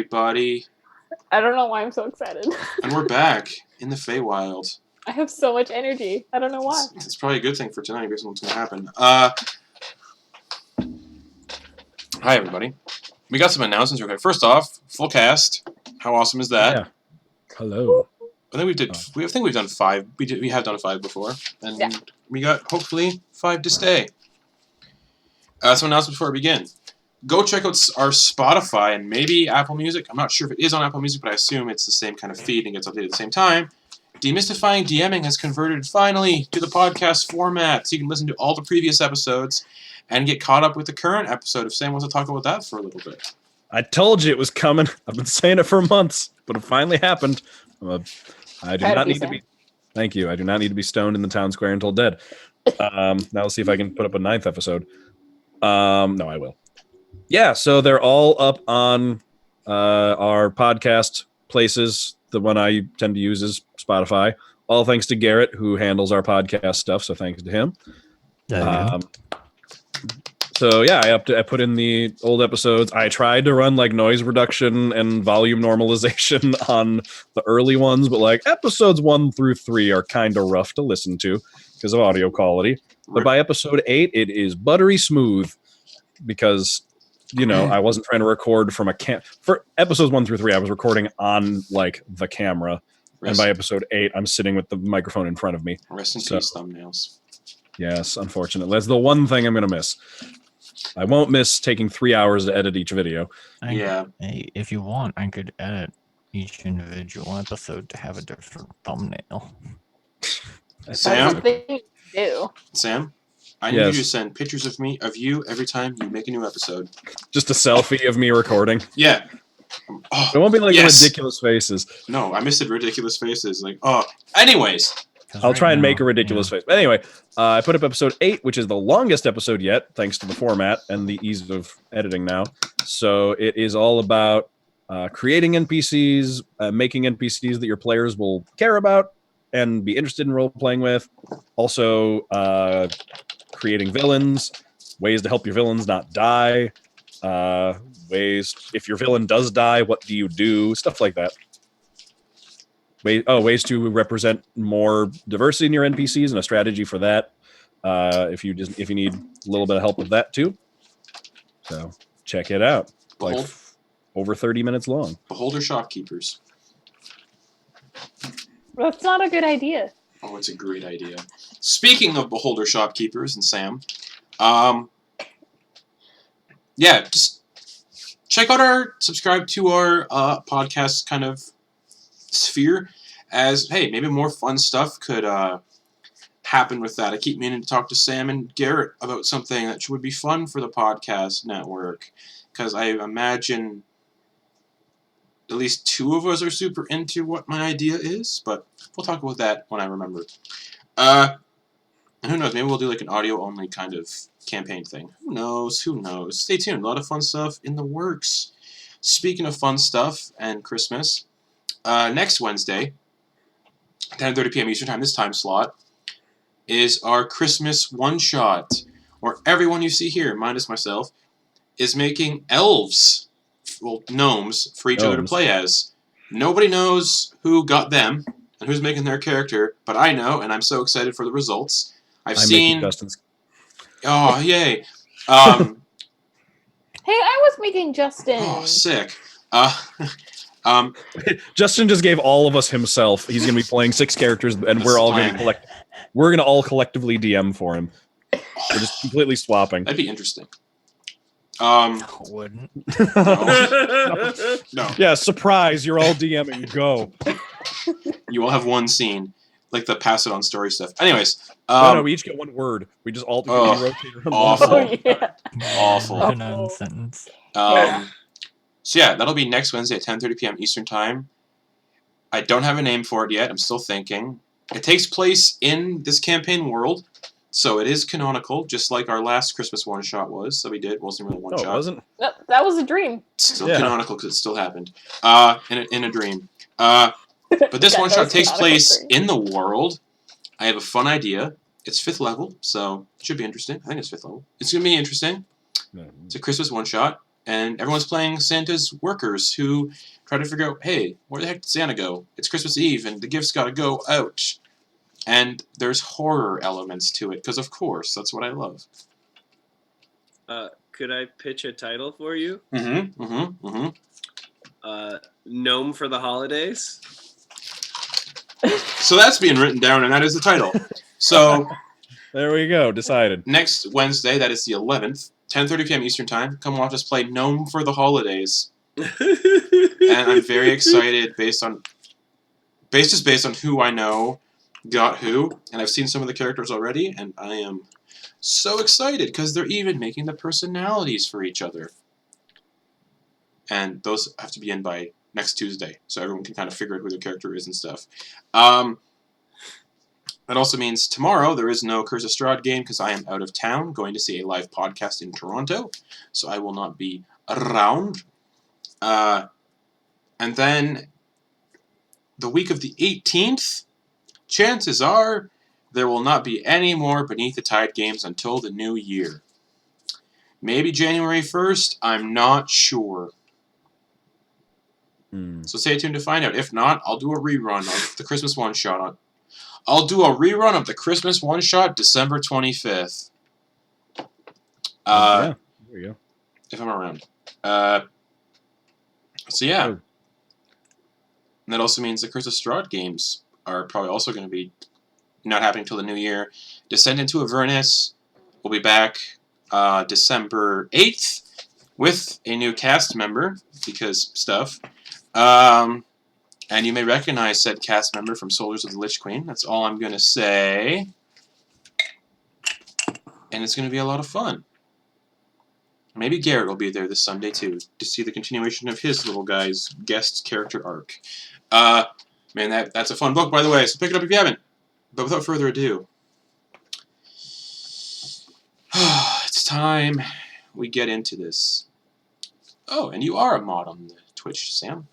everybody. I don't know why I'm so excited. And we're back in the Feywild. I have so much energy. I don't know why. It's probably a good thing for tonight because what's going to happen. Hi, everybody. We got some announcements real quick. First off, full cast. How awesome is that? Yeah. Hello. I think we've done 5. We have done 5 before, and we got hopefully 5 to stay. Some announcements before we begin. Go check out our Spotify and maybe Apple Music. I'm not sure if it is on Apple Music, but I assume it's the same kind of feed and gets updated at the same time. Demystifying DMing has converted finally to the podcast format, so you can listen to all the previous episodes and get caught up with the current episode if Sam wants to talk about that for a little bit. I told you it was coming. I've been saying it for months, but it finally happened. I do not need to be. Thank you. I do not need to be stoned in the town square until dead. Now let's see if I can put up a 9th episode. No, I will. Yeah, so they're all up on our podcast places. The one I tend to use is Spotify. All thanks to Garrett, who handles our podcast stuff. So thanks to him. So yeah, I put in the old episodes. I tried to run like noise reduction and volume normalization on the early ones, but like episodes 1 through 3 are kind of rough to listen to because of audio quality. But by episode 8, it is buttery smooth because, you know, I wasn't trying to record from for episodes 1 through 3, I was recording on like the camera. And by episode 8, I'm sitting with the microphone in front of me. Rest in peace, thumbnails. Yes, unfortunately. That's the one thing I'm going to miss. I won't miss taking 3 hours to edit each video. Hey, if you want, I could edit each individual episode to have a different thumbnail. Sam? Do. Sam? I need you to send pictures of you every time you make a new episode. Just a selfie of me recording? Yeah. Oh, it won't be like ridiculous faces. No, I missed the ridiculous faces. Like, anyways. I'll try and make a ridiculous face. But anyway, I put up episode 8, which is the longest episode yet, thanks to the format and the ease of editing now. So it is all about creating NPCs, making NPCs that your players will care about and be interested in role-playing with. Also, creating villains, ways to help your villains not die, ways, if your villain does die, what do you do? Stuff like that. Ways to represent more diversity in your NPCs and a strategy for that. If you need a little bit of help with that too. So check it out. Like over 30 minutes long. Beholder shopkeepers. That's not a good idea. Oh, it's a great idea. Speaking of beholder shopkeepers and Sam, just check out subscribe to our podcast kind of sphere, as hey, maybe more fun stuff could happen with that. I keep meaning to talk to Sam and Garrett about something that would be fun for the podcast network, because I imagine at least 2 of us are super into what my idea is, but we'll talk about that when I remember. And who knows, maybe we'll do like an audio only kind of campaign thing. Who knows? Stay tuned, a lot of fun stuff in the works. Speaking of fun stuff and Christmas, next Wednesday, 10:30 p.m. Eastern Time, this time slot, is our Christmas one-shot, where everyone you see here, minus myself, is making elves, gnomes, for each other to play as. Nobody knows who got them and who's making their character, but I know, and I'm so excited for the results. I've seen... Justin's. Oh, yay. Hey, I was making Justin. Oh, sick. Justin just gave all of us himself. He's going to be playing 6 characters, and we're all going to we're going to all collectively DM for him. We're just completely swapping. That'd be interesting. Wouldn't. No. Yeah, surprise! You're all DMing. Go. You all have one scene, like the pass it on story stuff. Anyways, no, we each get 1 word. We just all rotate around. Awful. Awful. Awful. Sentence. So yeah, that'll be next Wednesday at 10:30 p.m. Eastern Time. I don't have a name for it yet. I'm still thinking. It takes place in this campaign world, so it is canonical, just like our last Christmas one-shot was. So we did. It wasn't really one-shot. No, it wasn't? No, that was a dream. It's still canonical because it still happened. In a dream. But this one-shot takes place in the world. I have a fun idea. It's 5th level, so it should be interesting. I think it's 5th level. It's going to be interesting. It's a Christmas one-shot. and everyone's playing Santa's workers who try to figure out, hey, where the heck did Santa go? It's Christmas Eve, and the gifts gotta go out. And there's horror elements to it, because of course, that's what I love. Could I pitch a title for you? Gnome for the Holidays? So that's being written down, and that is the title. So there we go. Decided. Next Wednesday, that is the 11th, 10:30 p.m. Eastern Time. Come watch us play Gnome for the Holidays, and I'm very excited based on who I know got who, and I've seen some of the characters already, and I am so excited because they're even making the personalities for each other, and those have to be in by next Tuesday, so everyone can kind of figure out who their character is and stuff. That also means tomorrow there is no Curse of Strahd game because I am out of town going to see a live podcast in Toronto, so I will not be around. And then the week of the 18th, chances are there will not be any more Beneath the Tide games until the new year. Maybe January 1st, I'm not sure. So stay tuned to find out. If not, I'll do a rerun of the Christmas one-shot. I'll do a rerun of the Christmas one-shot December 25th. Yeah, there you go. If I'm around. So yeah. Oh. And that also means the Curse of Strahd games are probably also going to be not happening until the new year. Descend into Avernus will be back December 8th with a new cast member, because stuff. And you may recognize said cast member from Soldiers of the Lich Queen. That's all I'm going to say. And it's going to be a lot of fun. Maybe Garrett will be there this Sunday, too, to see the continuation of his little guy's guest character arc. Man, that's a fun book, by the way, so pick it up if you haven't. But without further ado, it's time we get into this. Oh, and you are a mod on the Twitch, Sam.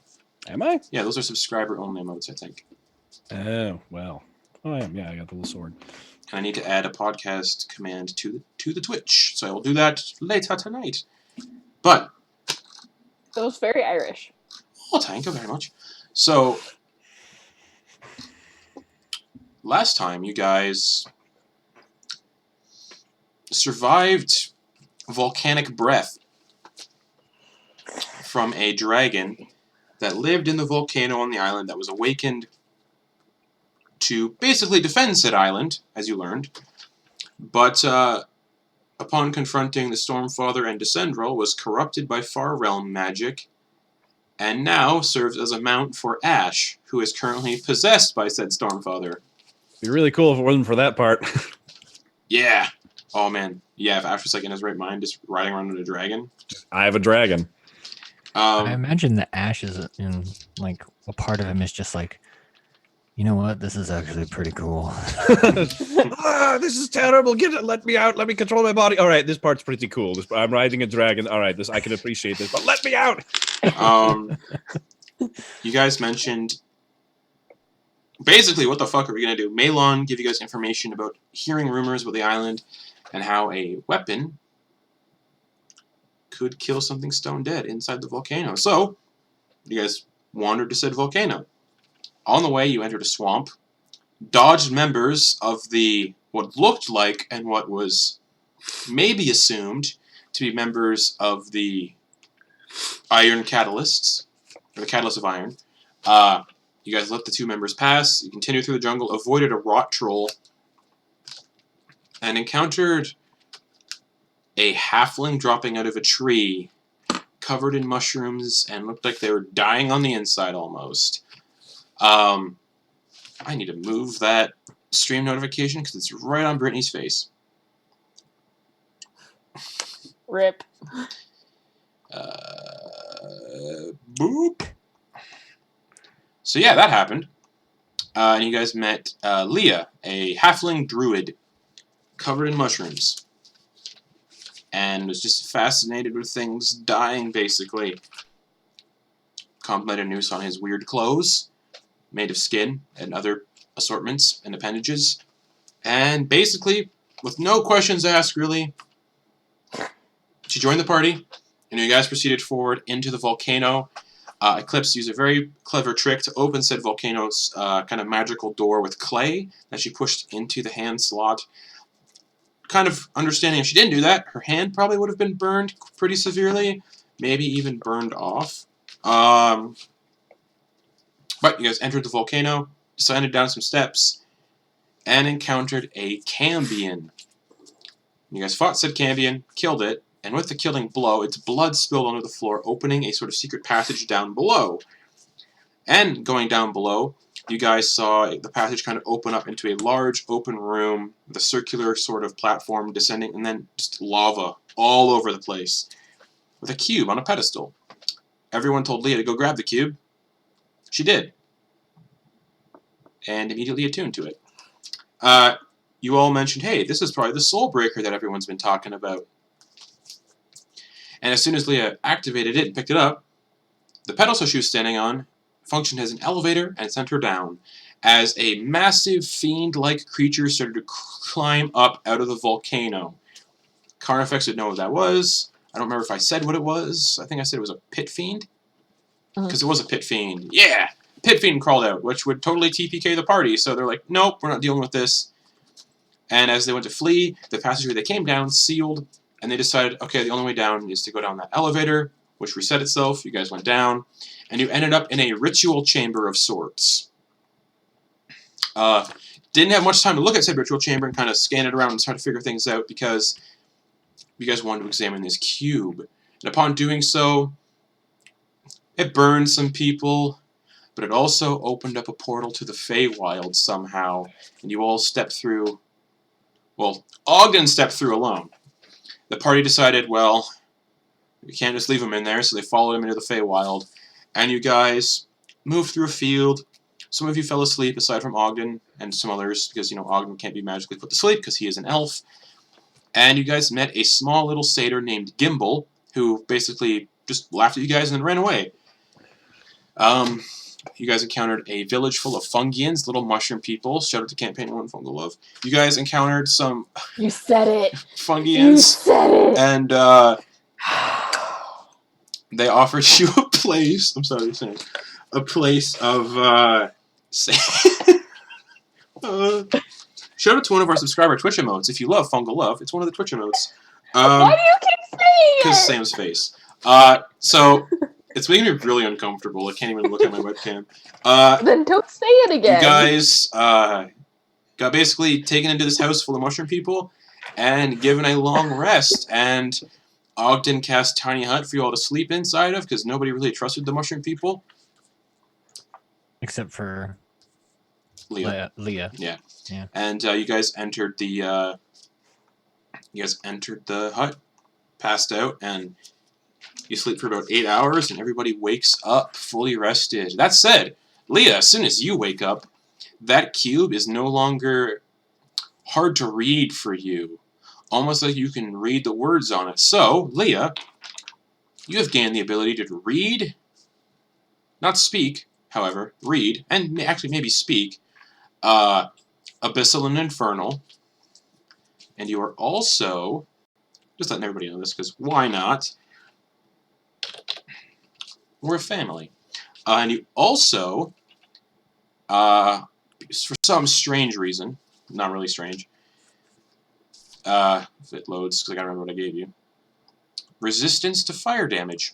Am I? Yeah, those are subscriber-only emotes, I think. Oh, well. Oh, I am. Yeah, I got the little sword. And I need to add a podcast command to the Twitch, so I will do that later tonight. But That was very Irish. oh, thank you very much. So last time you guys survived volcanic breath from a dragon that lived in the volcano on the island that was awakened to basically defend said island, as you learned. But upon confronting the Stormfather and Descendrel, was corrupted by Far Realm magic, and now serves as a mount for Ash, who is currently possessed by said Stormfather. It'd be really cool if it wasn't for that part. Yeah. Oh man. Yeah, if Ash was like in his right mind, just riding around on a dragon. I have a dragon. I imagine the Ash is in, like, a part of him is just like, you know what? This is actually pretty cool. This is terrible. Get it. Let me out. Let me control my body. All right, this part's pretty cool. I'm riding a dragon. All right, I can appreciate this, but let me out. You guys mentioned basically what the fuck are we gonna do? Malon give you guys information about hearing rumors about the island and how a weapon could kill something stone dead inside the volcano. So you guys wandered to said volcano. On the way, you entered a swamp, dodged members of the what looked like and what was maybe assumed to be members of the Iron Catalysts, or the Catalyst of Iron. You guys let the two members pass. You continued through the jungle, avoided a rot troll, and encountered a halfling dropping out of a tree, covered in mushrooms, and looked like they were dying on the inside almost. I need to move that stream notification because it's right on Brittany's face. Rip. Boop. So yeah, that happened. And you guys met Leah, a halfling druid covered in mushrooms. And was just fascinated with things dying, basically. Complimented Noose on his weird clothes, made of skin and other assortments and appendages. And basically, with no questions asked, really, she joined the party And you guys proceeded forward into the volcano. Eclipse used a very clever trick to open said volcano's kind of magical door with clay that she pushed into the hand slot. Kind of understanding if she didn't do that, her hand probably would have been burned pretty severely, maybe even burned off. But you guys entered the volcano, descended down some steps, and encountered a Cambion. You guys fought said Cambion, killed it, and with the killing blow, its blood spilled onto the floor, opening a sort of secret passage down below. And going down below, you guys saw the passage kind of open up into a large open room with a circular sort of platform descending, and then just lava all over the place, with a cube on a pedestal. Everyone told Leah to go grab the cube. She did. And immediately attuned to it. You all mentioned, hey, this is probably the soul breaker that everyone's been talking about. And as soon as Leah activated it and picked it up, the pedestal she was standing on functioned as an elevator and sent her down, as a massive fiend-like creature started to climb up out of the volcano. Carnifex would know what that was. I don't remember if I said what it was. I think I said it was a pit fiend. Because it was a pit fiend. Yeah! Pit fiend crawled out, which would totally TPK the party, so they're like, nope, we're not dealing with this. And as they went to flee, the passageway they came down sealed, and they decided, okay, the only way down is to go down that elevator, which reset itself. You guys went down, and you ended up in a ritual chamber of sorts. Didn't have much time to look at said ritual chamber and kind of scan it around and try to figure things out because you guys wanted to examine this cube. And upon doing so, it burned some people, but it also opened up a portal to the Feywild somehow, and you all stepped through. Well, Ogden stepped through alone. The party decided, well, we can't just leave him in there, so they followed him into the Feywild. And you guys moved through a field. Some of you fell asleep, aside from Ogden and some others, because, you know, Ogden can't be magically put to sleep because he is an elf. And you guys met a small little satyr named Gimbal, who basically just laughed at you guys and then ran away. You guys encountered a village full of Fungians, little mushroom people. Shout out to Campaign 1 Fungal Love. You guys encountered some You said it. Fungians. You said it. And they offered you a place. I'm sorry to say. A place of shout out to one of our subscriber Twitch emotes. If you love Fungal Love, it's one of the Twitch emotes. Why do you keep saying it? Because Sam's face. So it's making me really uncomfortable. I can't even look at my webcam. Then don't say it again. You guys got basically taken into this house full of mushroom people and given a long rest. And Ogden cast Tiny Hut for you all to sleep inside of because nobody really trusted the mushroom people. Except for Leah. Leah. Yeah. Yeah. And you guys entered the hut, passed out, and you sleep for about 8 hours, and everybody wakes up fully rested. That said, Leah, as soon as you wake up, that cube is no longer hard to read for you. Almost like you can read the words on it. So, Leah, you have gained the ability to read, not speak, however, read, and actually maybe speak, Abyssal and Infernal. And you are also, just letting everybody know this, because why not? We're a family. And you also, for some strange reason, not really strange, if it loads, because I gotta remember what I gave you, resistance to fire damage.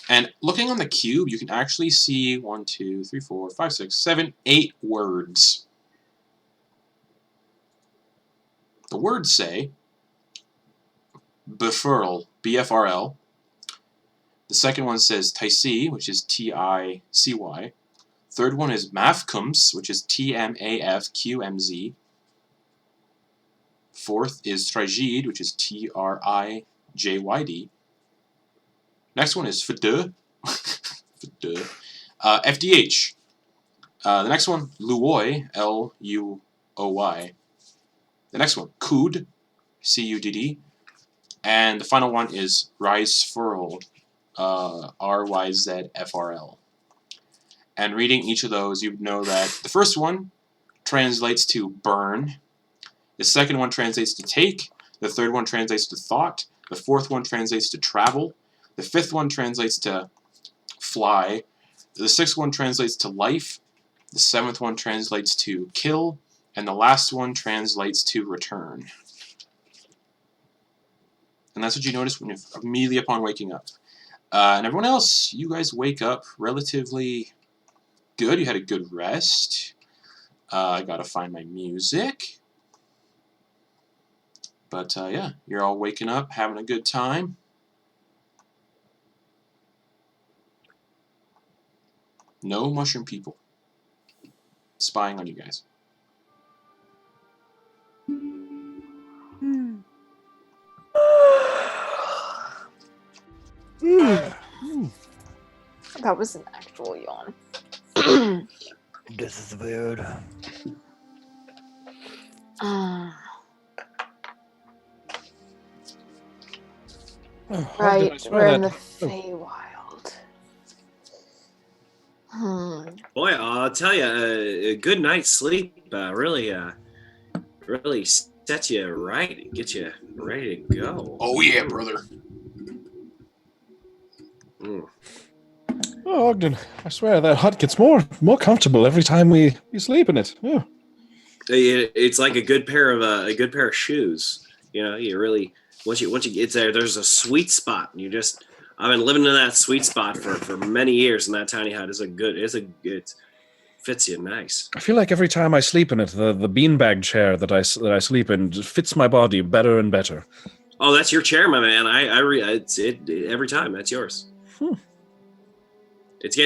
And looking on the cube, you can actually see 1, 2, 3, 4, 5, 6, 7, 8 words. The words say Befurl, B-F-R-L. The second one says Ticy, which is T-I-C-Y. Third one is Mafkums, which is T-M-A-F-Q-M-Z. Fourth is Frigid, which is T-R-I-J-Y-D. Next one is Fde. F-D-H. The next one, Luoy, L-U-O-Y. The next one, Kud, C-U-D-D. And the final one is Rysfurl, R-Y-Z-F-R-L. And reading each of those, you know that the first one translates to burn. The second one translates to take. The third one translates to thought. The fourth one translates to travel. The fifth one translates to fly. The sixth one translates to life. The seventh one translates to kill. And the last one translates to return. And that's what you notice when you immediately upon waking up. And everyone else, you guys wake up relatively good. You had a good rest. I gotta find my music. But yeah, you're all waking up, having a good time. No mushroom people spying on you guys. That was an actual yawn. This is weird. Right, we're in the Feywild. Boy, I'll tell you, a good night's sleep really sets you right and gets you ready to go. Oh yeah, brother. Oh, Ogden, I swear that hut gets more comfortable every time we sleep in it. Yeah. It's like a good pair of shoes. You know, you really once you get there, there's a sweet spot. I've been living in that sweet spot for many years, and that tiny hut it fits you nice. I feel like every time I sleep in it, the beanbag chair that I sleep in just fits my body better and better. Oh, that's your chair, my man. It's every time. That's yours. It's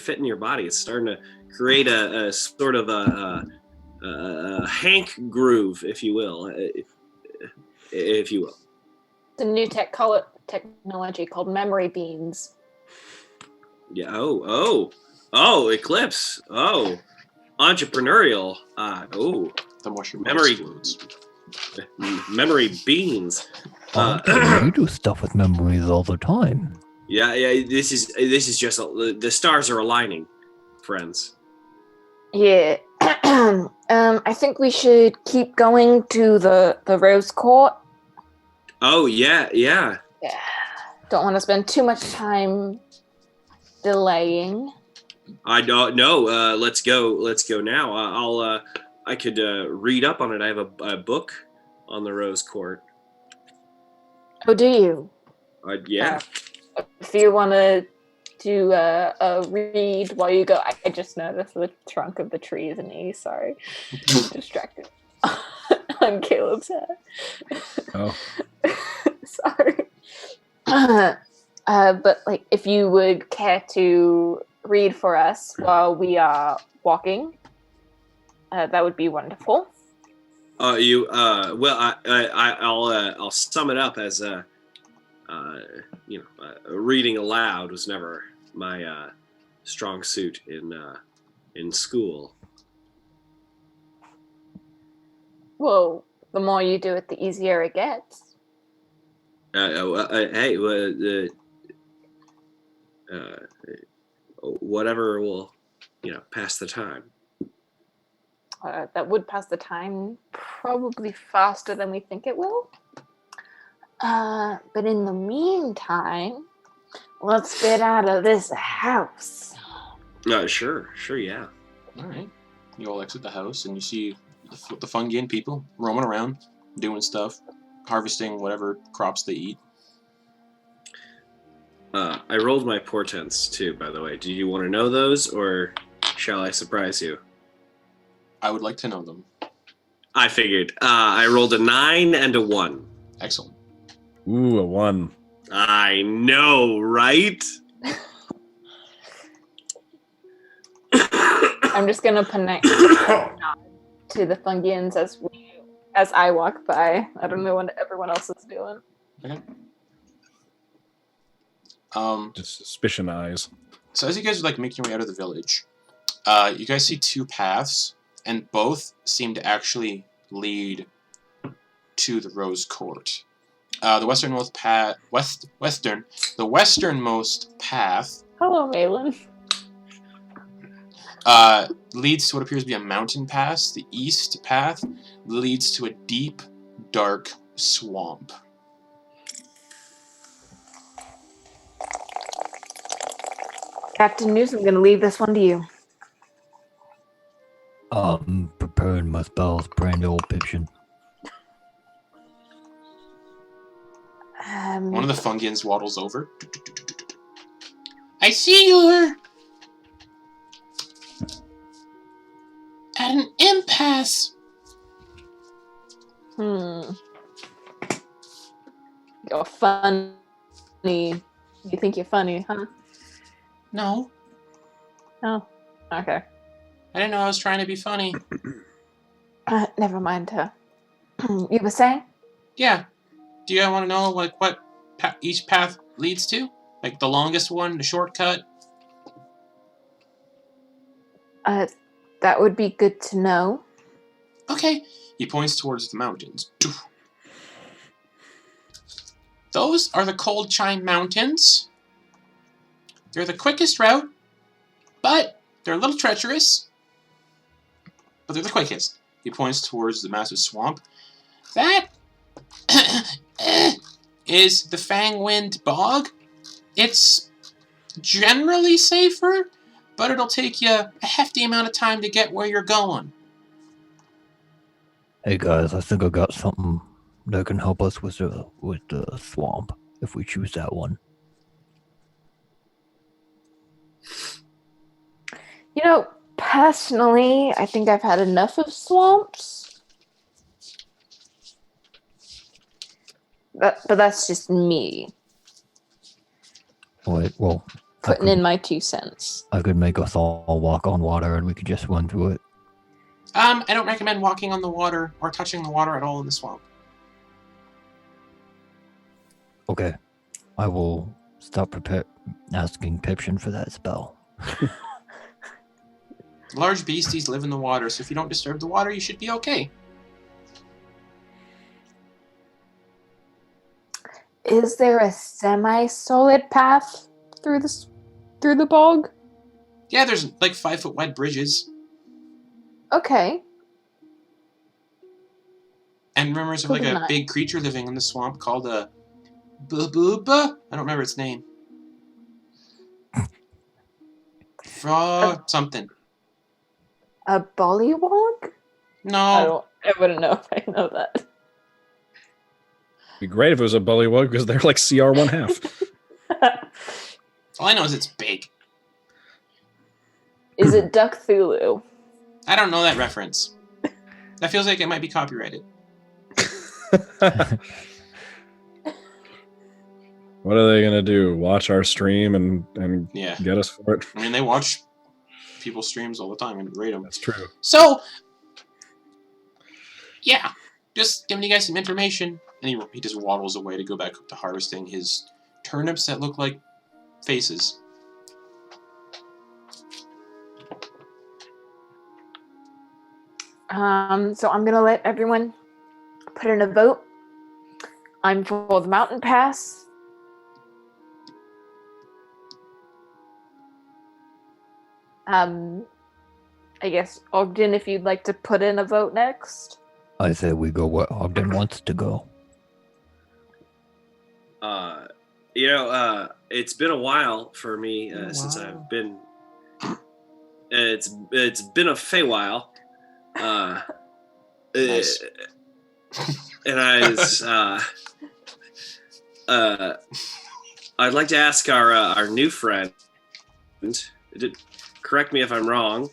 fitting your body. It's starting to create a sort of a Hank groove, if you will. It's a new technology called memory beans. Yeah. Oh, Eclipse. Oh, entrepreneurial. The mushroom memory explodes. Memory beans. You do stuff with memories all the time. Yeah. This is just the stars are aligning, friends. Yeah. I think we should keep going to the Rose Court. Oh yeah. Yeah. Don't want to spend too much time delaying. I don't know. Let's go now. I could read up on it. I have a book on the Rose Court. Oh, do you? Yeah. If you want to do a read while you go, I just noticed the trunk of the tree is an E. Sorry, I'm distracted on Caleb's head. Oh, sorry. But like, if you would care to read for us while we are walking, that would be wonderful. I'll sum it up as reading aloud was never my strong suit in school. Well, the more you do it, the easier it gets. Whatever will, pass the time. That would pass the time probably faster than we think it will. But in the meantime, let's get out of this house. Sure, yeah. All right. You all exit the house, and you see the Fungian people roaming around, doing stuff, harvesting whatever crops they eat. I rolled my portents, too, by the way. Do you want to know those, or shall I surprise you? I would like to know them. I figured. I rolled a 9 and a 1. Excellent. ooh, a 1. I know, right? I'm just gonna connect to the Fungians as I walk by. I don't know what everyone else is doing. Okay. Just suspicion eyes. So as you guys are making your way out of the village, you guys see two paths, and both seem to actually lead to the Rose Court. The westernmost path. Hello, Malin. Leads to what appears to be a mountain pass. The east path leads to a deep dark swamp. Captain News, I'm going to leave this one to you. Preparing my spells, brand old Piption. One of the Fungians waddles over. I see you're at an impasse. You're funny. You think you're funny, huh? No, Oh, okay. I didn't know I was trying to be funny. Never mind her. You were saying? Yeah. Do you want to know like what each path leads to? Like the longest one, the shortcut? That would be good to know. Okay. He points towards the mountains. Those are the Cold Chime Mountains. They're the quickest route, but they're a little treacherous. But they're the quickest. He points towards the massive swamp. That is the Fangwind Bog. It's generally safer, but it'll take you a hefty amount of time to get where you're going. Hey guys, I think I got something that can help us with the swamp if we choose that one. You know, personally, I think I've had enough of swamps. But that's just me Wait, well, putting in my 2 cents. I could make us all walk on water and we could just run through it. I don't recommend walking on the water or touching the water at all in the swamp. Okay, I will stop asking Piption for that spell. Large beasties live in the water, so if you don't disturb the water, you should be okay. Is there a semi-solid path through the bog? Yeah, there's like 5-foot wide bridges Okay. and rumors of like a Nice. big creature living in the swamp called a booba. I don't remember its name. Frog something. A bullywog? No, I wouldn't know if I know that. It'd be great if it was a bullywug because they're like CR 1/2. all I know is it's big. Is it Duck Thulu? I don't know that reference. That feels like it might be copyrighted. What are they gonna do? Watch our stream and Yeah. get us for it? I mean, they watch people's streams all the time and rate them. That's true. So, yeah, just giving you guys some information. And he just waddles away to go back up to harvesting his turnips that look like faces. So I'm gonna let everyone put in a vote. I'm for the mountain pass. I guess Ogden, if you'd like to put in a vote next. I say we go where Ogden wants to go. It's been a while for me since I've been. It's been a Feywild. Nice. And I'd like to ask our new friend. Correct me if I'm wrong.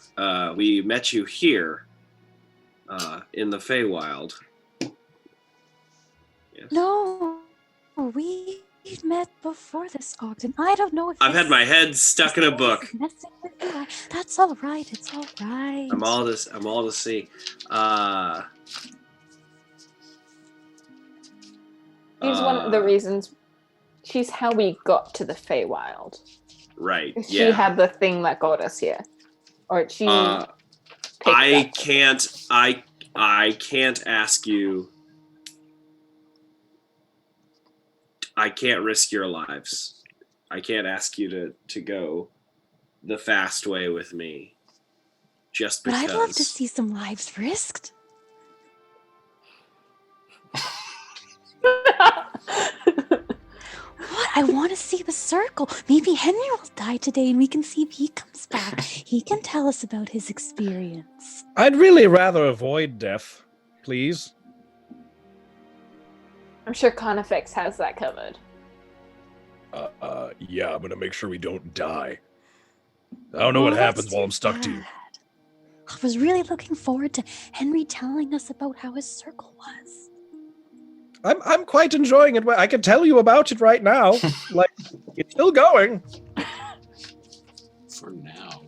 We met you here in the Feywild. Yes. No, we met before this, Ogden. I don't know if I've had my head stuck in a book. Messing with you. That's all right. It's all right. I'm all to see. She's one of the reasons. She's how we got to the Feywild. Right. She Yeah. had the thing that got us here, or she. I can't ask you. I can't risk your lives. I can't ask you to go the fast way with me. Just But because. I'd love to see some lives risked. I want to see the circle. Maybe Henry will die today and we can see if he comes back. He can tell us about his experience. I'd really rather avoid death, please. I'm sure Conifex has that covered. Yeah, I'm gonna make sure we don't die. I don't know what happens while I'm stuck to you. I was really looking forward to Henry telling us about how his circle was. I'm quite enjoying it. I can tell you about it right now. Like, it's still going. For now.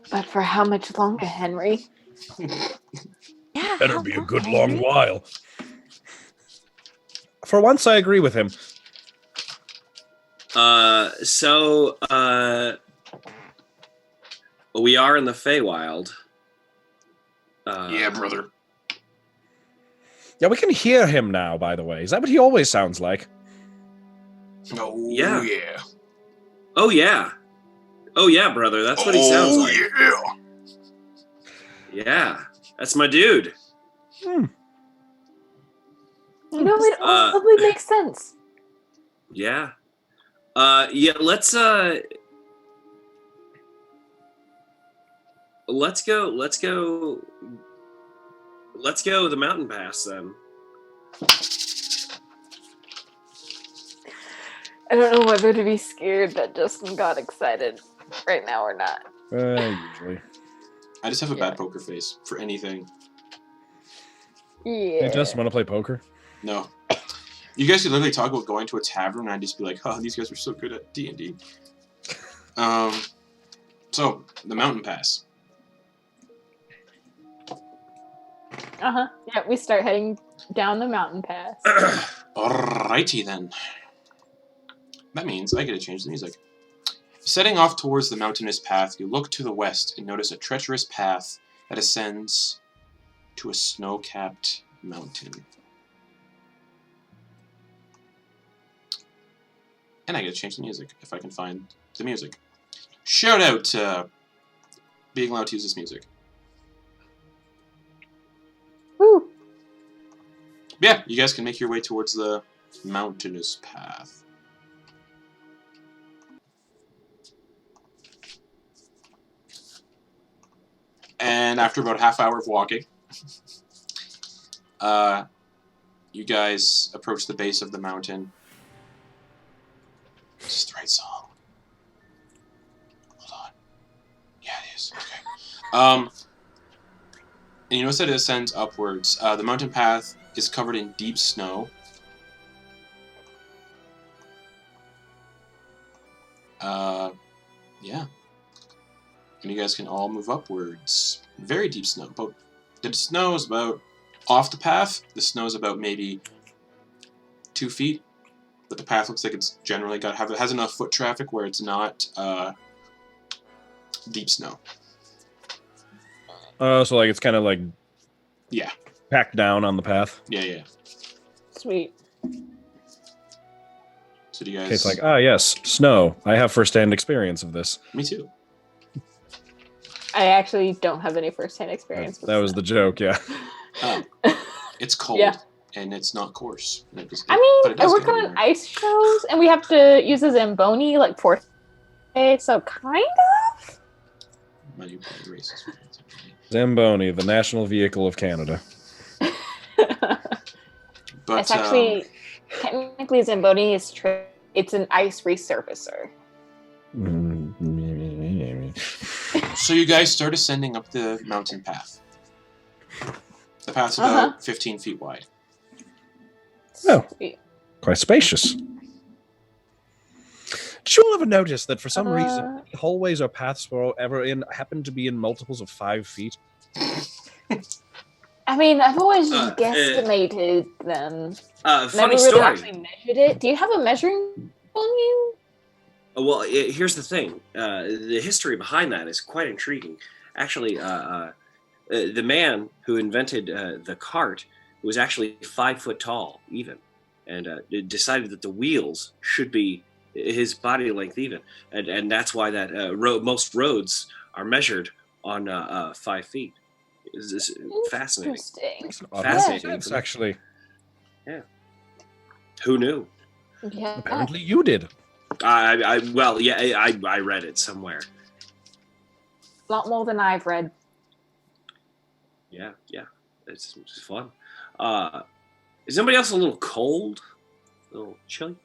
But for how much longer, Henry? Yeah, Better how be a long, good Henry? long while. For once, I agree with him. We are in the Feywild. Yeah, brother. Yeah, we can hear him now, by the way. Is that what he always sounds like? Oh, Yeah. yeah. Oh, yeah. Oh, yeah, brother. That's what he sounds like. Yeah. Yeah. That's my dude. You know, it probably makes sense. Yeah. Yeah, let's go the mountain pass then. I don't know whether to be scared that Justin got excited right now or not. Usually. I just have a bad poker face for anything. Yeah. Hey, Justin, want to play poker? No. You guys could literally talk about going to a tavern and I'd just be like, oh, these guys are so good at D&D. So, the mountain pass. Uh-huh. Yeah, we start heading down the mountain pass. Alrighty then. That means I get to change the music. Setting off towards the mountainous path, you look to the west and notice a treacherous path that ascends to a snow-capped mountain. And I get to change the music if I can find the music. Shout out to being allowed to use this music. Woo! Yeah, you guys can make your way towards the mountainous path. And after about a half hour of walking, you guys approach the base of the mountain. Is this the right song? Hold on. Yeah, it is. Okay. And you notice that it ascends upwards. The mountain path is covered in deep snow. Yeah. And you guys can all move upwards. Very deep snow. The snow is about off the path. The snow is about maybe 2 feet. But the path looks like it's generally it has enough foot traffic where it's not deep snow. So like it's kind of like packed down on the path. Yeah. Sweet. So do you guys? It's like, yes, snow. I have first-hand experience of this. Me too. I actually don't have any first-hand experience with That was the joke, yeah. It's cold. Yeah. And it's not coarse. I work on ice shows, and we have to use a Zamboni like 4 days, so kind of. Zamboni, the national vehicle of Canada. But it's actually technically Zamboni is it's an ice resurfacer. So you guys start ascending up the mountain path. The path's about 15 feet wide. Oh, quite spacious. Did you all ever notice that for some reason hallways or paths we're ever in happen to be in multiples of 5 feet? I mean, I've always just guesstimated them. Funny Never really story. actually measured it. Do you have a measuring on you? Well, here's the thing. The history behind that is quite intriguing. Actually, the man who invented the cart was actually 5 foot tall, even, and decided that the wheels should be his body length even, and that's why that most roads are measured on 5 feet. It's fascinating. Interesting. Fascinating. It's actually. Yeah. Who knew? Yeah. Apparently you did. I read it somewhere. A lot more than I've read. Yeah, it's fun. Is anybody else a little cold? A little chilly?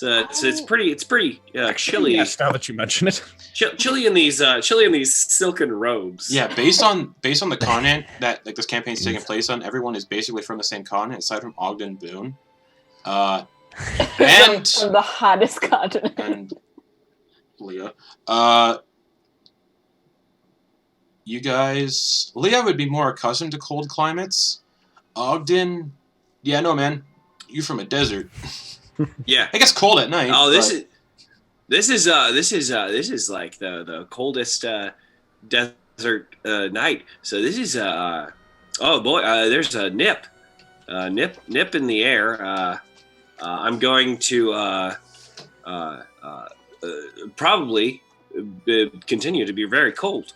It's pretty chilly. Yes, now that you mention it. Chilly in these silken robes. Yeah, based on the continent that like this campaign's taking place on, everyone is basically from the same continent aside from Ogden Boon. And From the hottest continent. and Leah. You guys, Leah would be more accustomed to cold climates. Ogden, yeah, no man, you from a desert. Yeah. I guess cold at night. Oh, but- this is like the coldest desert night. So this is oh boy, there's a nip in the air. I'm going to probably continue to be very cold.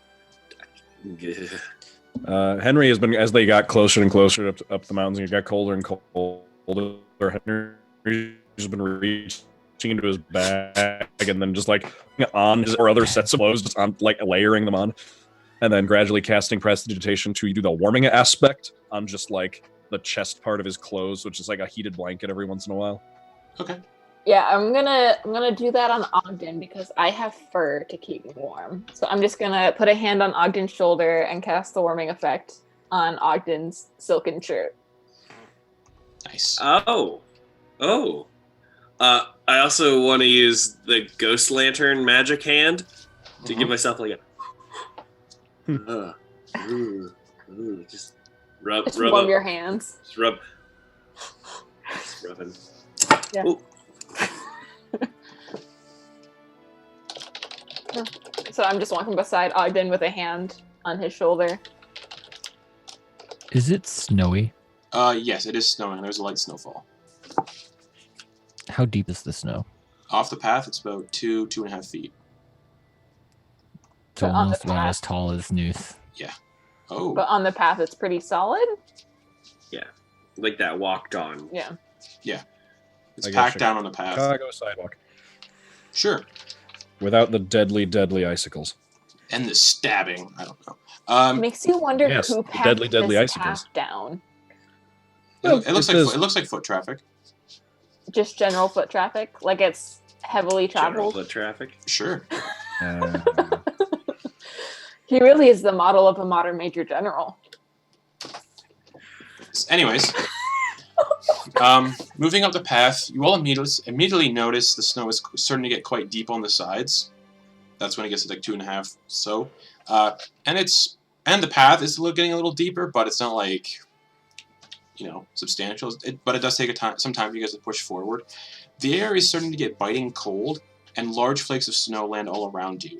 Henry has been, as they got closer and closer up the mountains, and it got colder and colder. Henry's been reaching into his bag and then just like on his or other sets of clothes, just on like layering them on, and then gradually casting prestidigitation to do the warming aspect on just like the chest part of his clothes, which is like a heated blanket every once in a while. Okay. Yeah, I'm gonna do that on Ogden because I have fur to keep me warm. So I'm just gonna put a hand on Ogden's shoulder and cast the warming effect on Ogden's silken shirt. Nice. Oh. I also want to use the ghost lantern magic hand to give myself like a just rub Warm up. your hands. Just rubbing. Yeah. Ooh. So I'm just walking beside Ogden with a hand on his shoulder. Is it snowy? Yes, it is snowing. There's a light snowfall. How deep is the snow? Off the path, it's about 2.5 feet. It's But on the almost about path- as tall as Nooth. Oh, But on the path it's pretty solid. Like that walked on. Yeah. it's I packed gotcha. down on the path. Chicago sidewalk. Sure. Without the deadly icicles. And the stabbing. I don't know. Makes you wonder yes, who the packed deadly this icicles. path down. It looks it like is. it looks like foot traffic. Just general foot traffic, like it's heavily General traveled. foot traffic. Sure. He really is the model of a modern major general. Anyways, moving up the path, you all immediately notice the snow is starting to get quite deep on the sides. That's when it gets to like 2.5. So, and the path is getting a little deeper, but it's not like substantial. But it does take some time for you guys to push forward. The air is starting to get biting cold, and large flakes of snow land all around you.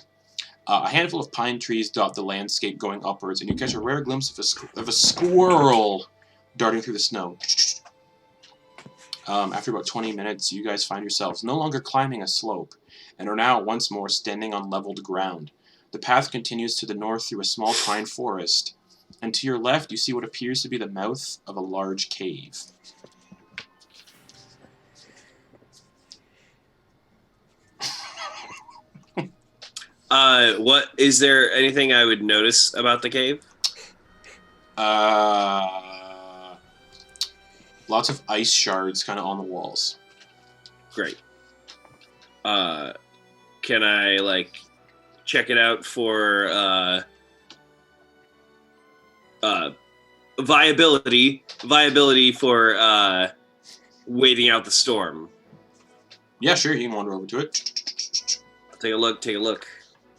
A handful of pine trees dot the landscape going upwards, and you catch a rare glimpse of a squirrel darting through the snow. After about 20 minutes, you guys find yourselves no longer climbing a slope, and are now once more standing on leveled ground. The path continues to the north through a small pine forest, and to your left you see what appears to be the mouth of a large cave. What is there anything I would notice about the cave? Lots of ice shards kind of on the walls. Great. Can I check it out for viability for waiting out the storm? Yeah, sure, you can wander over to it. Take a look.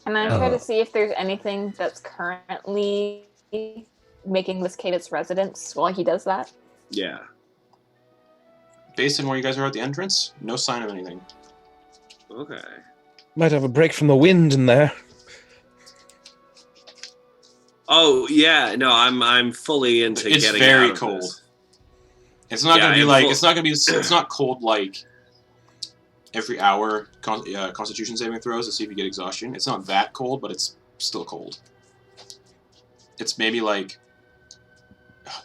And I try to see if there's anything that's currently making this cave its residence while he does that. Yeah. Based on where you guys are at the entrance, no sign of anything. Okay. Might have a break from the wind in there. Oh yeah, no, I'm fully into It's getting very out of cold. this. It's not Yeah, gonna be I'm like full- it's not gonna be it's not cold like every hour Constitution saving throws to see if you get exhaustion. It's not that cold, but it's still cold. It's maybe like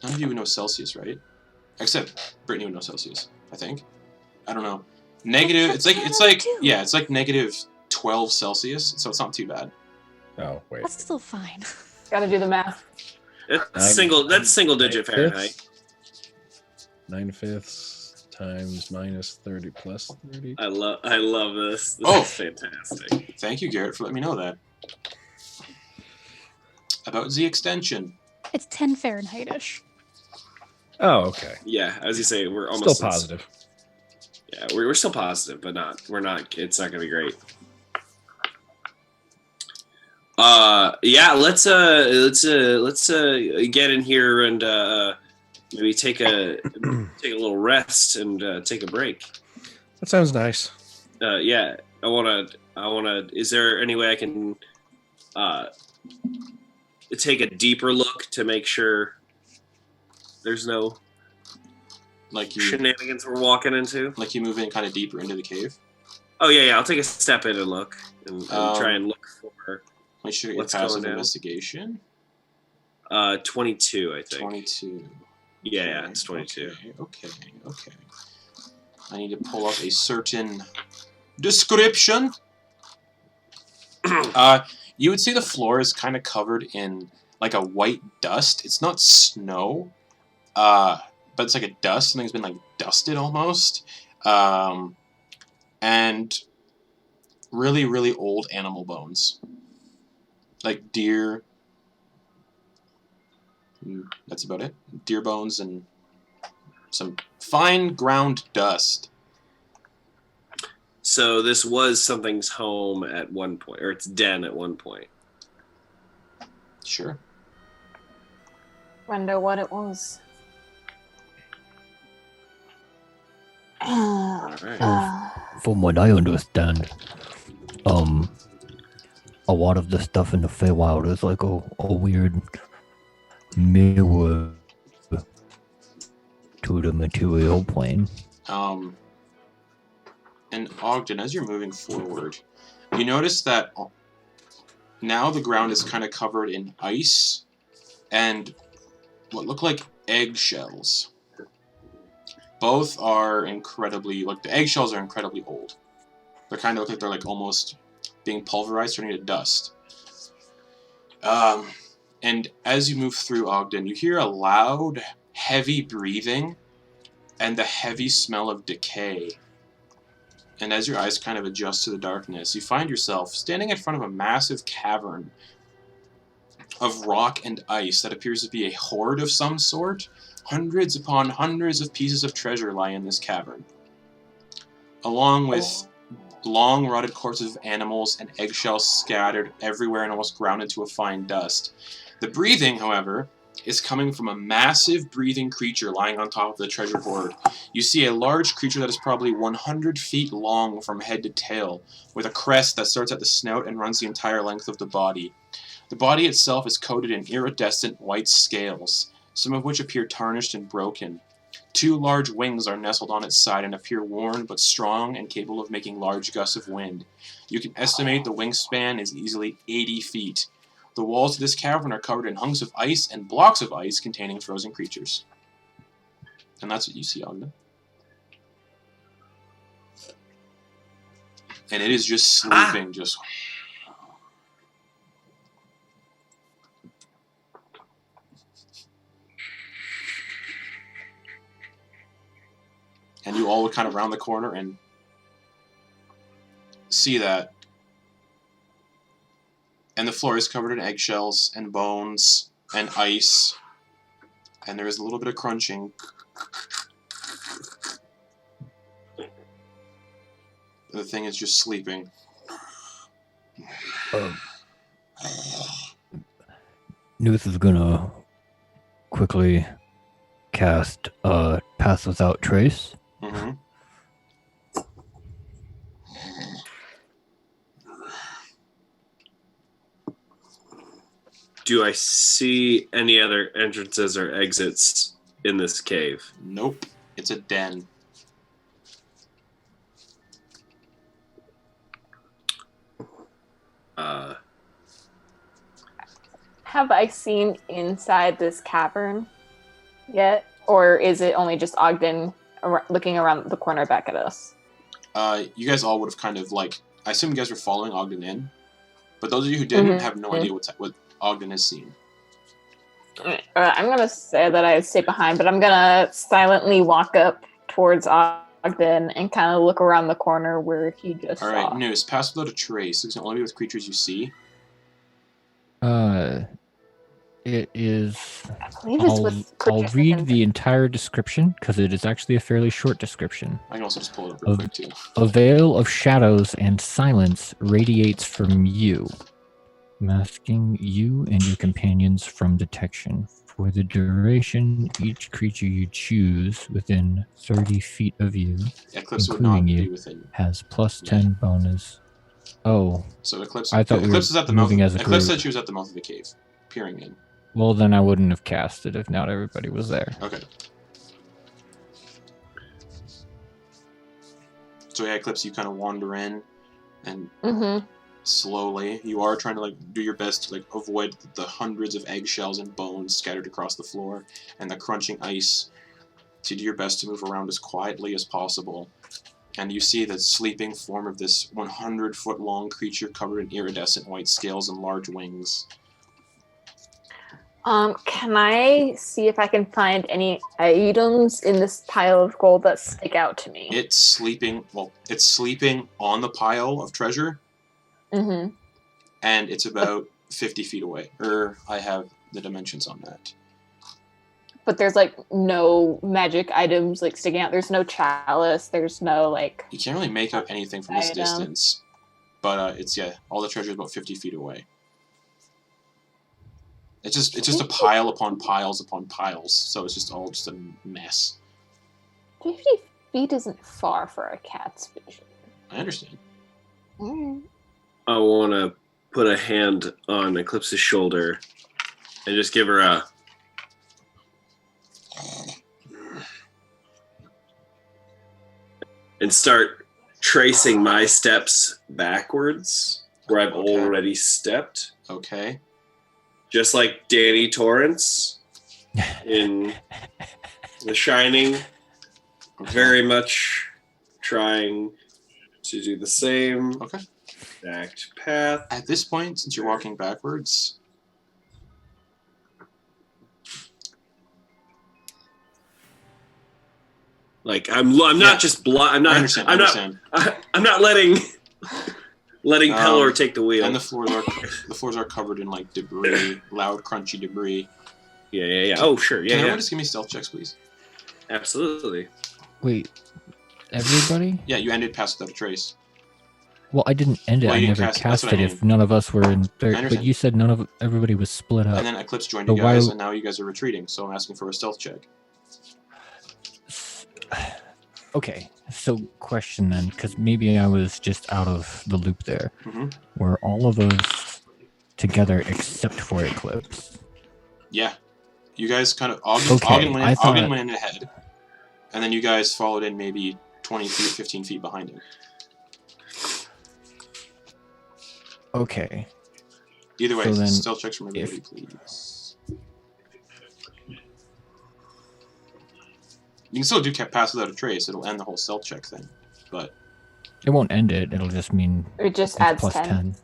none of you would know Celsius, right? Except Brittany would know Celsius, I think. I don't know. Negative. That's It's like too. yeah, it's like negative 12 Celsius, so it's not too bad. Oh wait. That's still fine. Gotta do the math. That's single digit Fahrenheit. 9/5 times minus 30 plus 30. I love this. This Oh. is fantastic. Thank you, Garrett, for letting me know that. About the extension. It's 10 Fahrenheit-ish. Oh, okay. Yeah, as you say, we're almost Still positive. Yeah, we're still positive, but we're not. It's not gonna be great. Yeah, let's get in here and maybe take a little rest and take a break. That sounds nice. Yeah, I wanna. Is there any way I can take a deeper look to make sure there's no Like you shenanigans we're walking into? like you move in kind of deeper into the cave. Oh yeah. I'll take a step in and look and try and look for. Make sure you What's pass going down? investigation. 22, I think. 22. Yeah, it's 22. Okay. I need to pull up a certain description. You would see the floor is kind of covered in like a white dust. It's not snow, but it's like a dust. Something's been like dusted almost. And really, really old animal bones. Like deer. That's about it. Deer bones and some fine ground dust. So this was something's home at one point, or its den at one point. Sure. Wonder what it was. All right. From what I understand, a lot of the stuff in the Feywild is like a weird mirror to the material plane. And Ogden, as you're moving forward, you notice that now the ground is kind of covered in ice and what look like eggshells. Both are incredibly, like the eggshells are incredibly old. They kind of look like they're like almost being pulverized, turning to dust. And as you move through Ogden, you hear a loud, heavy breathing and the heavy smell of decay. And as your eyes kind of adjust to the darkness, you find yourself standing in front of a massive cavern of rock and ice that appears to be a hoard of some sort. Hundreds upon hundreds of pieces of treasure lie in this cavern, along with long rotted corpses of animals and eggshells scattered everywhere and almost ground into a fine dust. The breathing, however, is coming from a massive breathing creature lying on top of the treasure hoard. You see a large creature that is probably 100 feet long from head to tail, with a crest that starts at the snout and runs the entire length of the body. The body itself is coated in iridescent white scales, some of which appear tarnished and broken. Two large wings are nestled on its side and appear worn but strong and capable of making large gusts of wind. You can estimate the wingspan is easily 80 feet. The walls of this cavern are covered in hunks of ice and blocks of ice containing frozen creatures. And that's what you see, Ogden. And it is just sleeping, just... And you all would kind of round the corner and see that. And the floor is covered in eggshells and bones and ice. And there is a little bit of crunching. The thing is just sleeping. Nuth is gonna quickly cast Pass Without Trace. Mm-hmm. Do I see any other entrances or exits in this cave? Nope. It's a den. Have I seen inside this cavern yet? Or is it only just Ogden looking around the corner back at us? you guys all would have kind of like, I assume you guys were following Ogden in, but those of you who didn't have no idea what Ogden has seen. I'm gonna say that I stay behind, but I'm gonna silently walk up towards Ogden and kind of look around the corner where he just All right, saw. News, pass without a trace. It's only with creatures you see. It is. I believe it's with I'll creatures read within- the entire description because it is actually a fairly short description. I can also just pull it up real quick too. A veil of shadows and silence radiates from you, masking you and your companions from detection. For the duration, each creature you choose within 30 feet of you, Eclipse would not including be you, within. has plus 10 bonus. Oh, So Eclipse. I thought we Eclipse were is at the mouth. moving as a Eclipse group. said she was at the mouth of the cave, peering in. well then I wouldn't have cast it if not everybody was there. Okay. So yeah, Eclipse, you kind of wander in, and slowly you are trying to like do your best to like avoid the hundreds of eggshells and bones scattered across the floor and the crunching ice, to do your best to move around as quietly as possible. And you see the sleeping form of this 100-foot long creature covered in iridescent white scales and large wings. Can I see if I can find any items in this pile of gold that stick out to me? It's sleeping on the pile of treasure, and it's about 50 feet away. I have the dimensions on that. But there's like no magic items like sticking out. There's no chalice. There's no like. You can't really make out anything from this Item. distance, but all the treasure is about 50 feet away. It's just a pile upon piles upon piles, so it's just all just a mess. 50 feet isn't far for a cat's vision. I understand. Alright. I want to put a hand on Eclipse's shoulder and just give her a. And start tracing my steps backwards where I've Okay. already stepped. Okay. Just like Danny Torrance in The Shining. Very much trying to do the same Okay. exact path. At this point, since you're walking backwards, Like I'm Yeah. not just blind. I'm I not. understand. I I'm understand. not. I'm not letting Pelor take the wheel. And the floors are covered in like debris, loud, crunchy debris. Yeah. Oh, sure. Can Yeah. everyone just give me stealth checks, please? Absolutely. Wait, everybody? Yeah, you ended Pass Without a Trace. Well, I didn't end it. Well, I you didn't never cast- cast that's what it I if none of us were in third. But understand. you said everybody was split up. And then Eclipse joined So you guys, why- and now you guys are retreating, so I'm asking for a stealth check. Okay, so question then, because maybe I was just out of the loop there. Mhm. Were all of us together except for Eclipse? Yeah. You guys kind of... Ogden, Okay, Ogden, went, I thought- Ogden went in ahead, and then you guys followed in maybe 20 feet, 15 feet behind him. Okay. Either way, So then stealth checks from everybody, please. You can still do Pass Without a Trace. It'll end the whole stealth check thing. But, It won't end it. It'll just mean It just it's adds plus 10.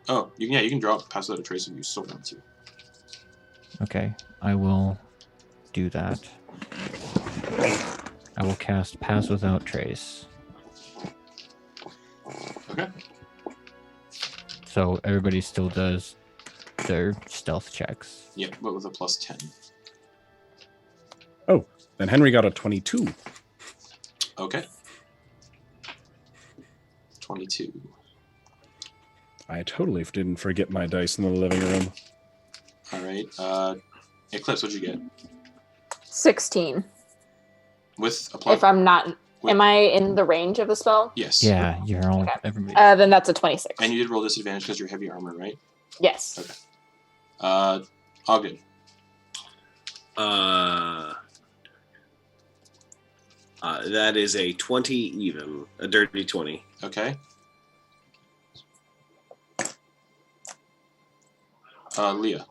oh, you can drop Pass Without a Trace if you so want to. Okay, I will do that. I will cast Pass Without Trace. Okay. So everybody still does their stealth checks. Yeah, but with a plus 10. Then Henry got a 22. Okay. 22. I totally didn't forget my dice in the living room. Alright, Eclipse, what'd you get? 16. With a plus... If I'm not... Wait. Am I in the range of the spell? Yes. Yeah, you're all Okay. everybody. Then that's a 26. And you did roll disadvantage because you're heavy armor, right? Yes. Okay. Ogden. That is a 20 even, a dirty 20. Okay. Leah.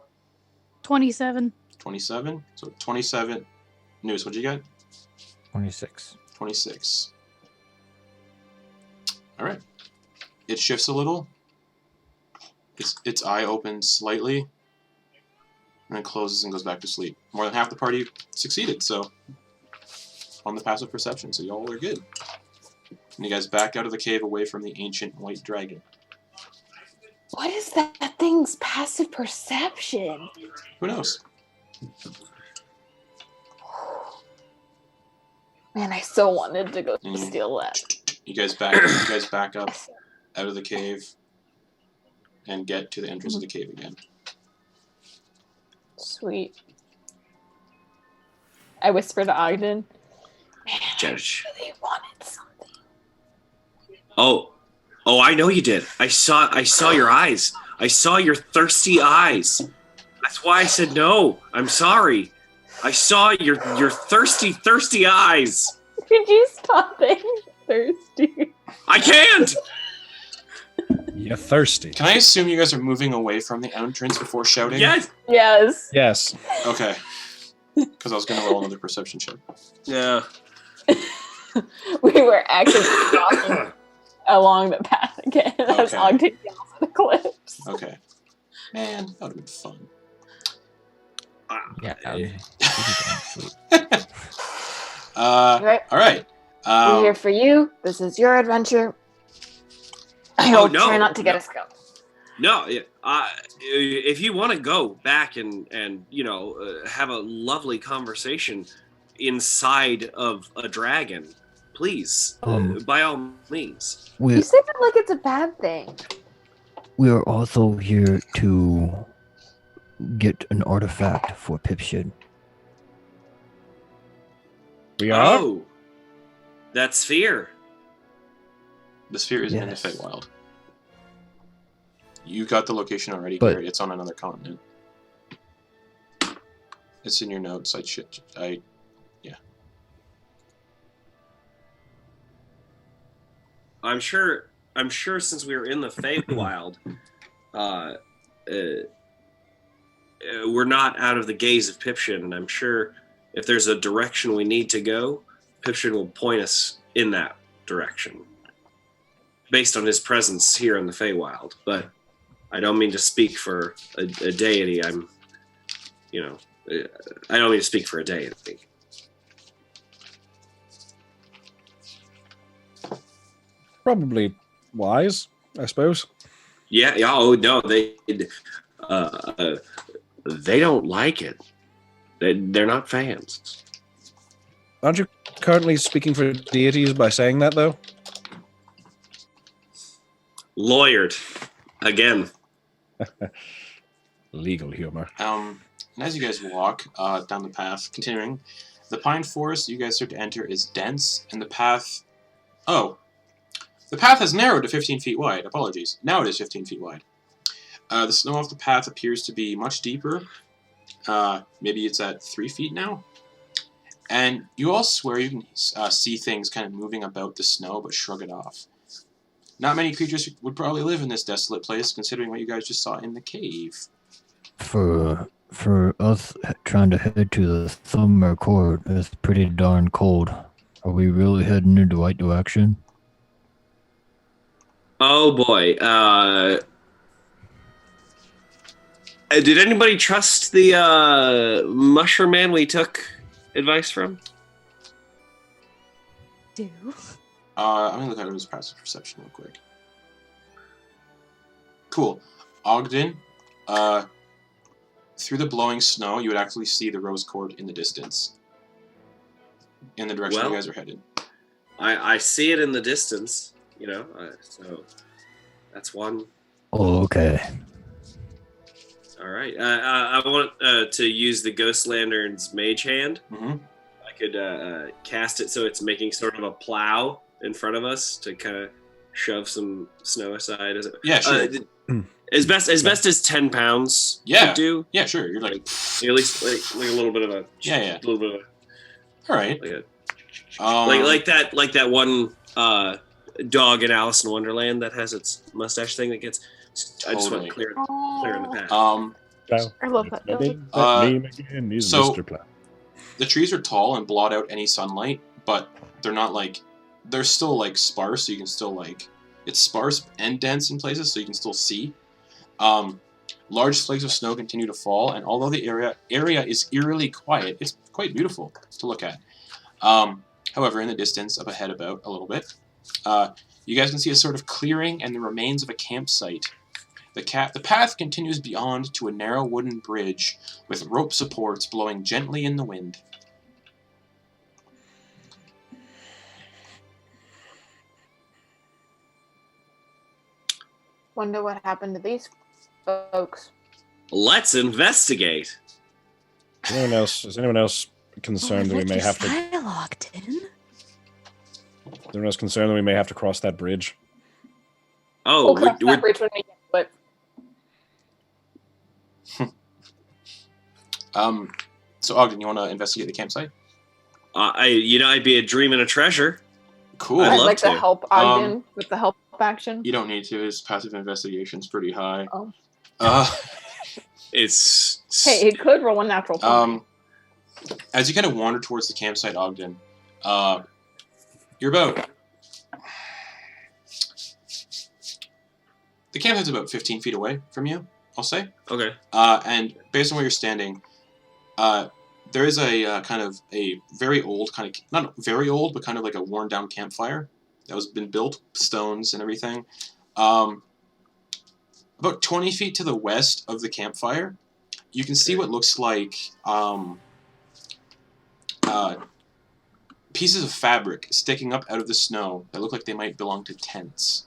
27. 27. So 27. News, what'd you get? 26. 26. All right. It shifts a little. Its eye opens slightly, and then closes and goes back to sleep. More than half the party succeeded, so on the passive perception, so y'all are good. And you guys back out of the cave away from the ancient white dragon. What is that thing's passive perception? Who knows? Man, I so wanted to go Mm. steal that. You guys back up out of the cave and get to the entrance of the cave again. Sweet. I whisper to Ogden. Man, I Judge. really wanted something. Oh, I know you did. I saw your eyes. I saw your thirsty eyes. That's why I said no. I'm sorry. I saw your thirsty eyes. Could you stop being thirsty? I can't. You're thirsty. Can I assume you guys are moving away from the entrance before shouting? Yes. Yes. Yes. Okay. Because I was going to roll another perception check. Yeah. We were actually walking along the path again as Okay. Ogden yells at Eclipse. Okay. Man, that would have been fun. Yeah. Right. All right. We're here for you. This is your adventure. I Oh, will no, try not to get no. us killed. No, if you want to go back and have a lovely conversation inside of a dragon, please, by all means. You say that like it's a bad thing. We are also here to get an artifact for Pipshit. We are? Oh, that's fear. The sphere isn't in the Yes. Feywild. You got the location already, But- Gary. It's on another continent. It's in your notes. I'm sure since we were in the Feywild, we're not out of the gaze of Pipshin, and I'm sure if there's a direction we need to go, Pipshin will point us in that direction based on his presence here in the Feywild. But I don't mean to speak for a deity. I don't mean to speak for a deity. Probably wise, I suppose. Yeah. Oh no, they don't like it. They're not fans. Aren't you currently speaking for deities by saying that, though? Lawyered again. Legal humor. And as you guys walk down the path, continuing, the pine forest you guys start to enter is dense, and the path... Oh. The path has narrowed to 15 feet wide. Apologies. Now it is 15 feet wide. The snow off the path appears to be much deeper. Maybe it's at 3 feet now. And you all swear you can see things kind of moving about the snow, but shrug it off. Not many creatures would probably live in this desolate place, considering what you guys just saw in the cave. For us trying to head to the summer court, it's pretty darn cold. Are we really heading in the right direction? Oh boy. Did anybody trust the mushroom man we took advice from? Do. I'm gonna look at his passive perception real quick. Cool. Ogden, through the blowing snow, you would actually see the rose court in the distance. In the direction Well, you guys are headed. I see it in the distance, so that's one. Oh, okay. All right. I want to use the Ghost Lantern's mage hand. Mm-hmm. I could cast it so it's making sort of a plow in front of us to kind of shove some snow aside. Yeah, sure. As best as 10 pounds Yeah. could do. Yeah, sure. You're like, At least like a little bit of a Yeah. a little bit of all right. a, like that one dog in Alice in Wonderland that has its mustache thing that gets. I just want to clear in the path. I love that. So- The trees are tall and blot out any sunlight, but they're not like, they're still like sparse, so you can still like It's sparse and dense in places, so you can still see. Large flakes of snow continue to fall, and although the area is eerily quiet, it's quite beautiful to look at. However, in the distance, up ahead about a little bit, you guys can see a sort of clearing and the remains of a campsite. The path continues beyond to a narrow wooden bridge with rope supports blowing gently in the wind. Wonder what happened to these folks. Let's investigate. Is anyone else concerned that we may have to? Ogden. Is anyone else concerned that we may have to cross that bridge? Oh, We'll cross that bridge when we get to it. So Ogden, you want to investigate the campsite? I'd be a dream and a treasure. Cool. I'd I'd love like to to. help Ogden with the help action. You don't need to. His passive investigation's pretty high. Oh. It's Hey, it could roll a natural 20. As you kind of wander towards the campsite, Ogden, you're about... The campsite's about 15 feet away from you, I'll say. okay. And based on where you're standing, there is a kind of a very old, not very old, but kind of like a worn down campfire that was been built, stones and everything. About 20 feet to the west of the campfire, you can see what looks like pieces of fabric sticking up out of the snow that look like they might belong to tents.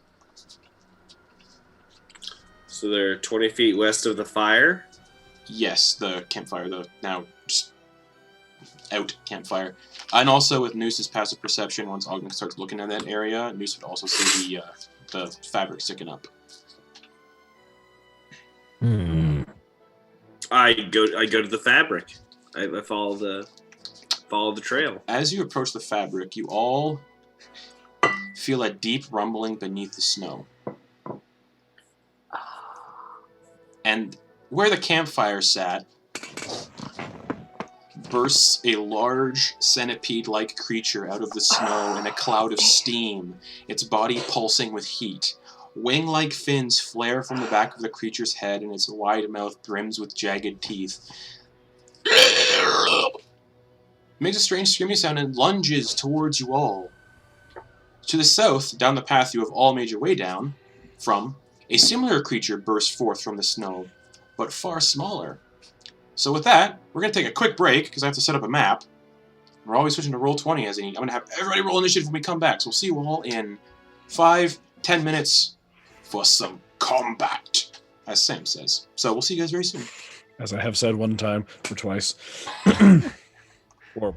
So they're 20 feet west of the fire? Yes, the campfire, the now just out campfire. And also with Noose's passive perception, once Ogden starts looking at that area, Noose would also see the fabric sticking up. I go to the fabric. I follow the trail. As you approach the fabric, you all feel a deep rumbling beneath the snow. And where the campfire sat bursts a large centipede-like creature out of the snow in a cloud of steam, its body pulsing with heat. Wing-like fins flare from the back of the creature's head, and its wide mouth brims with jagged teeth. It makes a strange screaming sound and lunges towards you all. To the south, down the path you have all made your way down from, a similar creature bursts forth from the snow, but far smaller. So with that, we're going to take a quick break, because I have to set up a map. We're always switching to Roll20 as I need. I'm going to have everybody roll initiative when we come back, so we'll see you all in 5-10 minutes for some combat, as Sam says. So we'll see you guys very soon. As I have said one time or twice. Or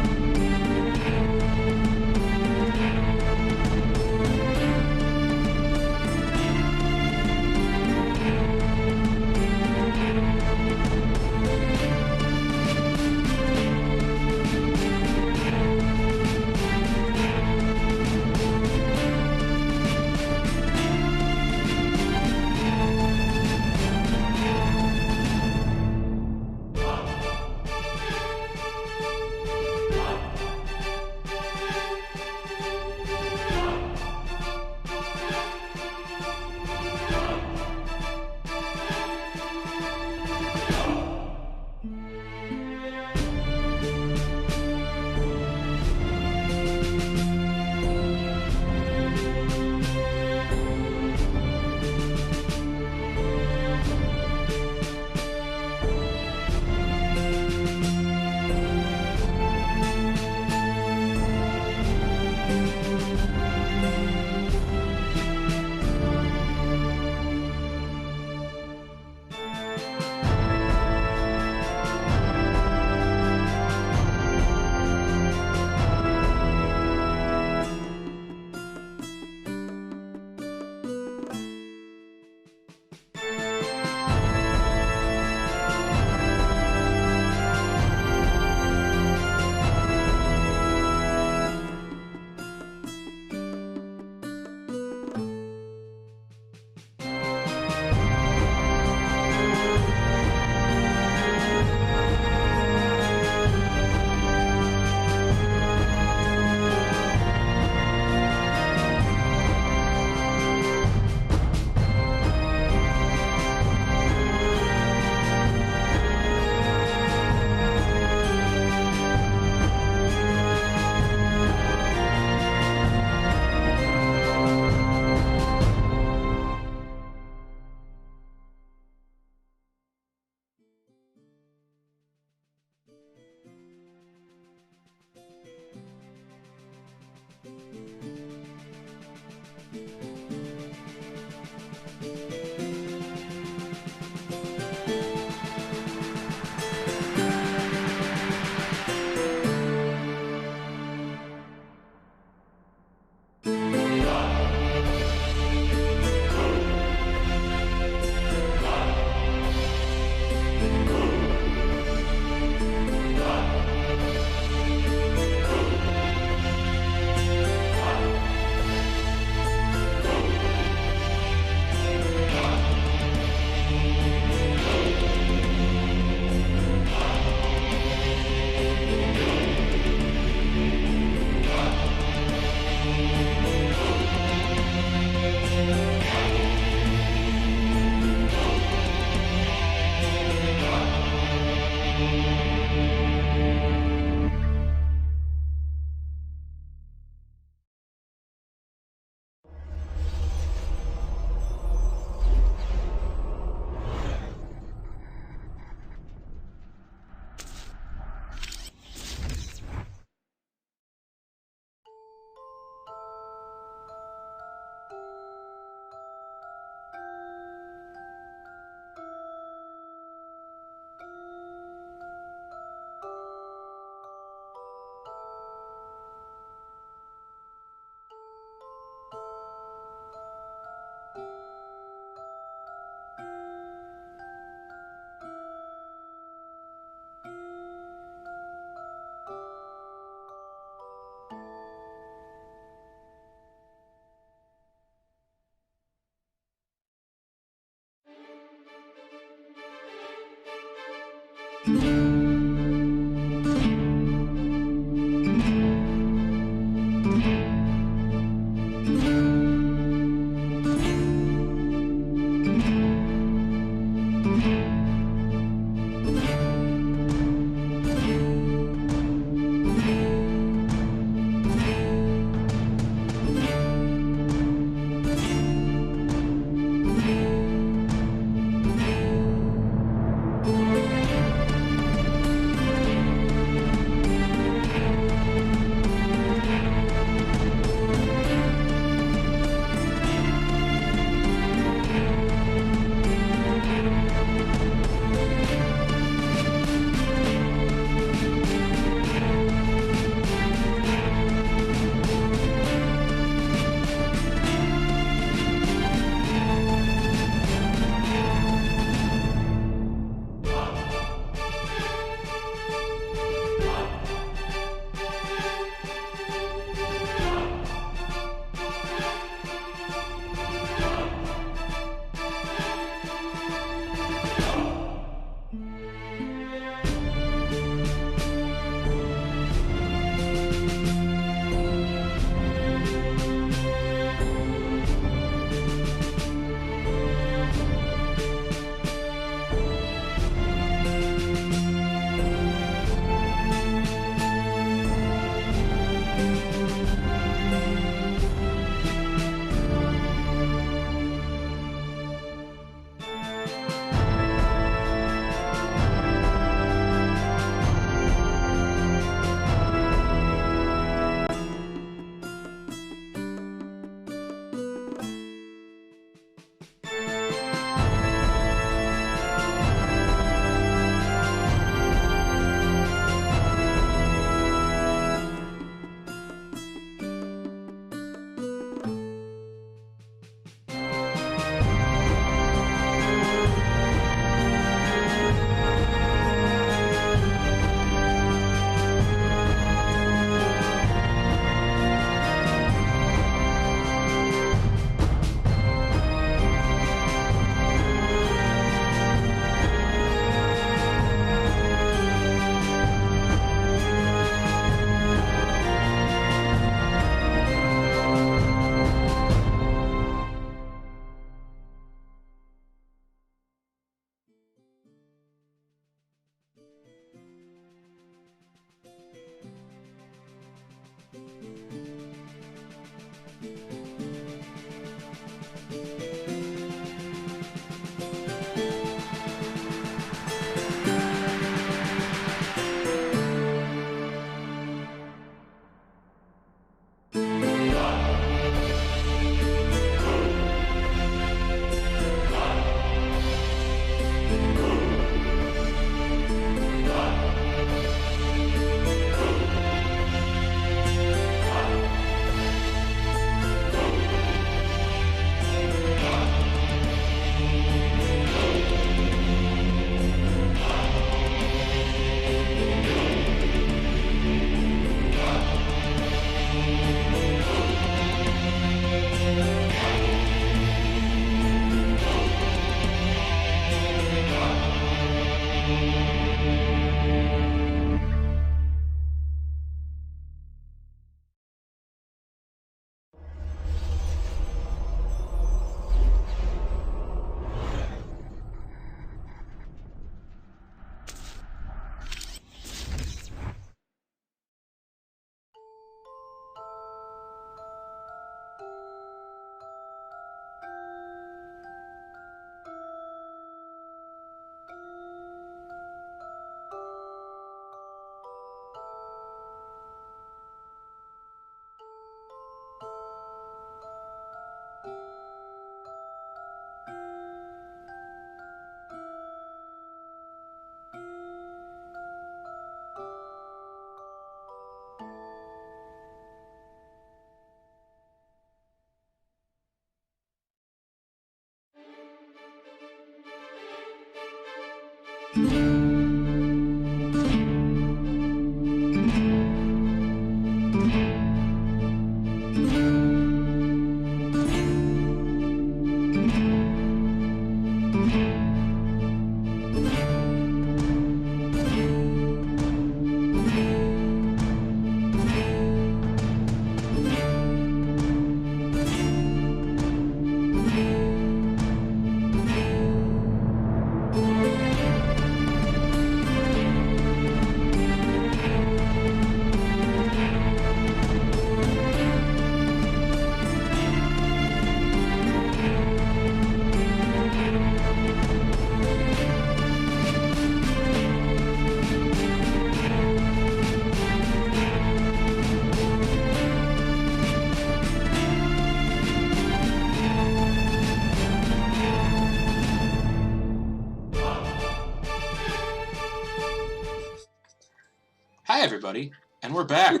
Hi, everybody, and we're back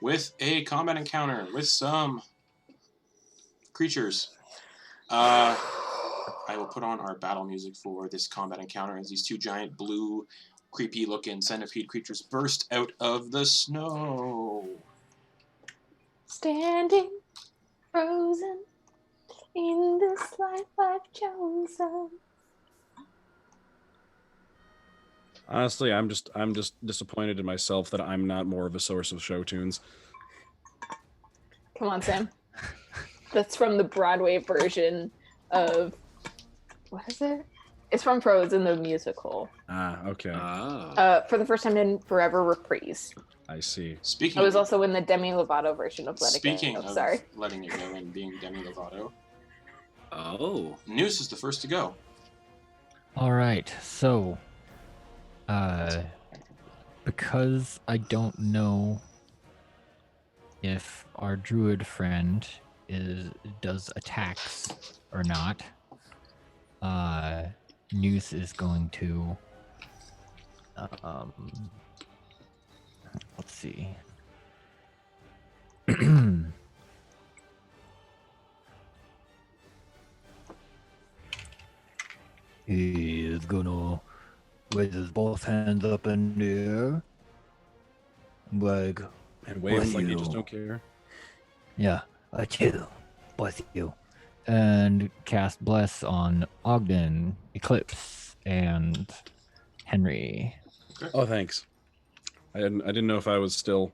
with a combat encounter with some creatures. I will put on our battle music for this combat encounter as these two giant blue, creepy-looking centipede creatures burst out of the snow. Standing frozen in this life I've chosen. Honestly, I'm just disappointed in myself that I'm not more of a source of show tunes. Come on, Sam. That's from the Broadway version of what is it? It's from Frozen the musical. Ah, okay. For the first time in forever, reprise. I see. Speaking I was of, also in the Demi Lovato version of Let It Go. speaking Oh, of sorry. letting it go and being Demi Lovato, Oh. Noose is the first to go. All right, so because I don't know if our druid friend does attacks or not, Noose is going to let's see. He is gonna raise his both hands up in the air. Like, And waves like you you. just don't care. yeah, I chill. Bless you. And cast Bless on Ogden, Eclipse, and Henry. Oh, thanks. I didn't know if I was still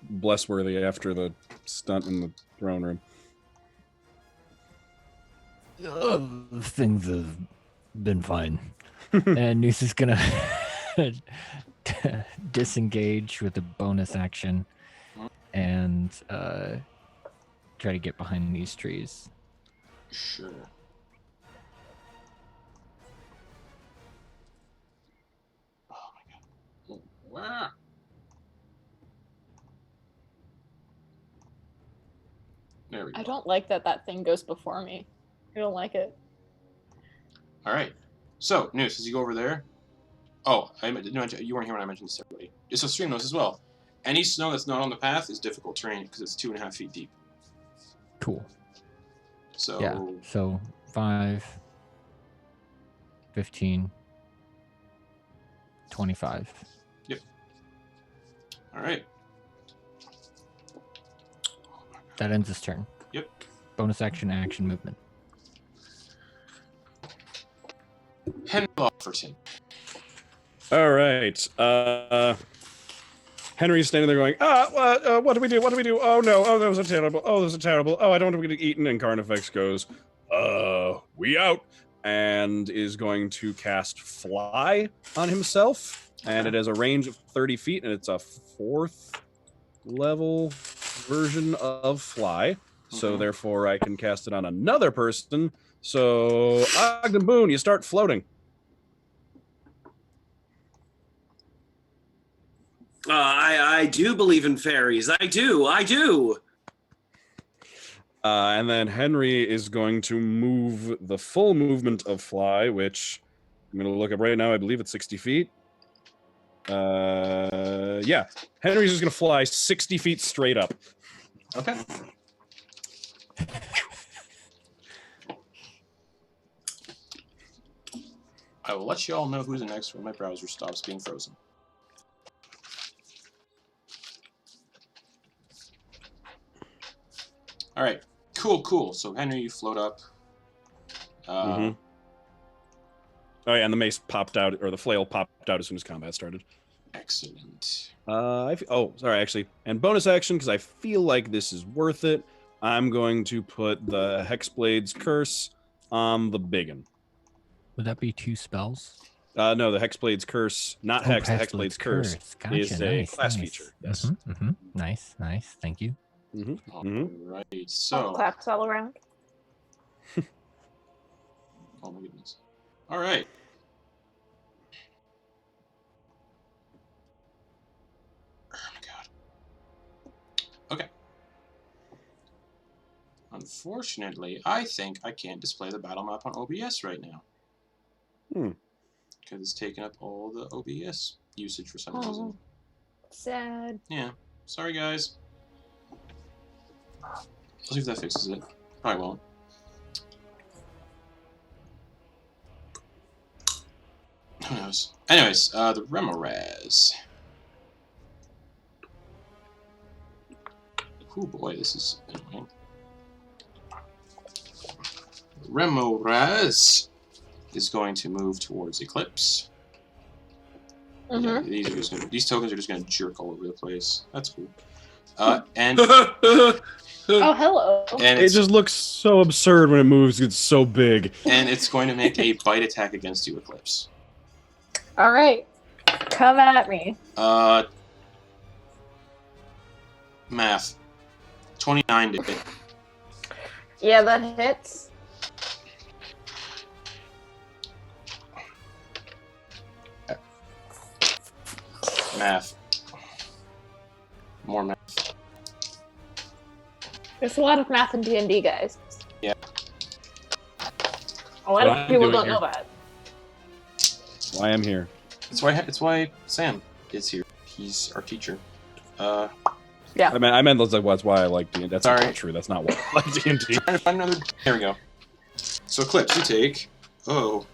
bless worthy after the stunt in the throne room. Things have been fine. And Noose is gonna disengage with a bonus action and try to get behind these trees. Sure. Oh my god. Wow. There we go. I don't like that thing goes before me. I don't like it. All right. So, Noose, as you go over there. Oh, you weren't here when I mentioned this to everybody. Just so stream knows as well. Any snow that's not on the path is difficult terrain because it's 2.5 feet deep. Cool. So, Yeah. So 5, 15, 25. all right. That ends his turn. Yep. Bonus action, movement. Henry Lofferton. All right. Henry's standing there going, what do we do? What do we do? Oh no, oh that was a terrible. Oh, that was a terrible. Oh, I don't want to get eaten. And Carnifex goes, we out, and is going to cast Fly on himself, and it has a range of 30 feet, and it's a 4th level version of Fly. So therefore, I can cast it on another person. So Ogden Boon, you start floating. I do believe in fairies. I do. And then Henry is going to move the full movement of Fly, which I'm going to look up right now. I believe it's 60 feet. Yeah. Henry's just going to fly 60 feet straight up. Okay. I will let you all know who's next when my browser stops being frozen. All right, cool. So Henry, you float up. Oh yeah, and the mace popped out, or the flail popped out as soon as combat started. Excellent. Sorry, actually, and bonus action because I feel like this is worth it. I'm going to put the Hexblade's Curse on the biggin. Would that be 2 spells? No, the Hexblade's Curse, not Hex. The Hexblade's Curse Gotcha, is a nice, class nice. feature. Yes. Nice. Thank you. All right. So. Claps all around. Oh my goodness. All right. Oh my god. Okay. Unfortunately, I think I can't display the battle map on OBS right now. Because it's taking up all the OBS usage for some reason. Sad. Yeah. Sorry, guys. Let's see if that fixes it. Probably won't. Who knows? Anyways, the Remoraz. Oh boy, this is annoying. Remoraz is going to move towards Eclipse. Yeah, these tokens are just gonna jerk all over the place. That's cool. And Oh, hello. and It just looks so absurd when it moves. It's so big. and it's going to make a bite attack against you, Eclipse. All right, come at me. Math. 29 to hit. Yeah, that hits. Math. More math. There's a lot of math in D&D, guys. Yeah. A lot What of I'm people doing don't here. know that. Why I'm here. It's why Sam is here. He's our teacher. I meant that's why I like D&D. That's Sorry. not true. That's not why I like D&D. Trying to find another. There we go. So Eclipse, you take. Oh.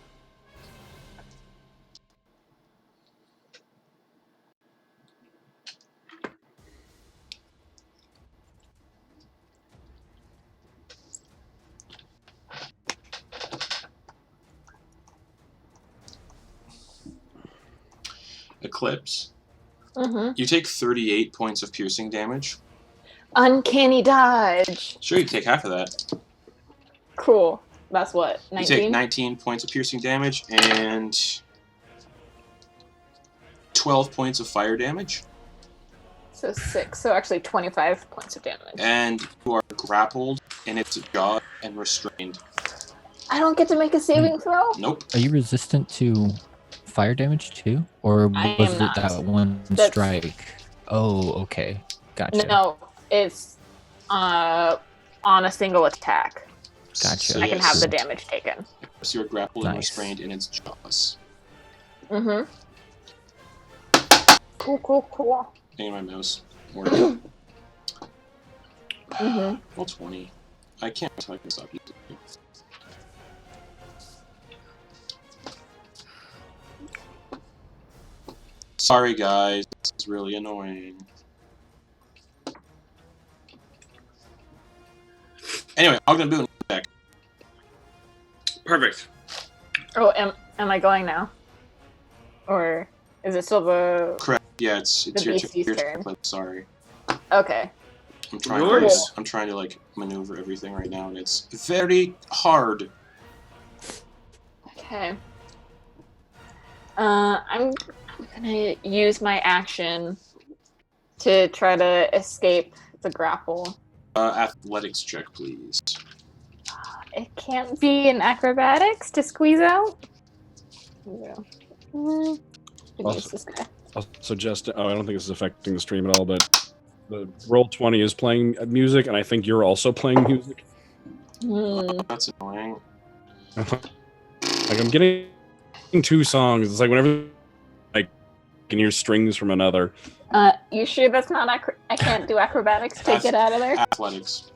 Eclipse. You take 38 points of piercing damage. Uncanny dodge. Sure, you take half of that. Cool. That's what, You 19? take 19 points of piercing damage and 12 points of fire damage. So 6. So actually 25 points of damage. And you are grappled in its jaw and restrained. I don't get to make a saving throw? Nope. Are you resistant to fire damage too? Or I was am it not. that one That's- strike? Oh, okay. Gotcha. No, it's on a single attack. Gotcha. I can have the damage taken. So you're grappled and Nice. restrained in its jaws. Cool. Hang on my mouse. Working. Mhm. Roll 20. I can't wait till I can stop using it. Sorry guys, this is really annoying. Anyway, Ogden Boon back. Perfect. Oh, am I going now? Or is it still the... Correct. Yeah, it's The your beastie's turn. turn. Clip. Sorry. Okay. I'm trying to like maneuver everything right now, and it's very hard. Okay. I'm gonna use my action to try to escape the grapple. Athletics check, please. It can't be an acrobatics to squeeze out? Yeah. Use this guy. Also, just I don't think this is affecting the stream at all, but the Roll20 is playing music, and I think you're also playing music. That's annoying. Like I'm getting 2 songs. It's like whenever I can hear strings from another. You sure that's not I can't do acrobatics to get out of there? Athletics.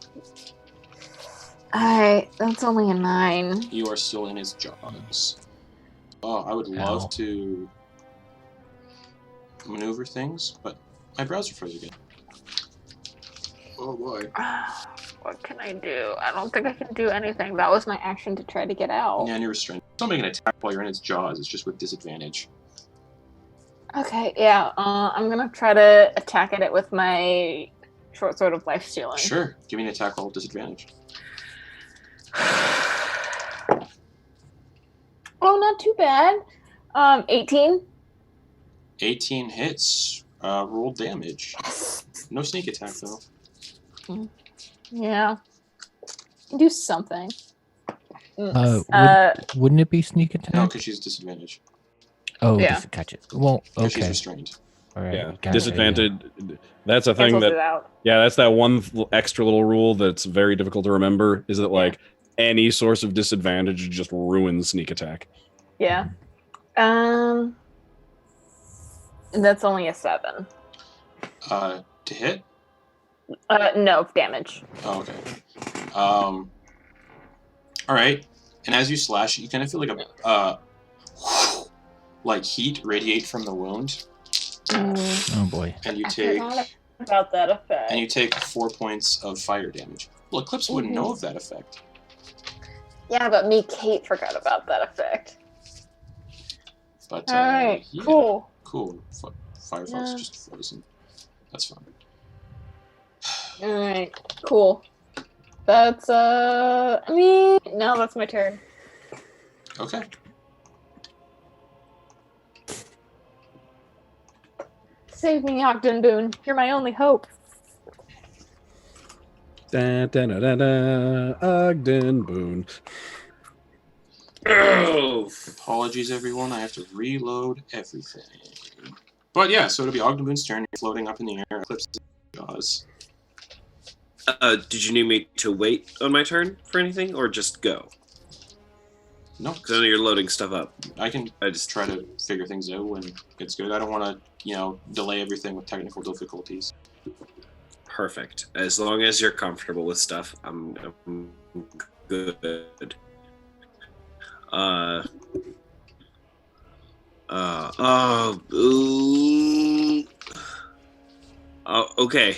Alright, that's only a 9. You are still in his jaws. Oh, I would love Ow. to maneuver things, but my browser froze again. Oh boy. What can I do? I don't think I can do anything. That was my action to try to get out. Yeah, and you're restrained. Don't make an attack while you're in its jaws. It's just with disadvantage. Okay, yeah. I'm gonna try to attack at it with my short sword of life stealing. Sure. Give me an attack roll with disadvantage. Oh, not too bad. 18. 18 hits. Roll damage. No sneak attack though. Yeah. Do something. Wouldn't it be sneak attack? No, because she's disadvantaged. Oh, Yeah. gotcha. Well, Because she's okay. restrained. All right. Yeah, got it, disadvantage. That's a thing Cancels that. it out. Yeah, that's that one extra little rule that's very difficult to remember. Is that like any source of disadvantage just ruins sneak attack? Yeah. That's only a 7. To hit? No damage. Oh, okay. Alright. And as you slash, you kind of feel like a like heat radiate from the wound. Oh boy. And you I take forgot about that effect. 4 points of fire damage. Well, Eclipse wouldn't know of that effect. Yeah, but me, Kate, forgot about that effect. But Alright, yeah, cool. Cool. Firefox Yeah. just frozen. That's fine. Alright, cool. That's, I mean, no, that's my turn. Okay. Save me, Ogden Boon. You're my only hope. Da, da, da, da, da, Ogden Boon. Oh, Apologies, everyone. I have to reload everything. But yeah, so it'll be Ogden Boon's turn. You're floating up in the air. Eclipse jaws. did you need me to wait on my turn for anything, or just go? No, Because I know you're loading stuff up. I can I just try to figure things out when it's good. I don't want to, delay everything with technical difficulties. perfect. As long as you're comfortable with stuff, I'm good. Okay.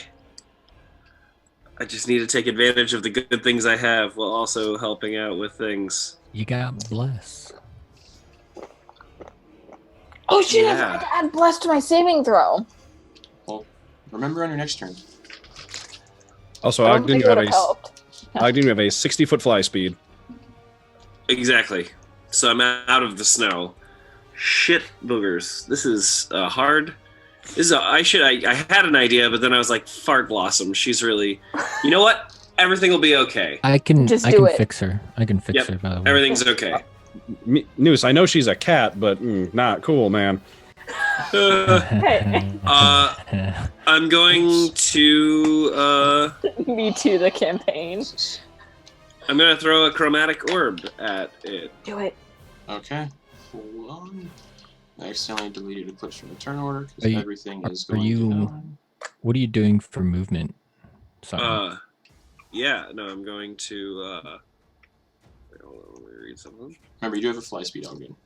I just need to take advantage of the good things I have while also helping out with things. You got bless. Oh shit, I Yeah. forgot to add bless to my saving throw. Well, remember on your next turn. Also, I don't Ogden, think you it have would have a helped. Ogden, you have a 60-foot fly speed. Exactly. So I'm out of the snow. Shit boogers. This is hard. I had an idea, but then I was like, fart blossom. She's really, you know what? Everything will be okay. I can Just I do can it. fix her. I can fix Yep. her, by the way. Everything's okay. Noose, I know she's a cat, but not cool, man. Hey. I'm going to Me too, the campaign. I'm gonna throw a chromatic orb at it. Do it. Okay. Hold on. I accidentally deleted Eclipse from the turn order Are because you- everything is are going you- down. What are you doing for movement? Sorry. Yeah, no, I'm going to wait, hold on, let me read something. Remember, you do have a fly speed, Ogden.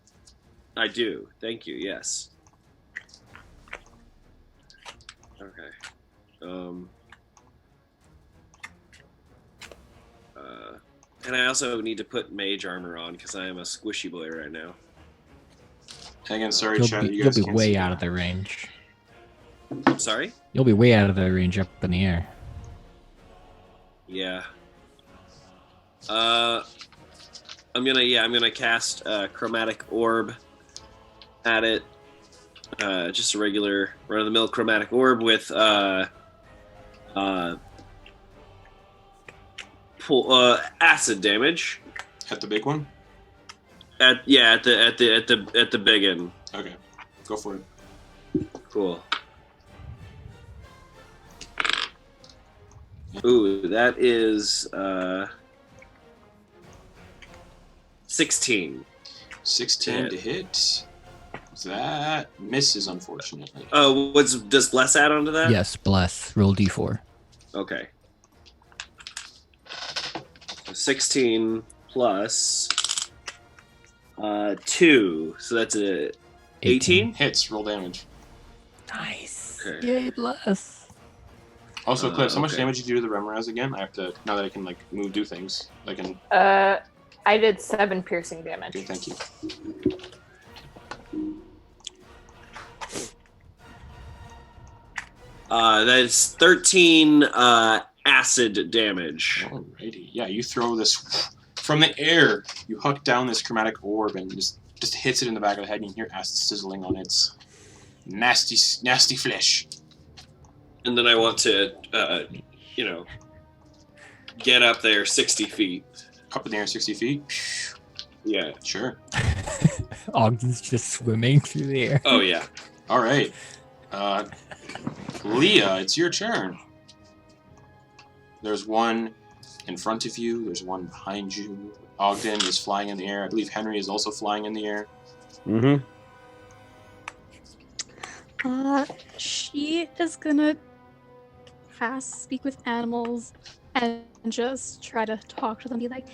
I do. Thank you. Yes. Okay. And I also need to put mage armor on because I am a squishy boy right now. And again, sorry, you'll chat. be, You guys you'll be can't way see out that. of their range. I'm sorry? You'll be way out of their range up in the air. Yeah. I'm gonna cast chromatic orb at it. Just a regular run-of-the-mill chromatic orb with acid damage. At the big one? At the big end. Okay. Go for it. Cool. Ooh, that is 16. 16 to hit. That misses, unfortunately. Oh, does bless add onto that? Yes, bless. Roll d4. Okay. 16 plus 2. So that's a 18. Hits. Roll damage. Nice. Okay. Yay, bless. Also, Eclipse, how much okay. damage did you do to the Remraz again? I have to, now that I can, like, do things. I can, I did 7 piercing damage. okay, thank you. That's 13 acid damage. Alrighty. Yeah, you throw this from the air. You huck down this chromatic orb and just hits it in the back of the head, and you hear acid sizzling on its nasty flesh. And then I want to, get up there 60 feet. Up in the air 60 feet. Yeah. Sure. Ogden's just swimming through the air. Oh, yeah. All right. Leah, it's your turn. There's one in front of you. There's one behind you. Ogden is flying in the air. I believe Henry is also flying in the air. Mm-hmm. She is gonna speak with animals and just try to talk to them. Be like,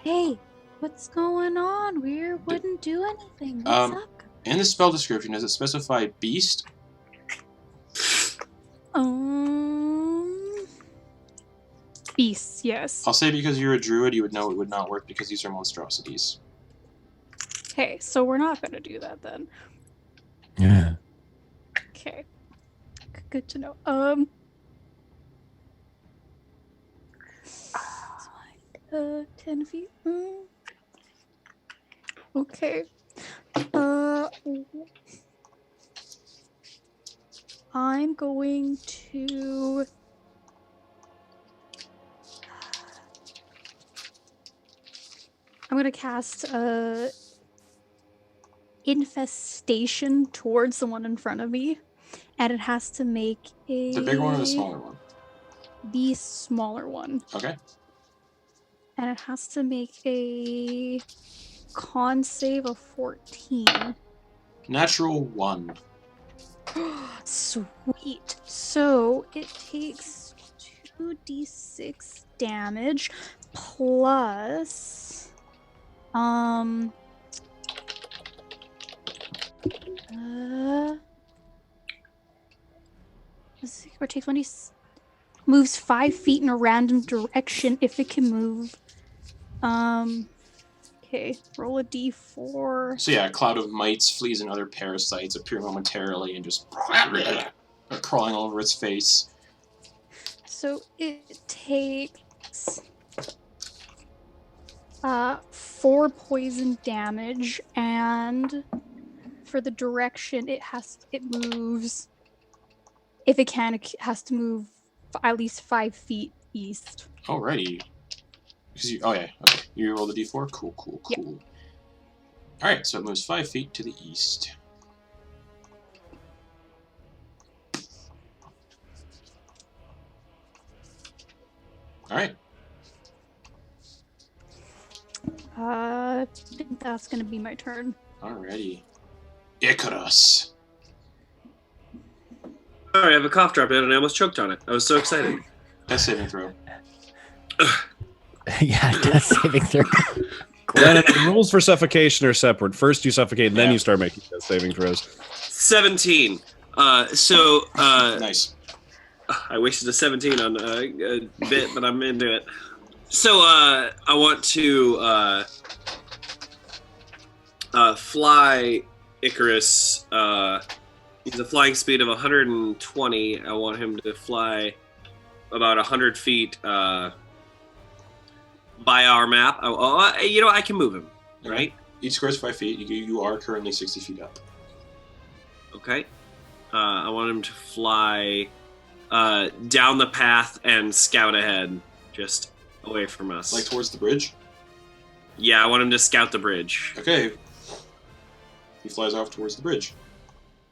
"Hey, what's going on? We wouldn't do anything. What's up?" In the spell description, does it specify beast? Beasts, yes. I'll say because you're a druid, you would know it would not work because these are monstrosities. Okay, so we're not gonna do that then. Yeah. Okay. Good to know. 10 feet. Okay. I'm going to cast infestation towards the one in front of me, and it has to make a The big one or the smaller one? The smaller one. Okay. And it has to make a con save of 14. Natural 1. Sweet. So it takes 2d6 damage plus or takes 20, moves 5 feet in a random direction if it can move. Okay, roll a d4. So yeah, a cloud of mites, fleas, and other parasites appear momentarily and just are crawling all over its face. So it takes 4 poison damage, and for the direction it moves. If it can, it has to move at least 5 feet east. Alrighty. Okay. You roll the d4? Cool. Yep. Alright, so it moves 5 feet to the east. Alright. I think that's gonna be my turn. Alrighty. Icarus. Sorry, I have a cough drop in and I almost choked on it. I was so excited. Death saving throw. Yeah, death saving throw. The rules for suffocation are separate. First you suffocate, then Yeah. you start making death saving throws. 17. Nice. I wasted a 17 on a bit, but I'm into it. So I want to fly Icarus. He's a flying speed of 120. I want him to fly about 100 feet by our map. I can move him, right? Each square is 5 feet. You are currently 60 feet up. Okay. I want him to fly down the path and scout ahead, just away from us. Like towards the bridge? Yeah, I want him to scout the bridge. Okay. He flies off towards the bridge.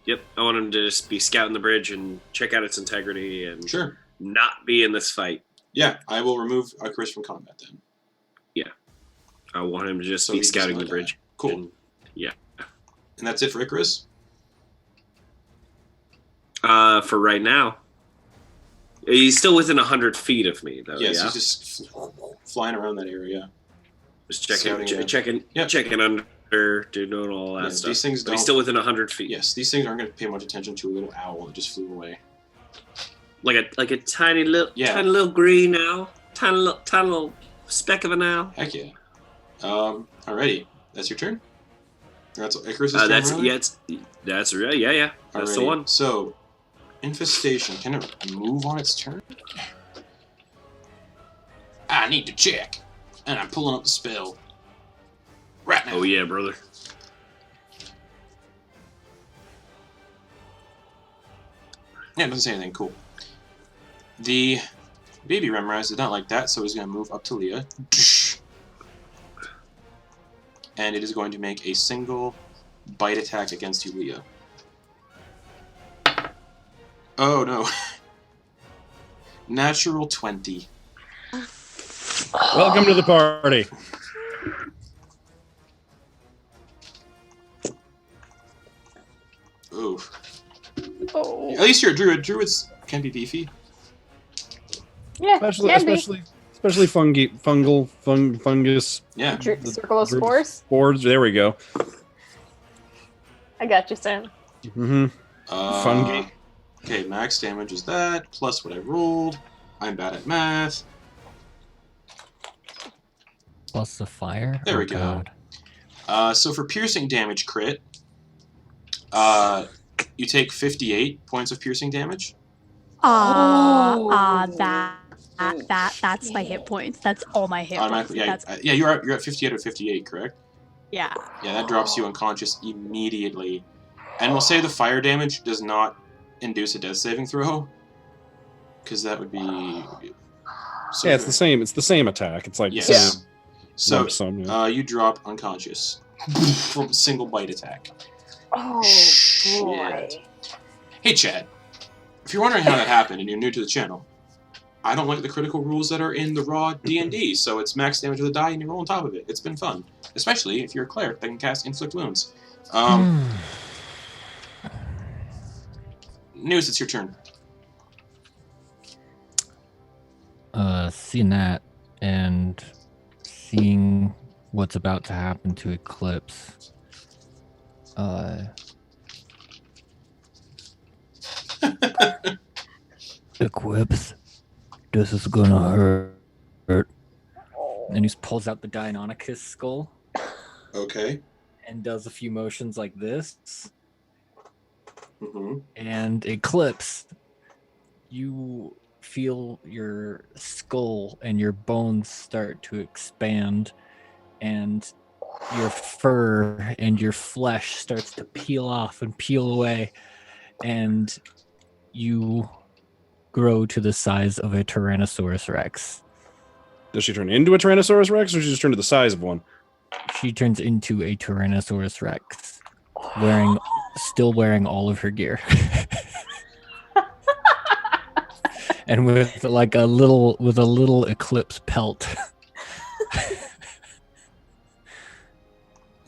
Yep, I want him to just be scouting the bridge and check out its integrity and Sure. not be in this fight. Yeah, I will remove Icarus from combat then. I want him to just So be he does scouting not the bridge. die. Cool. And- And that's it for Icarus? for right now. He's still within 100 feet of me, though. Yes, yeah, he's just flying around that area. just scouting, checking yeah. under doing all that Yeah, stuff. these things But he's don't- still within 100 feet. Yes, these things aren't going to pay much attention to a little owl that just flew away. Like a tiny little green owl, tiny little speck of an owl. Heck yeah. Alrighty, that's your turn. That's Icarus's turn. That's rather? that's right. Yeah. That's the Alrighty, one. So, infestation. Can it move on its turn? I need to check, and I'm pulling up the spell right now. Oh yeah, brother. Yeah, it doesn't say anything. Cool. The baby Remrise did not like that, so he's going to move up to Leah. And it is going to make a single bite attack against you, Leah. Oh, no. Natural 20. Welcome to the party. Oof. Oh. At least you're a druid. Druids can be beefy. Yeah, Especially fungus Yeah. Circle of spores. spores. There we go. I got you, Sam. Mm-hmm. Fungi. Okay, max damage is that, plus what I rolled. I'm bad at math. Plus the fire. There we go. So for piercing damage crit, you take 58 points of piercing damage. That's my hit points. That's all my hit points. Automatically, yeah, That's, you're at 58 or 58, correct? yeah. Yeah, that drops you unconscious immediately. And we'll say the fire damage does not induce a death saving throw, because that would be. So Yeah, it's the same. It's the same attack. It's like the Yes. same So lump sum, yeah. you drop unconscious from a single bite attack. Oh Shit. boy. Hey, Chad. If you're wondering how that happened and you're new to the channel, I don't like the critical rules that are in the raw D&D, so it's max damage with a die and you roll on top of it. It's been fun, especially if you're a cleric that can cast inflict wounds. News, it's your turn. Seeing that and seeing what's about to happen to Eclipse. Eclipse, this is gonna hurt. And he pulls out the Deinonychus skull Okay. and does a few motions like this. Mm-hmm. And Eclipse, you feel your skull and your bones start to expand, and your fur and your flesh starts to peel off and peel away, and you grow to the size of a Tyrannosaurus Rex. Does she turn into a Tyrannosaurus Rex, or does she just turn to the size of one? She turns into a Tyrannosaurus Rex, still wearing all of her gear. And with like a little Eclipse pelt.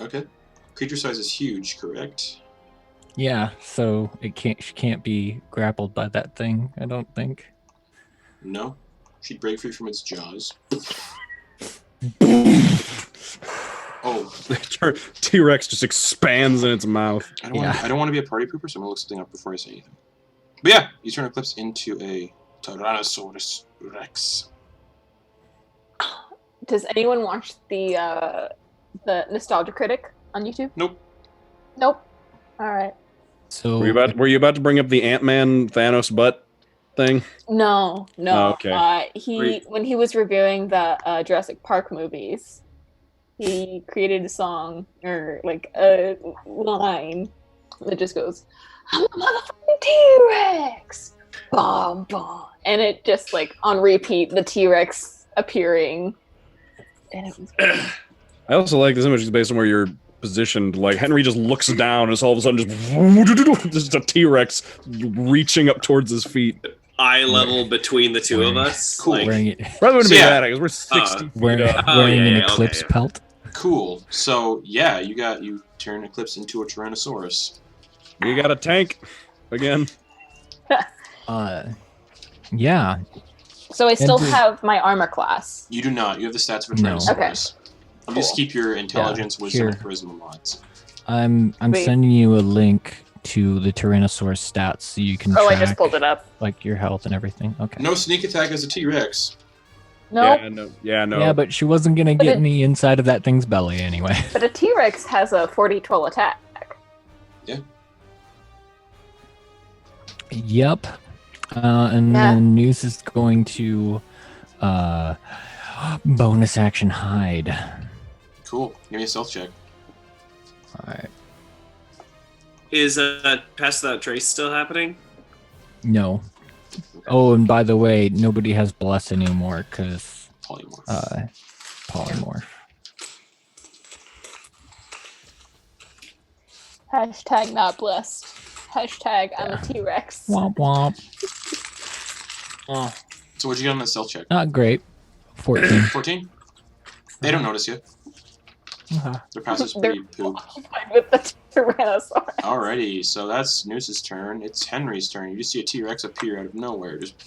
Okay. Creature size is huge, correct? Yeah, so she can't be grappled by that thing, I don't think. No. She'd break free from its jaws. Oh, T-Rex just expands in its mouth. I don't want to be a party pooper, so I'm gonna look something up before I say anything. But yeah, you turn Eclipse into a Tyrannosaurus Rex. Does anyone watch the Nostalgia Critic on YouTube? Nope. Nope. All right. So Were you about to bring up the Ant-Man Thanos butt thing? No. Oh, okay. When he was reviewing the Jurassic Park movies, he created a song or like a line that just goes, "I'm a motherfucking T-Rex!" Bomb, bomb. And it just like on repeat, the T-Rex appearing. And it was I also like this image is based on where you're positioned. Like Henry just looks down and it's all of a sudden just a T-Rex reaching up towards his feet. Eye level between the two of us. Cool. Like, wearing it, Probably wouldn't So be yeah. bad because we're 60 feet wearing, up. wearing an yeah, Eclipse okay. pelt. Cool. So yeah, you turn Eclipse into a Tyrannosaurus. You got a tank again. Yeah. So I still And- have my armor class. You do not. You have the stats of a No. Tyrannosaurus. You just keep your intelligence, wisdom, here. and charisma mods. I'm Wait. sending you a link to the Tyrannosaurus stats so you can Oh, track I just pulled it up. like your health and everything. Okay. No sneak attack as a T-Rex. No, Yeah, no. Yeah, but she wasn't gonna But get it- me inside of that thing's belly anyway. but a T-Rex has a 40-12 attack. Yep. And Yeah. then News is going to bonus action hide. Cool. Give me a stealth check. Alright. Is Pass Without Trace still happening? No. Oh, and by the way, nobody has bless anymore because Polymorph. polymorph. Hashtag not blessed. Hashtag I'm a T-Rex. Womp womp. So what'd you get on that stealth check? Not great. 14. 14? They don't notice you. Okay. Their passive's pretty poop. Fine with the Tyrannosaurus. Alrighty, so that's Noose's turn. It's Henry's turn. You just see a T-Rex appear out of nowhere. Just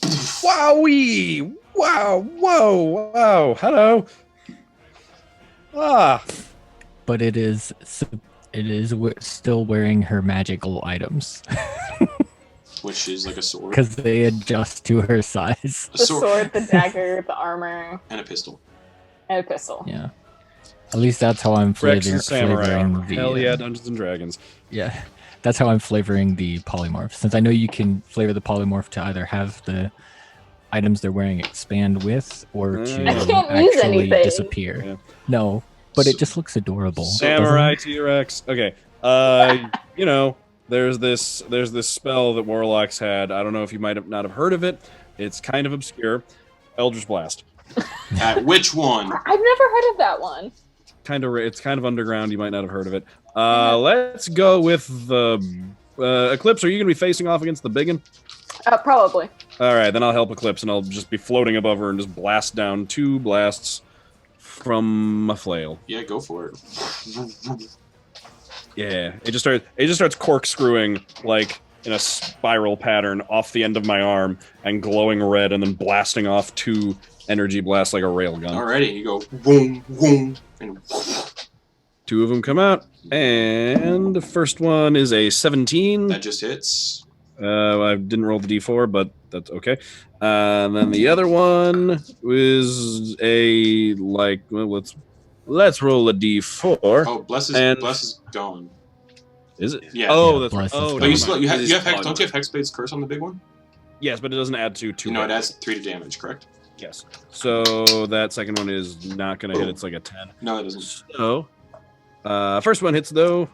Wowee! Wow! Whoa! Wow! Hello! Ah! But it is still wearing her magical items which is like a sword. because they adjust to her size. A The sword sword, the dagger, the armor, and a pistol. and a pistol. Yeah. At least that's how I'm Rex and Samurai. flavoring the. Hell yeah, Dungeons and Dragons. Yeah, that's how I'm flavoring the polymorph. Since I know you can flavor the polymorph to either have the items they're wearing expand with or to I can't use actually anything. disappear. Yeah. No, but So- it just looks adorable. Samurai doesn't T-Rex. Okay. You know, there's this spell that warlocks had. I don't know if you might not have heard of it. It's kind of obscure. Eldritch Blast. Which one? I've never heard of that one. It's kind of underground. You might not have heard of it. Let's go with the Eclipse. Are you gonna be facing off against the biggin? Probably. All right, then I'll help Eclipse, and I'll just be floating above her and just blast down 2 blasts from my flail. Yeah, go for it. Yeah, it just starts corkscrewing like in a spiral pattern off the end of my arm and glowing red, and then blasting off 2 energy blasts like a railgun. Alrighty, you go boom, boom, and 2 of them come out, and the first one is a 17. that just hits. I didn't roll the d4, but that's okay. And then the other one is a let's roll a d4. Oh, bless And- is gone. Is it? Yeah. Oh, Yeah, that's right. bless is Oh, gone. But you never still mind. you have It is Hex, gone. don't you have Hexblade's Curse on the big one? Yes, but it doesn't add to 2. You know, it adds 3 to damage, correct? Yes. So that second one is not going to hit. It's like a 10. No, it doesn't. So, first one hits though.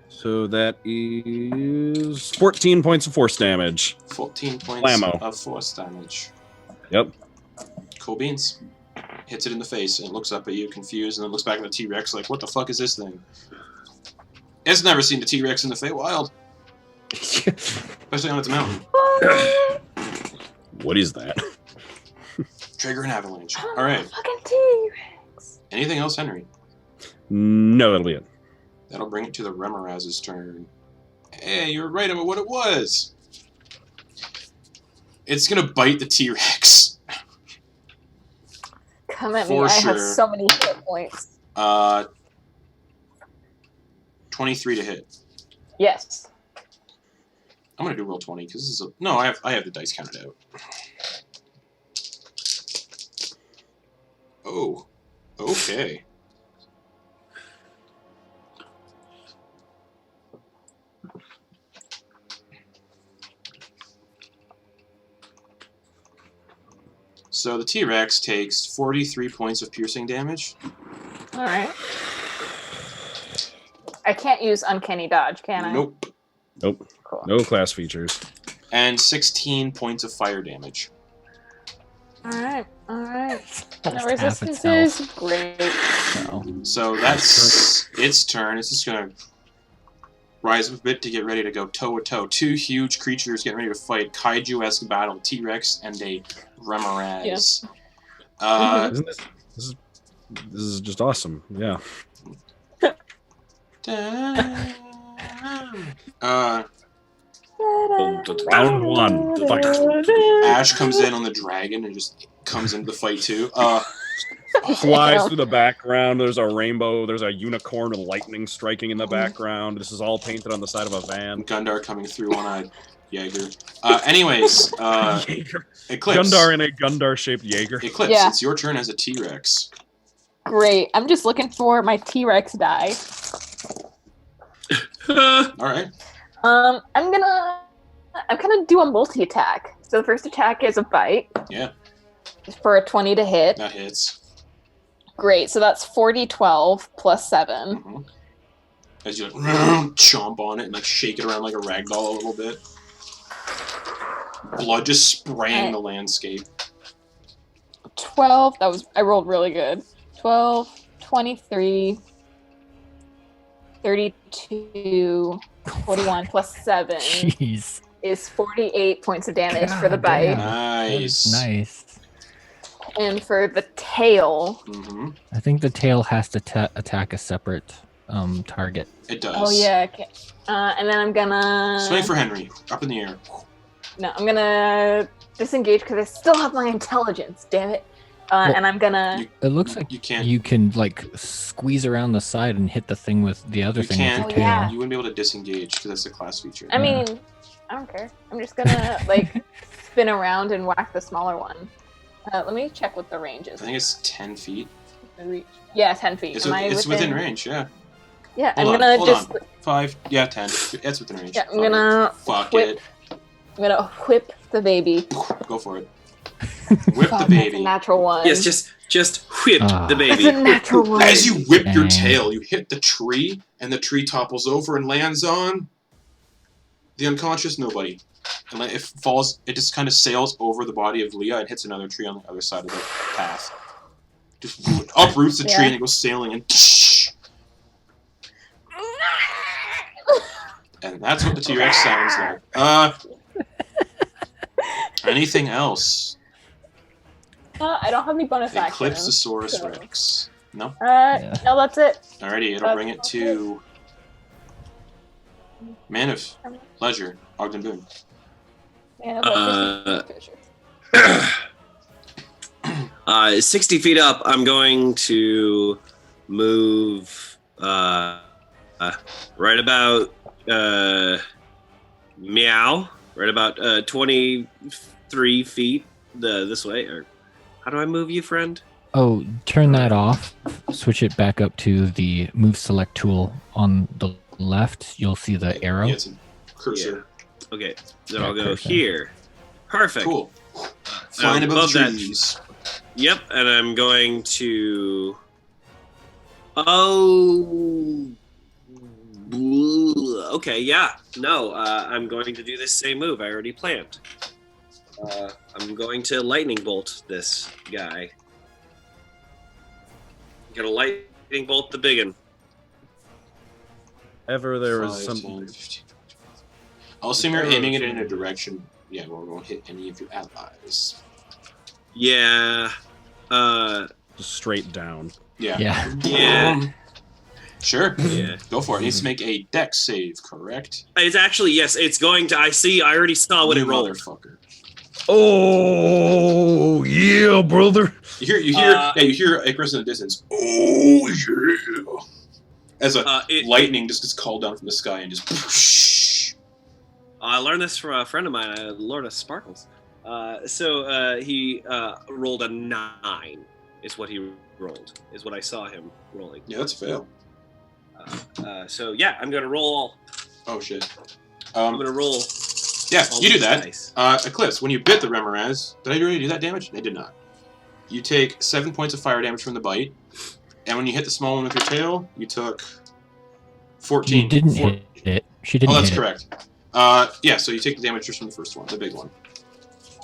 So that is 14 points of force damage. 14 points Blammo. of force damage. Yep. Cool beans. Hits it in the face and it looks up at you confused and then looks back at the T-Rex like, what the fuck is this thing? It's never seen the T-Rex in the Feywild. Especially on its mountain. What is that? Trigger an avalanche. Alright. Fucking T-Rex. Anything else, Henry? No, that'll be it. That'll bring it to the Remoraz's turn. Hey, you were right about what it was. It's gonna bite the T-Rex. Come at me. For I have sure. so many hit points. 23 to hit. Yes. I'm gonna do roll 20 because this is a no. I have the dice counted out. Oh, okay. So the T-Rex takes 43 points of piercing damage. All right. I can't use Uncanny Dodge, can I? Nope. Nope. Cool. No class features. And 16 points of fire damage. All right. All right. Almost The half resistance its is great. So, So that's its turn. It's just gonna rise up a bit to get ready to go toe to toe. 2 huge creatures getting ready to fight. Kaiju-esque battle. T-Rex and a Remoraz. Isn't this is just awesome. Yeah. Round 1. Fight. Ash comes in on the dragon and just comes into the fight too. flies through the background. There's a rainbow. There's a unicorn with lightning striking in the background. This is all painted on the side of a van. Gundar coming through, one-eyed Jaeger. Anyways, Jaeger. Eclipse. Gundar in a Gundar-shaped Jaeger. Eclipse, Yeah. it's your turn as a T-Rex. Great. I'm just looking for my T-Rex die. All right. I'm gonna do a multi-attack. So the first attack is a bite. Yeah. For a 20 to hit. That hits. Great. So that's 40-12 plus 7. Mm-hmm. As you like chomp on it and like shake it around like a rag doll a little bit. Blood just spraying the landscape. 12. I rolled really good. 12, 23, 32, 41 plus 7 Jeez. is 48 points of damage for the God bite. damn. Nice. Nice. And for the tail, Mm-hmm. I think the tail has to attack a separate target. It does. oh yeah, okay. And then I'm gonna Swing for Henry. Up in the air. no, I'm gonna disengage because I still have my intelligence. Damn it! And I'm gonna It looks like You can't. you can like squeeze around the side and hit the thing with the other You thing can't. with your Oh, tail. yeah. You wouldn't be able to disengage because that's a class feature. I mean, I don't care. I'm just gonna like spin around and whack the smaller one. Let me check what the range I is. think it's 10 feet. Yeah, 10 feet. It's, Am I it's within range, yeah. Yeah, Hold I'm on, gonna hold just. on. 5, yeah, 10. It's within range. Yeah, I'm gonna Fuck whip. I'm gonna whip the baby. it. Go for it. Whip the Fuck, that's a baby. natural one. Yes, just whip the That's baby. a natural one. As you whip your Dang. tail, you hit the tree, and the tree topples over and lands on the unconscious nobody. And like, it falls, it just kind of sails over the body of Leah and hits another tree on the other side of the path. Just uproots the tree Yeah. and it goes sailing and and that's what the T-Rex sounds like. Anything else? I don't have any bonus actions. Eclipsosaurus so- Rex. No? Yeah. No, that's it. Alrighty, it'll bring it to Man of Pleasure, Ogden Boon. Yeah, that's just 60 feet up, I'm going to move right about meow, right about 23 feet this way. Or how do I move you, friend? Oh, turn that off. Switch it back up to the move select tool on the left. You'll see the arrow. Yeah, it's a cursor. Okay, then Yeah, I'll go perfect. here. Perfect. Cool. Flying above above the that- trees. Yep, and I'm going to. Oh. Okay, yeah. No, I'm going to do this same move I already planned. I'm going to lightning bolt this guy. I'm gonna lightning bolt the biggin. Ever there was 5, some. 10, 15. I'll assume you're aiming it in a direction. Yeah, we won't hit any of your allies. Yeah. Just straight down. Yeah. Yeah. Yeah. Sure. Yeah. Go for it. It needs to make a dex save, correct? It's actually, yes, it's going to. I already saw what You it rolled. motherfucker. Oh yeah, brother. You hear Icarus in the distance. Oh yeah! As a lightning just gets called down from the sky and just. I learned this from a friend of mine, Lord of Sparkles. So he rolled a 9. Is what he rolled. Is what I saw him rolling. Yeah, that's a fail. So yeah, I'm gonna roll. Oh shit. I'm gonna roll. Yeah, all you do these that. dice. Eclipse, when you bit the Remoraz, did I already do that damage? I did not. You take 7 points of fire damage from the bite, and when you hit the small one with your tail, you took 14. You didn't hit it. She didn't Oh, that's hit it. correct. Yeah, so you take the damage just from the first one, the big one.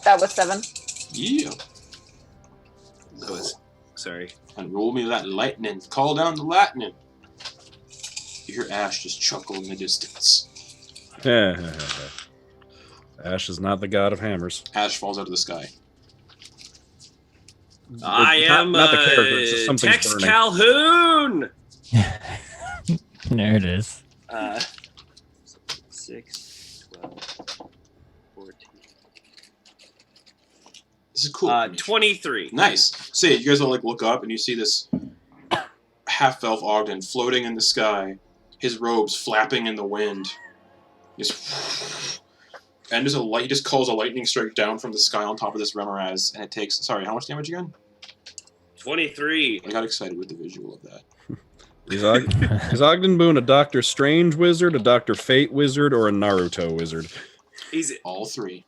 That was 7. Yeah. That was sorry. And roll me that lightning. Call down the lightning. You hear Ash just chuckle in the distance. Ash is not the god of hammers. Ash falls out of the sky. I am not the character. It's just something's Tex burning. Calhoun. There it is. 6, 12, 14. This is cool. 23. Nice. So you guys all like look up and you see this half-elf Ogden floating in the sky, his robes flapping in the wind. And there's he just calls a lightning strike down from the sky on top of this Remoraz, and it takes, sorry, how much damage again? 23. I got excited with the visual of that. Is Ogden Boon a Dr. Strange wizard, a Dr. Fate wizard, or a Naruto wizard? He's all three.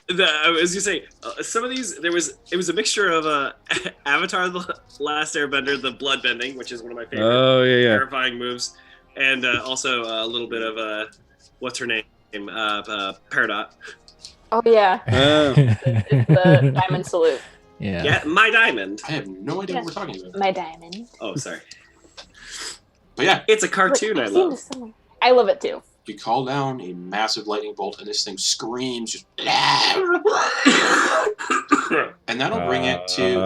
I was gonna say some of these. It was a mixture of Avatar: The Last Airbender, the blood bending, which is one of my favorite terrifying moves, and also a little bit of what's her name, Peridot. Oh yeah, it's the diamond salute. Yeah, my diamond. I have no idea what we're talking about. My diamond. Oh, sorry. But yeah, it's a cartoon. I love. I love it too. You call down a massive lightning bolt, and this thing screams, just and that'll bring it to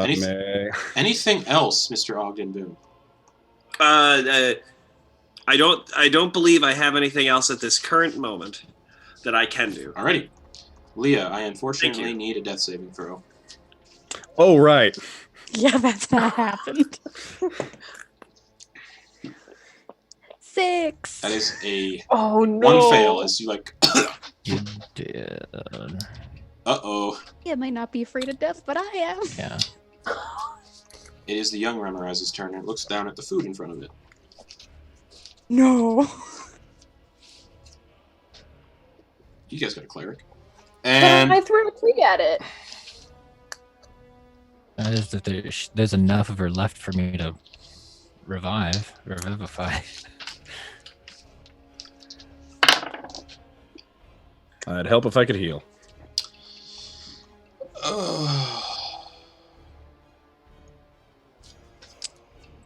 anything else, Mr. Ogden Boon. I don't believe I have anything else at this current moment that I can do. Alrighty, Leah, I unfortunately need a death saving throw. Oh right. Yeah, that's not happened. 6. That is a one fail as you like. You did. Uh-oh. It might not be afraid of death, but I am. Yeah. It is the young Remoraz's turn, and it looks down at the food in front of it. No. You guys got a cleric. And I threw a tree at it. That is that there's enough of her left for me to revivify. I'd help if I could heal.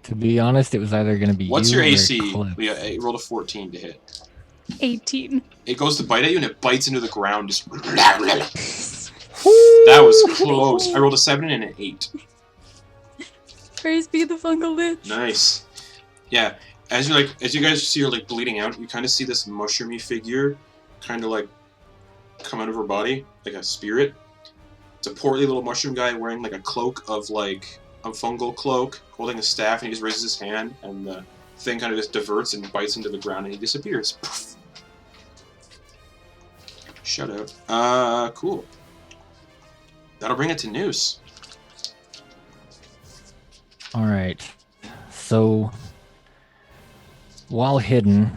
To be honest, it was either going to be What's you your or AC? Eclipse. It rolled a 14 to hit. 18. It goes to bite at you and it bites into the ground. Just that was close. I rolled a 7 and an 8. Praise be the fungal lich. Nice. Yeah. As you guys see her like bleeding out, you kind of see this mushroomy figure, kind of like come out of her body like a spirit. It's a portly little mushroom guy wearing like a cloak of like a fungal cloak, holding a staff, and he just raises his hand, and the thing kind of just diverts and bites into the ground, and he disappears. Poof. Shut out. Cool. That'll bring it to Noose. All right. So, while hidden,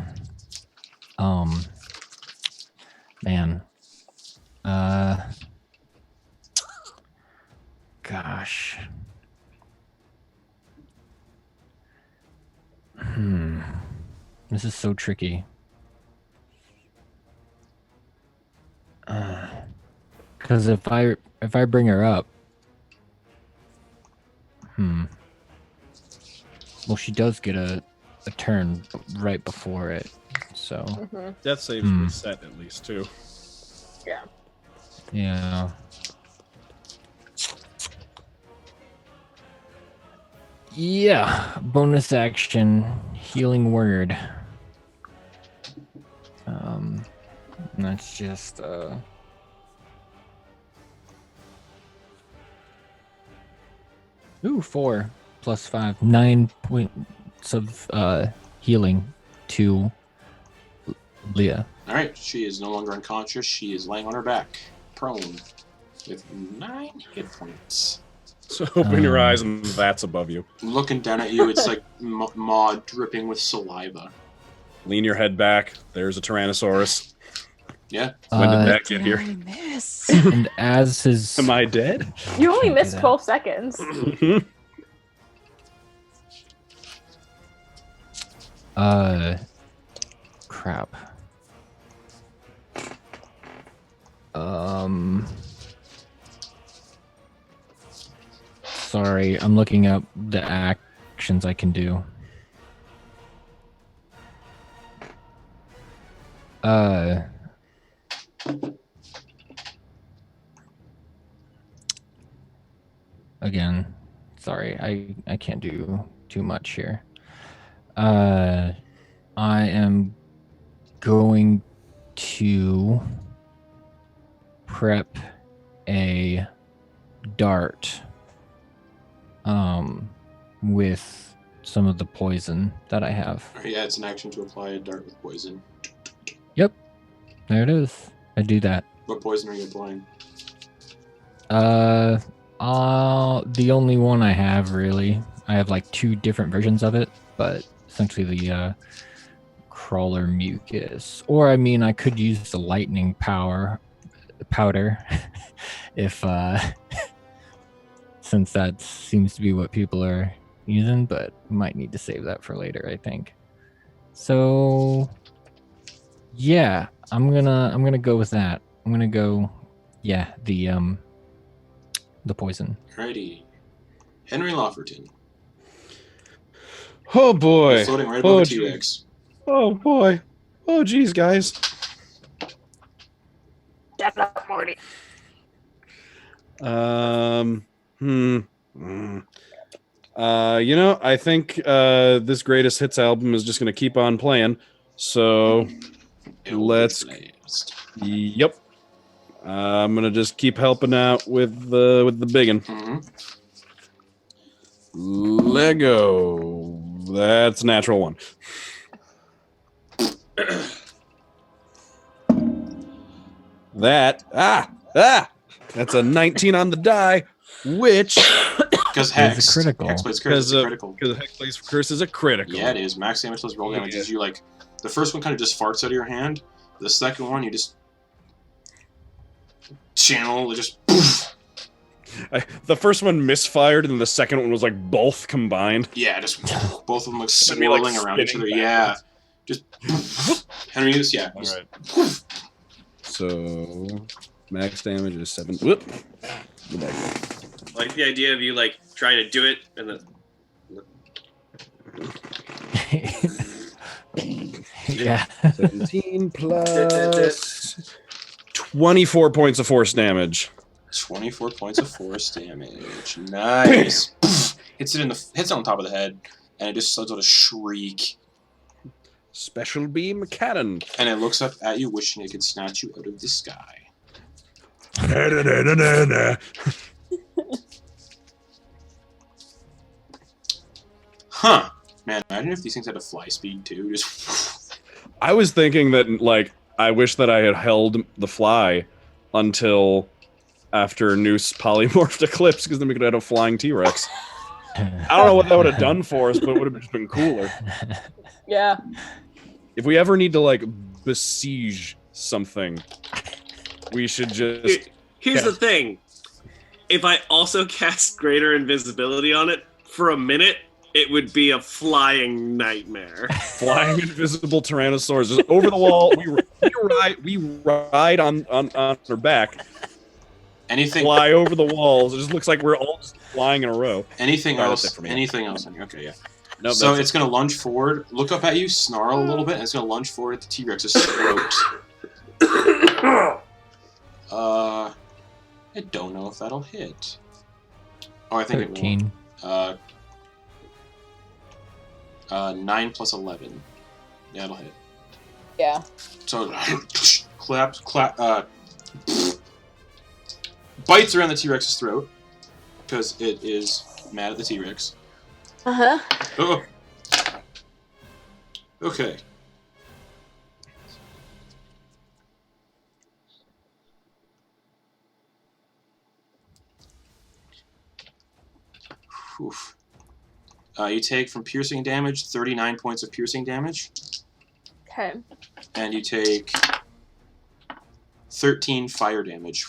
gosh. This is so tricky. Because if I bring her up, well, she does get a turn right before it, so. Death saves be set at least too. Yeah. Yeah. Yeah, bonus action, healing word. That's just Ooh, 4 plus 5, 9 points of healing to Leah. All right, she is no longer unconscious. She is laying on her back, prone, with 9 hit points. So open your eyes and that's above you. Looking down at you, it's like Maw dripping with saliva. Lean your head back. There's a Tyrannosaurus. Yeah. When did that get here? And as his... Am I dead? You only missed 12 seconds. Crap. Sorry, I'm looking up the actions I can do. Again, sorry, I can't do too much here. I am going to prep a dart with some of the poison that I have. Yeah, it's an action to apply a dart with poison. Yep. There it is. I do that. What poison are you applying? The only one I have, really. I have like 2 different versions of it, but essentially the crawler mucus. Or I mean, I could use the lightning powder if since that seems to be what people are using, but might need to save that for later, I think. So yeah, I'm gonna go with that. I'm gonna go, yeah, the poison. Alrighty. Henry Lofferton. Oh boy. You're floating right above the geez. T-Rex. Oh boy. Oh geez, guys. Shut up, Morty. I think this greatest hits album is just gonna keep on playing. So let's. Yep. I'm gonna just keep helping out with the biggin. Mm-hmm. Lego. That's a natural one. That's a 19 on the die, which Because Hex. It's a critical. Hexblade's curse is a critical. because Hexblade's curse is a critical. Yeah, it is. Max damage plus roll damage is you like the first one kind of just farts out of your hand. The second one you just channel, it just poof. The first one misfired, and the second one was like both combined. Yeah, just both of them like It'd be, like, swirling around each other. spinning Yeah. backwards. Just Henry just All just right. poof. So max damage is 7. Whoop. Like the idea of you like trying to do it and then Yeah. 17 plus 24 points of force damage. 24 points of force damage. Nice. Poof. Hits it on top of the head, and it just lets out a shriek. Special beam cannon. And it looks up at you, wishing it could snatch you out of the sky. Huh. Man, imagine if these things had a fly speed too. Just I was thinking that, like, I wish that I had held the fly until after Noose polymorphed Eclipse, because then we could have had a flying T-Rex. I don't know what that would have done for us, but it would have just been cooler. Yeah. If we ever need to, like, besiege something, we should just... here's the thing. If I also cast greater invisibility on it for a minute, it would be a flying nightmare. Flying invisible Tyrannosaurs just over the wall. We ride on her back. anything. Fly over the walls. It just looks like we're all just flying in a row. Anything Sorry, that's else? it for me. Anything else? Okay, yeah. Nope, So that's it's going to lunge forward, look up at you, snarl a little bit, and it's going to lunge forward at the T-Rex's throat. I don't know if that'll hit. Oh, I think 13. it will. 9 plus 11. Yeah, it'll hit. Yeah. So, bites around the T-Rex's throat, because it is mad at the T-Rex. Uh-huh. Oh. Okay. Oof. You take from piercing damage 39 points of piercing damage, Okay. and you take 13 fire damage.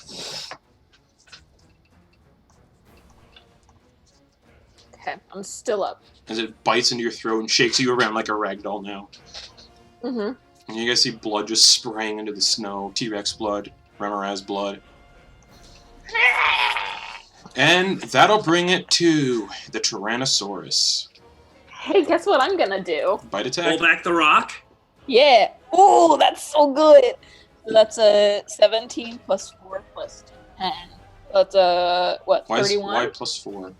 Okay. I'm still up. As it bites into your throat and shakes you around like a ragdoll now. Mm-hmm. And you guys see blood just spraying into the snow. T-Rex blood. Remoraz blood. And that'll bring it to the Tyrannosaurus. Hey, guess what I'm gonna do? Bite attack. Pull back the rock. Yeah. Oh, that's so good. So that's a 17 plus 4 plus 10. That's a what? Why 31. plus 4?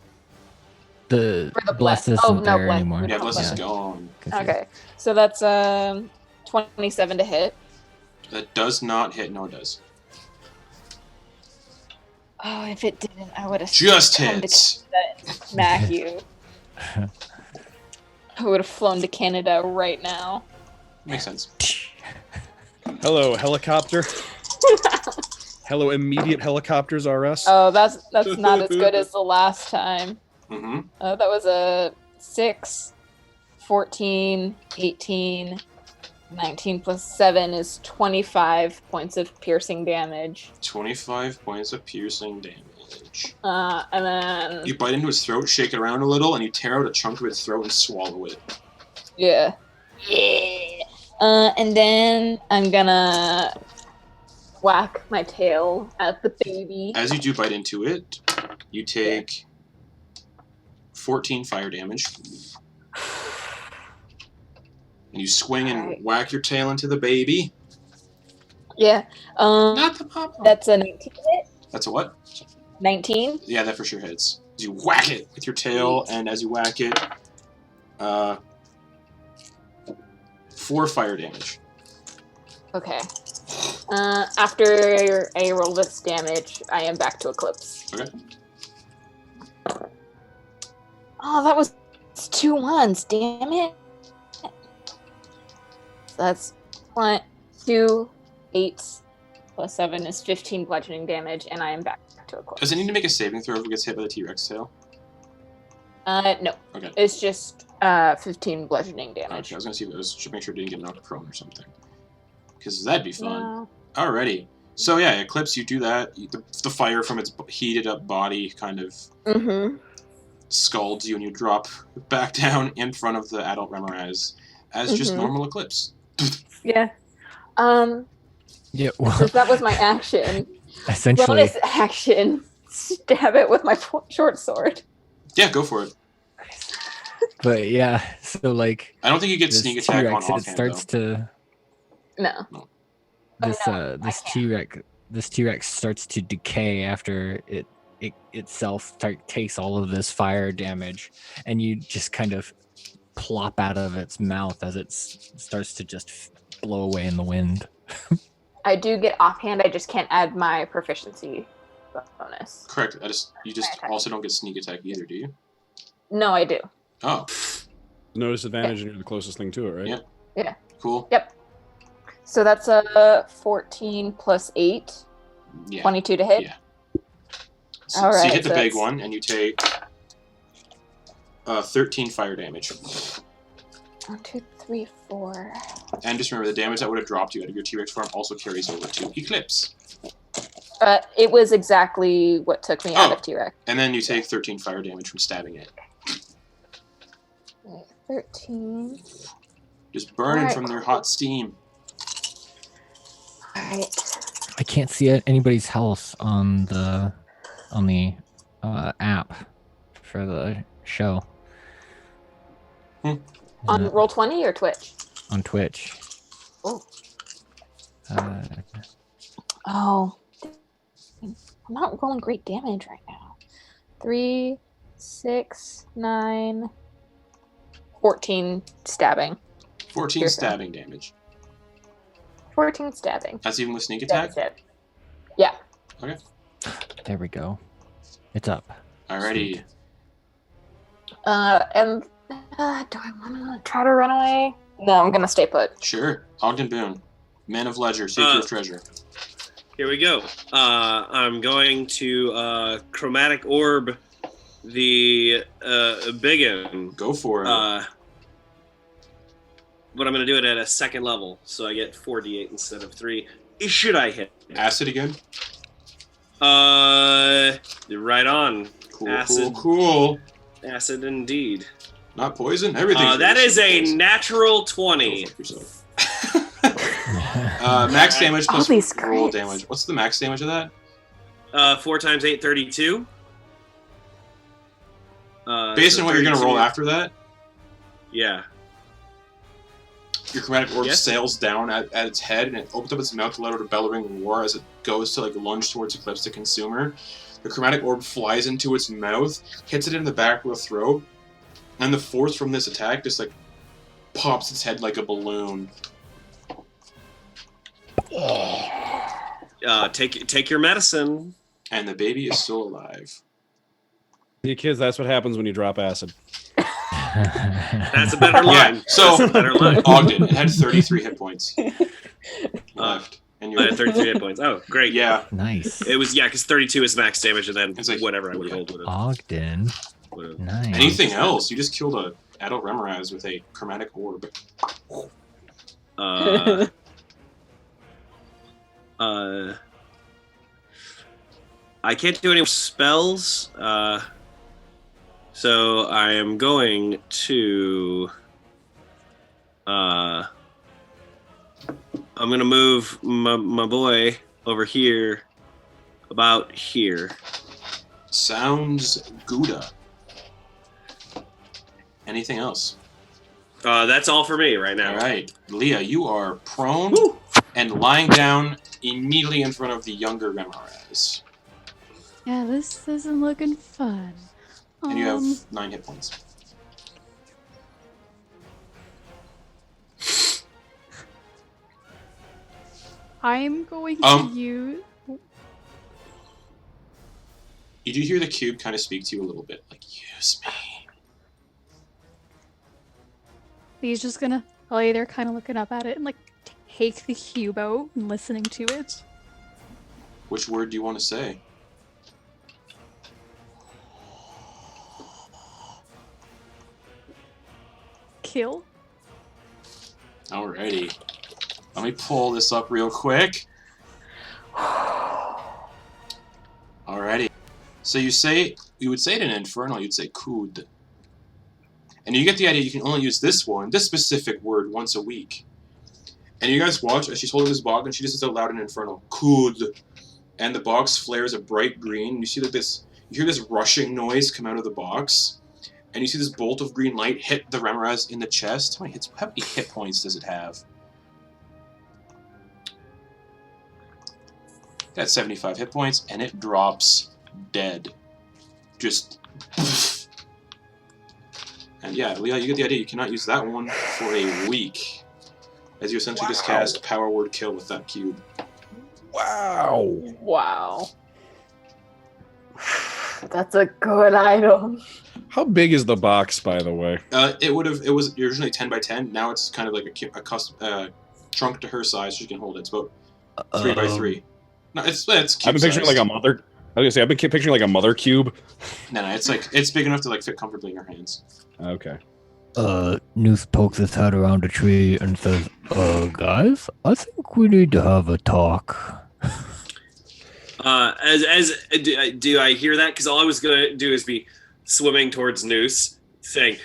The For the bless bless- isn't oh, no, there bless- anymore. Yeah, bless is Yeah. gone. Confused. Okay. So that's 27 to hit. That does not hit. No, it does. Oh, if it didn't, I would have Just come hits. to Canada and smack you. I would have flown to Canada right now. Makes sense. Hello, helicopter. Hello, immediate helicopters RS. Oh, that's not as good as the last time. Mm-hmm. That was a 6, 14, 18, 19 plus 7 is 25 points of piercing damage. 25 points of piercing damage. And then... You bite into its throat, shake it around a little, and you tear out a chunk of its throat and swallow it. Yeah. Yeah. And then I'm gonna whack my tail at the baby. As you do bite into it, you take 14 fire damage. And you swing and whack your tail into the baby. Yeah. Not the pop. That's a 19 hit. That's a what? 19. Yeah, that for sure hits. You whack it with your tail, and as you whack it, 4 fire damage. Okay. After I roll this damage, I am back to Eclipse. Okay. Oh, that was 2 1s. Damn it. So that's 1, 2, 8 plus 7 is 15 bludgeoning damage, and I am back to Eclipse. Does it need to make a saving throw if it gets hit by the T-Rex tail? No. Okay. It's just 15 bludgeoning Okay, damage. I was gonna see if it was, should make sure it didn't get knocked prone or something. Because that'd be fun. No. Alrighty. So yeah, Eclipse, you do that. The fire from its heated up body kind of scalds you, and you drop back down in front of the adult Remoraz as just normal Eclipse. Yeah. Yeah, well, Since that was my action. essentially, Bonus action. Stab it with my short sword. Yeah, go for it. but yeah, so like I don't think you get this sneak attack on T-Rex, it offhand, starts though. No. this no, this T-Rex starts to decay after it itself takes all of this fire damage, and you just kind of plop out of its mouth as it starts to just blow away in the wind. I do get offhand, I just can't add my proficiency bonus. Correct. You just also don't get sneak attack either, do you? No, I do. Oh, No disadvantage, and you're the closest thing to it, right? Yep. Yeah. cool. Yep. So that's a 14 plus 8. Yeah. 22 to hit. Yeah. All So you right, hit the so big that's- one, and you take 13 fire damage. 1, 2, 3, 4. And just remember, the damage that would have dropped you out of your T-Rex form also carries over to Eclipse. It was exactly what took me out Oh. of T-Rex. And then you take 13 fire damage from stabbing it. 13. Just burning Alright, from their cool. hot steam. Alright. I can't see anybody's health on the app for the show. On Uh, Roll20 or Twitch? on Twitch. Oh. Uh, Oh. I'm not rolling great damage right now. 3, 6, 9, 14 stabbing. 14 Piercing. stabbing damage. 14 stabbing. That's even with sneak attack? That's it. Yeah. there we go. It's up. Alrighty. And do I want to try to run away? No, I'm gonna stay put. Sure. Ogden Boon. Man of Ledger. Seek your treasure. Here we go. I'm going to chromatic orb the biggin. Go for it. But I'm going to do it at a second level, so I get 4d8 instead of 3. Should I hit? Acid again? Right on. Cool, Acid. cool. Acid indeed. Not poison? Everything. That is a natural 20. Max damage All plus these roll crits. damage. What's the max damage of that? 4 times 8, 32. Based on what you're going to 32. roll after that, Yeah. your chromatic orb Yes. sails down at its head, and it opens up its mouth to let out a bellowing roar as it goes to lunge towards Eclipse to consume her. The chromatic orb flies into its mouth, hits it in the back of the throat, and the force from this attack just pops its head like a balloon. Take your medicine. And the baby is still alive. You kids, that's what happens when you drop acid. That's a better line. Yeah, so That's a better line. Ogden, it had 33 hit points left. And I had 33 hit points. Oh, great. Yeah. Nice. It was, because 32 is max damage, and then It's like- whatever I would have rolled with it. Ogden. Would've- Nice. Anything else? You just killed a adult Remoraz with a chromatic orb. I can't do any spells, so I am going to. I'm gonna move my boy over here, about here. Sounds Gouda. Anything else? That's all for me right now. All right, Leah, you are prone Woo! and lying down immediately in front of the younger Remoraz. Yeah, this isn't looking fun. And you have 9 hit points. I'm going to use. You do hear the cube kind of speak to you a little bit, like, use me. He's just gonna lay there, kind of looking up at it, and like take the cube out and listening to it. Which word do you want to say? Kill. Alrighty. Let me pull this up real quick. Alrighty. So you would say it in Infernal, you'd say Kud. And you get the idea you can only use this specific word once a week. And you guys watch as she's holding this box and she just says out loud in Infernal, Kud. And the box flares a bright green. You see like this, you hear this rushing noise come out of the box. And you see this bolt of green light hit the Remoraz in the chest. How many hit points does it have? That's 75 hit points, and it drops dead. Just... And yeah, Leah, you get the idea. You cannot use that one for a week. As you essentially just cast Power Word Kill with that cube. Wow. Wow. That's a good item. How big is the box, by the way? It was originally 10 by 10. Now it's kind of like a custom trunk to her size. She can hold it. It's about 3 by 3. No, it's cube I've been picturing sized. like a mother. I was gonna say I've been picturing like a mother cube. No, it's big enough to like fit comfortably in your hands. Okay. Noose pokes his head around a tree and says, guys, I think we need to have a talk. Do I hear that? Because all I was gonna do is be swimming towards Noose, saying,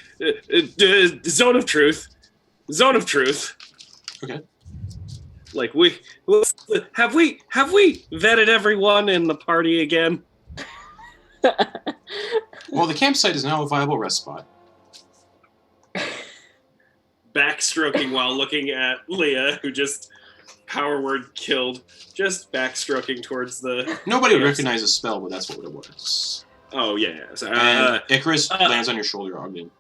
"Zone of truth, zone of truth." Okay. Like have we vetted everyone in the party again? Well, the campsite is now a viable rest spot. Backstroking while looking at Leah, who just power word killed. Just backstroking towards the. Nobody would Yes. recognize a spell, but that's what it was. Oh yeah. So, And Icarus lands on your shoulder, Ogden.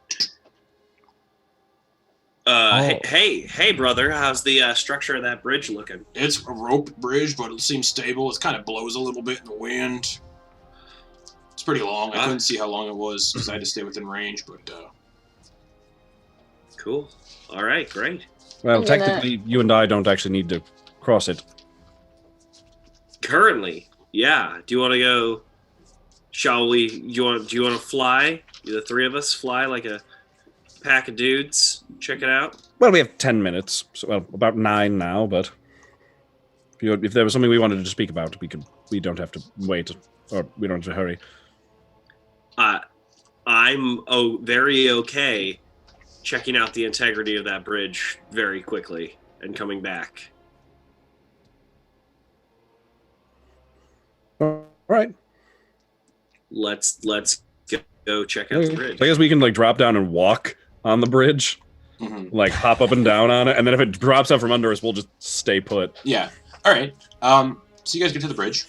Hey, brother. How's the structure of that bridge looking? It's a rope bridge, but it seems stable. It kind of blows a little bit in the wind. It's pretty long. I couldn't see how long it was because I had to stay within range, but Cool. All right, great. Well, I'm gonna- technically, you and I don't actually need to cross it. Currently, yeah. Do you want to go? Shall we? Do you want to fly? The three of us fly like a pack of dudes. Check it out. Well, we have 10 minutes. So, well, about 9 now, but if there was something we wanted to speak about, we don't have to wait, or we don't have to hurry. I'm very okay checking out the integrity of that bridge very quickly and coming back. All right. Let's go check out the bridge. So I guess we can like drop down and walk on the bridge, like hop up and down on it, and then if it drops out from under us, we'll just stay put. yeah. All right. So you guys get to the bridge,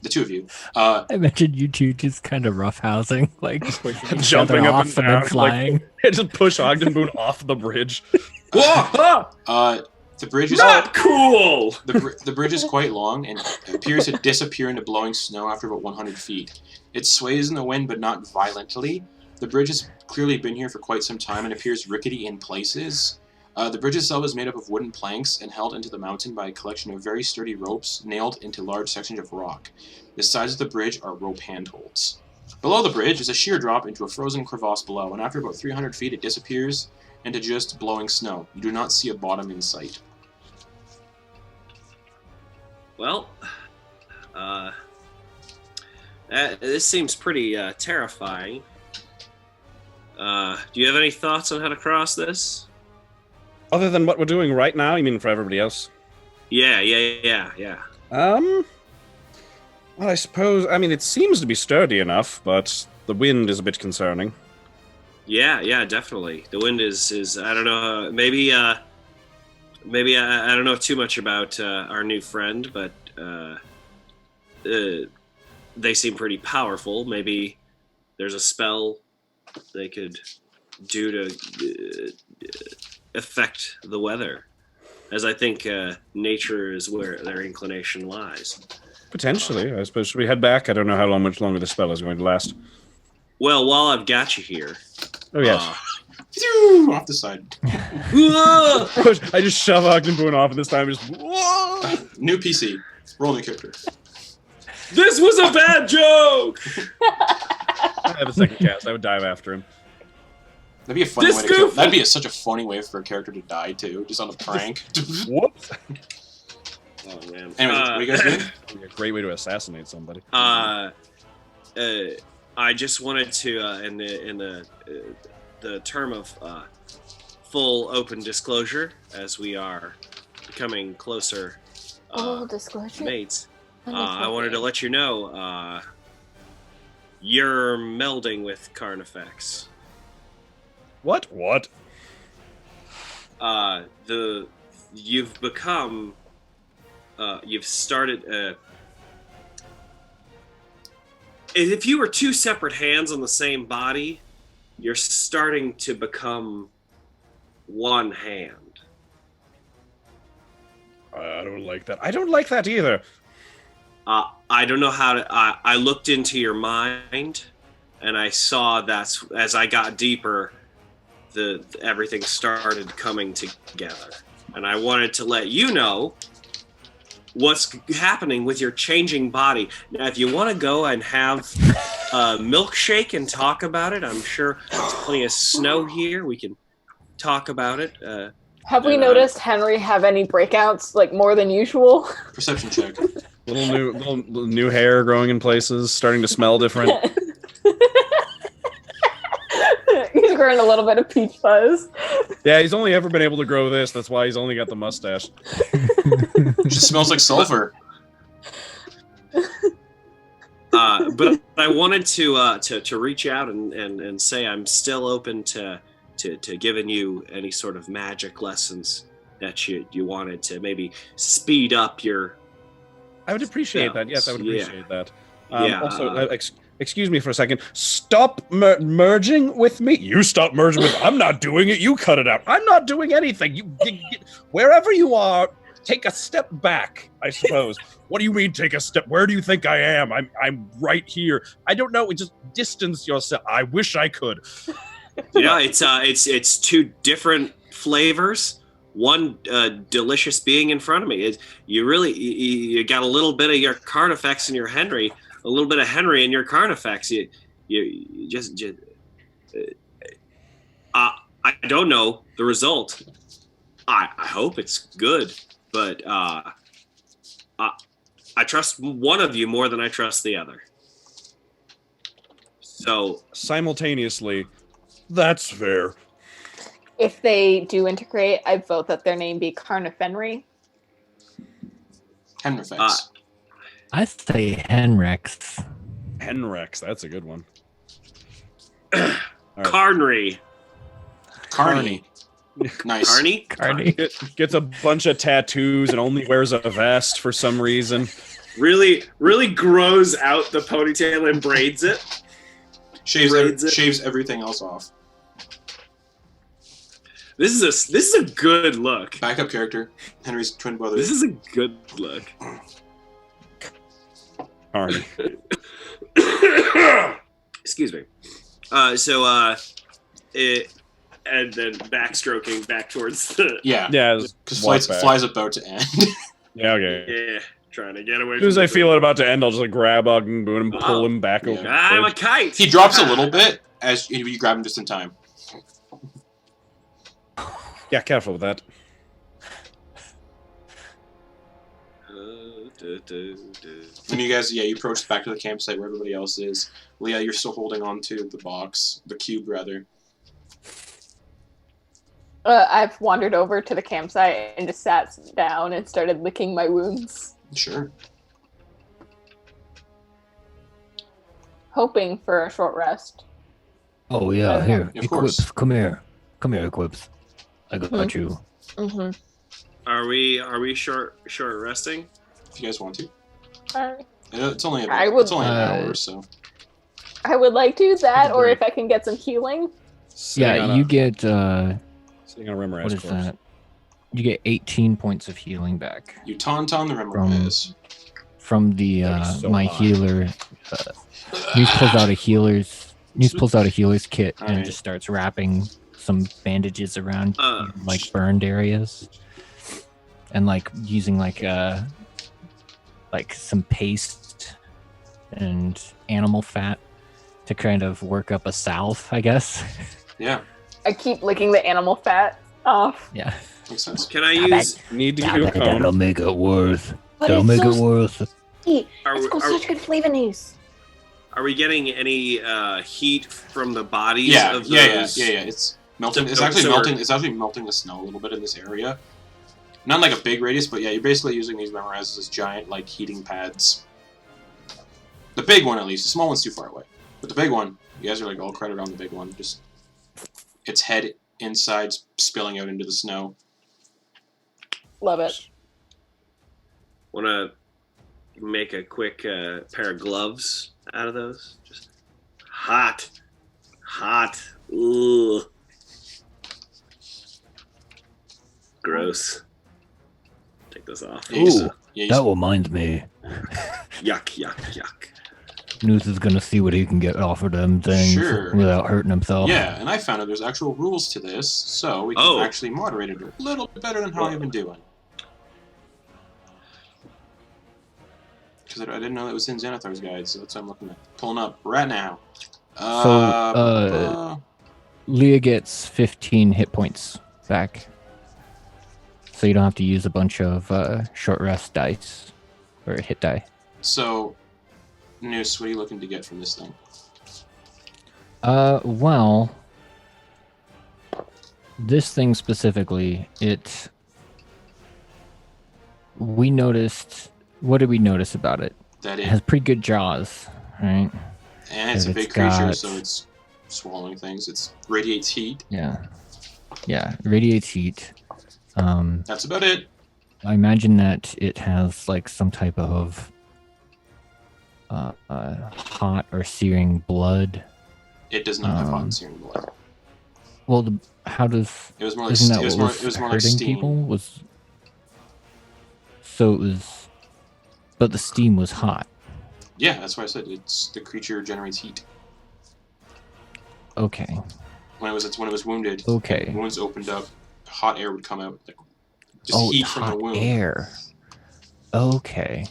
the two of you. I mentioned you two just kind of roughhousing, like Jumping up and then down, flying. Like, just push Ogden Boon off the bridge. Whoa! The bridge is Not cool! The bridge is quite long and appears to disappear into blowing snow after about 100 feet. It sways in the wind, but not violently. The bridge has clearly been here for quite some time and appears rickety in places. The bridge itself is made up of wooden planks and held into the mountain by a collection of very sturdy ropes nailed into large sections of rock. The sides of the bridge are rope handholds. Below the bridge is a sheer drop into a frozen crevasse below, and after about 300 feet it disappears into just blowing snow. You do not see a bottom in sight. Well, this seems pretty terrifying. Do you have any thoughts on how to cross this? Other than what we're doing right now, you mean for everybody else? Yeah. Well, I suppose, it seems to be sturdy enough, but the wind is a bit concerning. Yeah, definitely. The wind is I don't know, maybe I don't know too much about our new friend, but they seem pretty powerful. Maybe there's a spell they could do to affect the weather, as I think nature is where their inclination lies. Potentially. I suppose, should we head back? I don't know how much longer the spell is going to last. Well, while I've got you here... Oh, yes. Off the side. I just shove Ogden Boon off, and this time just... New PC. Roll new character. This was a bad joke! I have a second cast. I would dive after him. That'd be a funny way to kill. That'd be such a funny way for a character to die, too. Just on a prank. Whoops. Oh, man. Anyway, what are you guys doing? That'd be a great way to assassinate somebody. I just wanted to, in the term of full open disclosure, as we are becoming closer disclosure mates, I wanted to let you know you're melding with Carnifex. What? You've become, you've started. If you were two separate hands on the same body, you're starting to become one hand. I don't like that. I don't like that either. I don't know how to... I looked into your mind, and I saw that as I got deeper, everything started coming together. And I wanted to let you know what's happening with your changing body. Now, if you want to go and have a milkshake and talk about it, I'm sure there's plenty of snow here. We can talk about it. Have we noticed Henry have any breakouts, like more than usual? Perception check. Little new hair growing in places, starting to smell different. He's growing a little bit of peach fuzz. Yeah, he's only ever been able to grow this. That's why he's only got the mustache. It just smells like sulfur. But I wanted to reach out and say I'm still open to giving you any sort of magic lessons that you wanted to maybe speed up your... I would appreciate that. Yes, I would appreciate that. Yeah. Also, excuse me for a second. Stop merging with me. You stop merging with me. I'm not doing it. You cut it out. I'm not doing anything. You wherever you are, take a step back, I suppose. What do you mean take a step? Where do you think I am? I'm right here. I don't know. Just distance yourself. I wish I could. It's two different flavors. One delicious being in front of me. You got a little bit of your Carnifex in your Henry, a little bit of Henry in your Carnifex. You just I don't know the result. I hope it's good, but I trust one of you more than I trust the other. So simultaneously, that's fair. If they do integrate, I vote that their name be Carnifenry. Henrifex. I say Henrex. Henrex, that's a good one. Carnry. Carney. Nice. Carney? Gets a bunch of tattoos and only wears a vest for some reason. Really grows out the ponytail and braids it. Shaves everything else off. This is a good look. Backup character, Henry's twin brother. This is a good look. Darn. Excuse me. And then backstroking back towards the. Yeah. Yeah. Because walk back. fly's about to end. Yeah, okay. Yeah, trying to get away. As soon as I feel it about to end, I'll just like grab Ogden Boon and pull him back Yeah. over. the I'm a bridge. kite. He drops a little bit as you grab him just in time. Yeah, careful with that. And you guys, you approach back to the campsite where everybody else is. Leah, you're still holding on to the cube, rather. I've wandered over to the campsite and just sat down and started licking my wounds, Sure. hoping for a short rest. Oh yeah, here, Of course. Eclipse, come here, Eclipse. I got you. Mm-hmm. Are we short resting? If you guys want to. Alright. It's only I would- it's only an hour or so. I would like to that, or Great. if I can get some healing. Sitting on You a- get sitting on a rimmer what ass is corpse. that? You get 18 points of healing back You tauntaun the Remorez. from the That is so my hot. healer. News pulls out a healer's kit and Alright. just starts wrapping some bandages around like burned areas, and like using like some paste and animal fat to kind of work up a salve, I guess. Yeah, I keep licking the animal fat off. Yeah. makes sense. Can I use? Need to give you a That'll cone. make it worth. But That'll make it worth. Are, It's got are, such good flavonies. are we getting any heat from the bodies Yeah, of yeah. those? It's melting. So- It's actually so melting. we're- It's actually melting the snow a little bit in this area. Not like a big radius, but yeah, you're basically using these Remorezes as giant like heating pads. The big one, at least. The small one's too far away. But the big one, you guys are like all credit on the big one. Just its head inside spilling out into the snow. Love it. Want to make a quick pair of gloves out of those? Just hot. Ugh. Gross. Take this off. Yeah, you s- Ooh, yeah, you that s- reminds me. Yuck. Noose is gonna see what he can get off of them things Sure. without hurting himself. yeah, and I found out there's actual rules to this, so we can Oh. actually moderate it a little bit better than how I've been doing. Because I didn't know that was in Xanathar's guide, so that's what I'm looking at. Pulling up right now. Leah gets 15 hit points back. So you don't have to use a bunch of short rest dice or hit die. So, Noose, what are you looking to get from this thing? Well, this thing specifically, we noticed. What did we notice about it? That It it, has pretty good jaws, right? and it's a it's big creature, got- so it's swallowing things. It radiates heat. Yeah, radiates heat. That's about it. I imagine that it has like some type of hot or searing blood. It does not have hot Um, and searing blood. Well, how does It was more like isn't that it was what more, was it was more like hurting steam. people? So it was, but the steam was hot. Yeah, that's why I said it's the creature generates heat. Okay. When it was wounded, Okay. wounds opened up, hot air would come out. Like, just Oh, heat it's from the hot wound. air. Okay.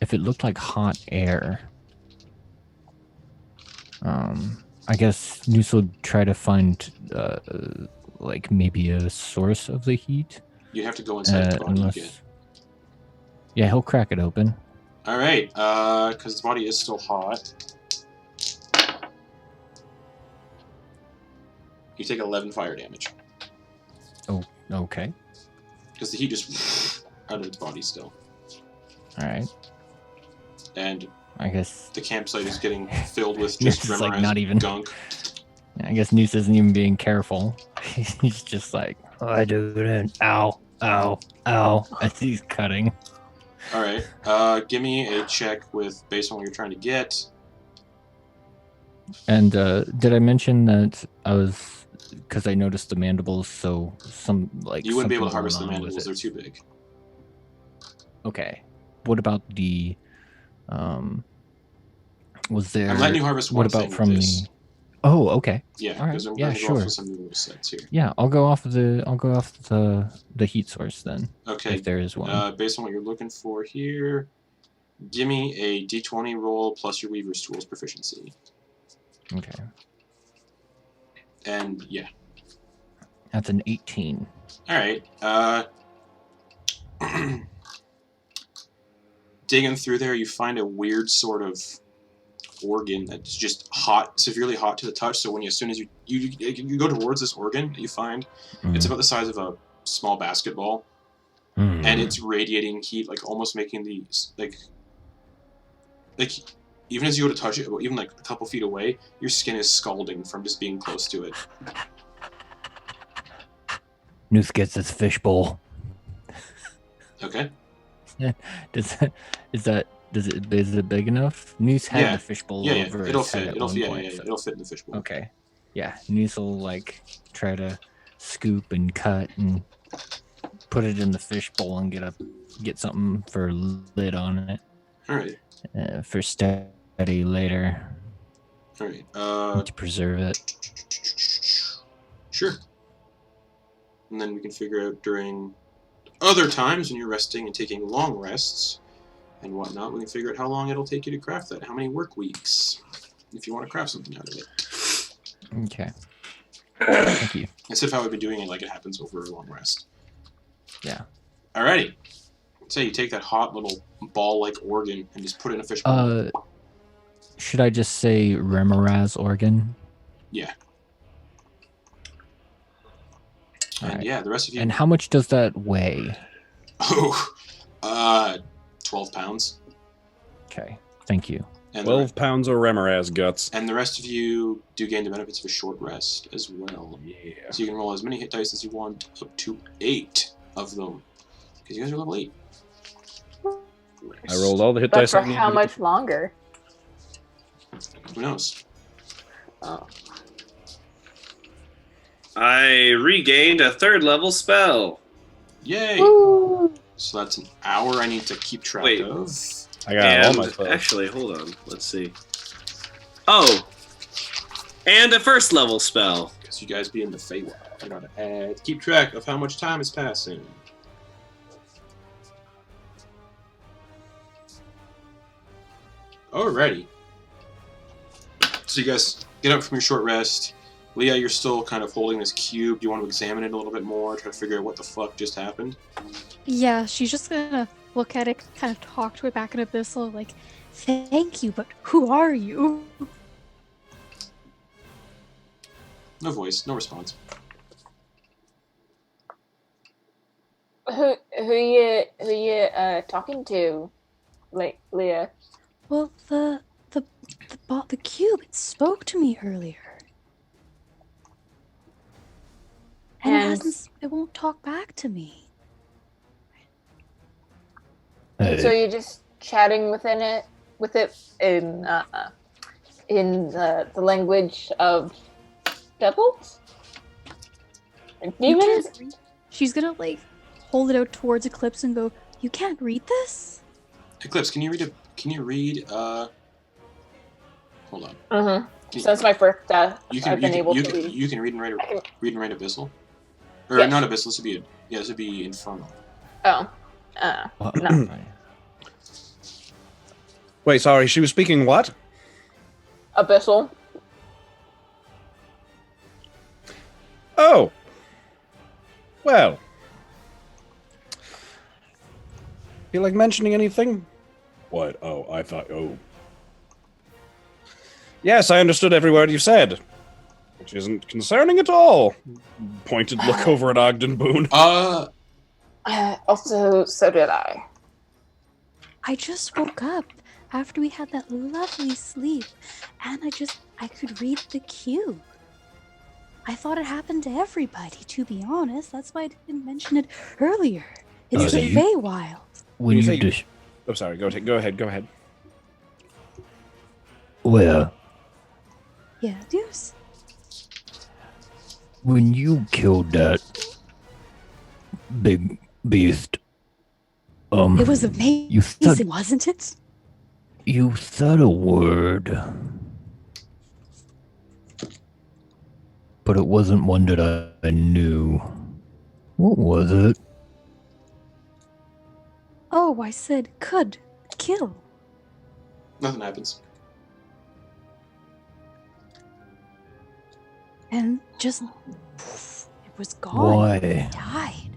If it looked like hot air, I guess Noose will try to find like maybe a source of the heat. You'd have to go inside the body again. Yeah, he'll crack it open. All right, because the body is still hot. You take 11 fire damage Oh, okay. because the heat just out of its body still, All right. and I guess the campsite is getting filled with This just is, like, Remora's not even- gunk. Noose isn't even being careful. He's just like, oh, I do it. Ow, ow, ow. As he's cutting. All right, give me a check with based on what you're trying to get. And did I mention that I was because I noticed the mandibles, so some like You wouldn't be able to something harvest the going on with mandibles; they're it. too big. Okay. What about the was there I'm letting you harvest one what about thing from with this. the Oh, okay. Yeah, All right. because I'm Yeah, going to go off sure. with some new rule sets here. Yeah, I'll go off the heat source then, Okay, if there is one. based on what you're looking for here, give me a d20 roll plus your Weaver's Tools proficiency. Okay. And yeah. That's an 18. All right. Digging through there, you find a weird sort of organ that's just hot, severely hot to the touch. So when as soon as you go towards this organ that you find, it's about the size of a small basketball, and it's radiating heat, like almost making the like even as you go to touch it, even like a couple feet away, your skin is scalding from just being close to it. Noose gets his fishbowl. Okay. Is it big enough? Noose had the fishbowl Yeah, over it'll his head fit. at It'll one fit. point, Yeah, so- it'll fit in the fishbowl. Okay. Yeah, Noose will like try to scoop and cut and put it in the fishbowl and get something for lid on it. All right. For steady later. All right. To preserve it. Sure. And then we can figure out during other times when you're resting and taking long rests and whatnot, we can figure out how long it'll take you to craft that. How many work weeks, if you want to craft something out of it. Okay. Thank you. Instead of how we've been doing it, like it happens over a long rest. Yeah. Alrighty. Say you take that hot little ball-like organ and just put it in a fishbowl. Should I just say Remoraz organ? Yeah. All And right. yeah, the rest of you. And how much does that weigh? Oh, 12 pounds. Okay. Thank you. And 12 pounds of Remoraz guts. And the rest of you do gain the benefits of a short rest as well. Yeah. So you can roll as many hit dice as you want, up to 8 of them. Because you guys are level 8. I rolled all the hit But dice. for I needed how to much longer? Who knows? Oh. I regained a 3rd level spell. Yay! Woo! So that's an hour I need to keep track Wait. of. I got all my And spells. actually, hold on. Let's see. Oh, and a 1st level spell. Because you guys be in the Feywild. I gotta keep track of how much time is passing. Alrighty. So you guys get up from your short rest. Leah, you're still kind of holding this cube. Do you want to examine it a little bit more, try to figure out what the fuck just happened? Yeah, she's just gonna look at it, kind of talk to it back in Abyssal, like, thank you, but who are you? No voice, no response. Who you talking to, like Leah? Well, the cube, it spoke to me earlier. And it won't talk back to me. So you're just chatting with it in the language of devils? Like You demons? can't read- She's gonna like hold it out towards Eclipse and go, "You can't read this?" Eclipse, can you read hold on. Mm-hmm. Can- Since my first death, You can, I've been able to read. you can read and write Abyssal? Or Yes. not Abyssal, this would be Infernal. Oh. No. Wait, sorry, she was speaking what? Abyssal. Oh. Well. Feel like mentioning anything? What? Oh, I thought, oh. Yes, I understood every word you said. Which isn't concerning at all. Pointed look over at Ogden Boon. Also, so did I. I just woke up after we had that lovely sleep, and I could read the cube. I thought it happened to everybody, to be honest. That's why I didn't mention it earlier. It's so the you- Feywild. When You you say you- dis- Oh, sorry, go ahead. well, Yeah, Deuce. when you killed that big beast, It was amazing, wasn't it? you said a word, but it wasn't one that I knew. What was it? Oh, I said could kill. Nothing happens. And just poof, it was gone. Why? It died.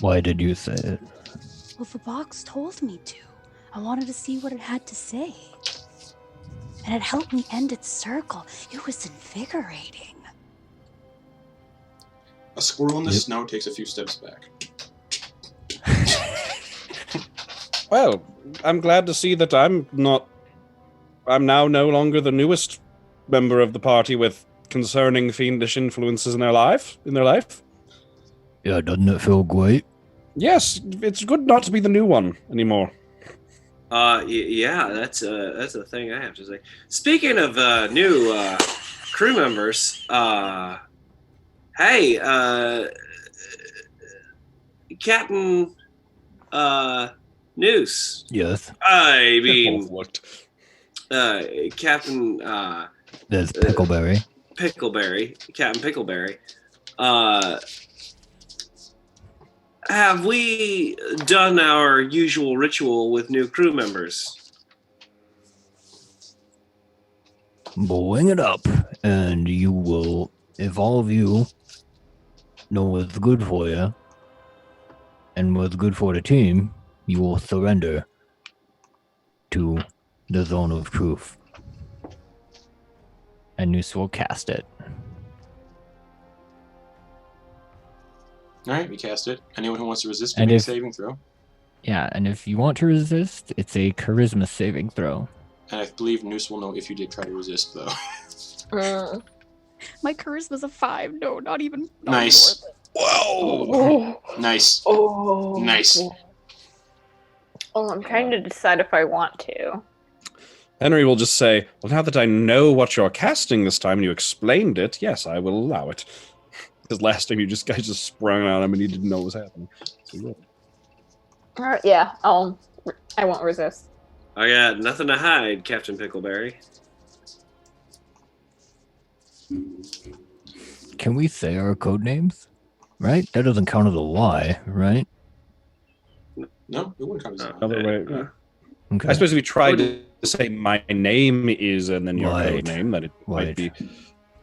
Why did you say it? Well, the box told me to. I wanted to see what it had to say. And it helped me end its circle. It was invigorating. A squirrel in the Yep. snow takes a few steps back. Well, I'm glad to see that I'm now no longer the newest member of the party with concerning fiendish influences in their life. Yeah, doesn't it feel great? Yes, it's good not to be the new one anymore. Yeah, that's the thing I have to say. Speaking of new crew members, hey, Captain Noose. Yes. I mean, Both looked. Captain There's Pickleberry. Pickleberry, Captain Pickleberry. Have we done our usual ritual with new crew members? Blowing it up, and you will, if all of you know what's good for you and what's good for the team, you will surrender to the zone of truth. And Noose will cast it. Alright, we cast it. Anyone who wants to resist, And make a if- saving throw. Yeah, and if you want to resist, it's a charisma saving throw. And I believe Noose will know if you did try to resist, though. My charisma's a 5. No, not even. Not Nice. Whoa! Nice. Oh. Nice. Oh, I'm trying to decide if I want to. Henry will just say, well, now that I know what you're casting this time and you explained it, yes, I will allow it. Because last time you guys just sprung on him and he didn't know what was happening. So he will. Yeah, I won't resist. I got nothing to hide, Captain Pickleberry. Can we say our code names? Right? That doesn't count as a lie, right? No, it wouldn't come as a Another way. Yeah. Okay. I suppose if you tried to say my name is and then your Right. code name, that it might Right. be.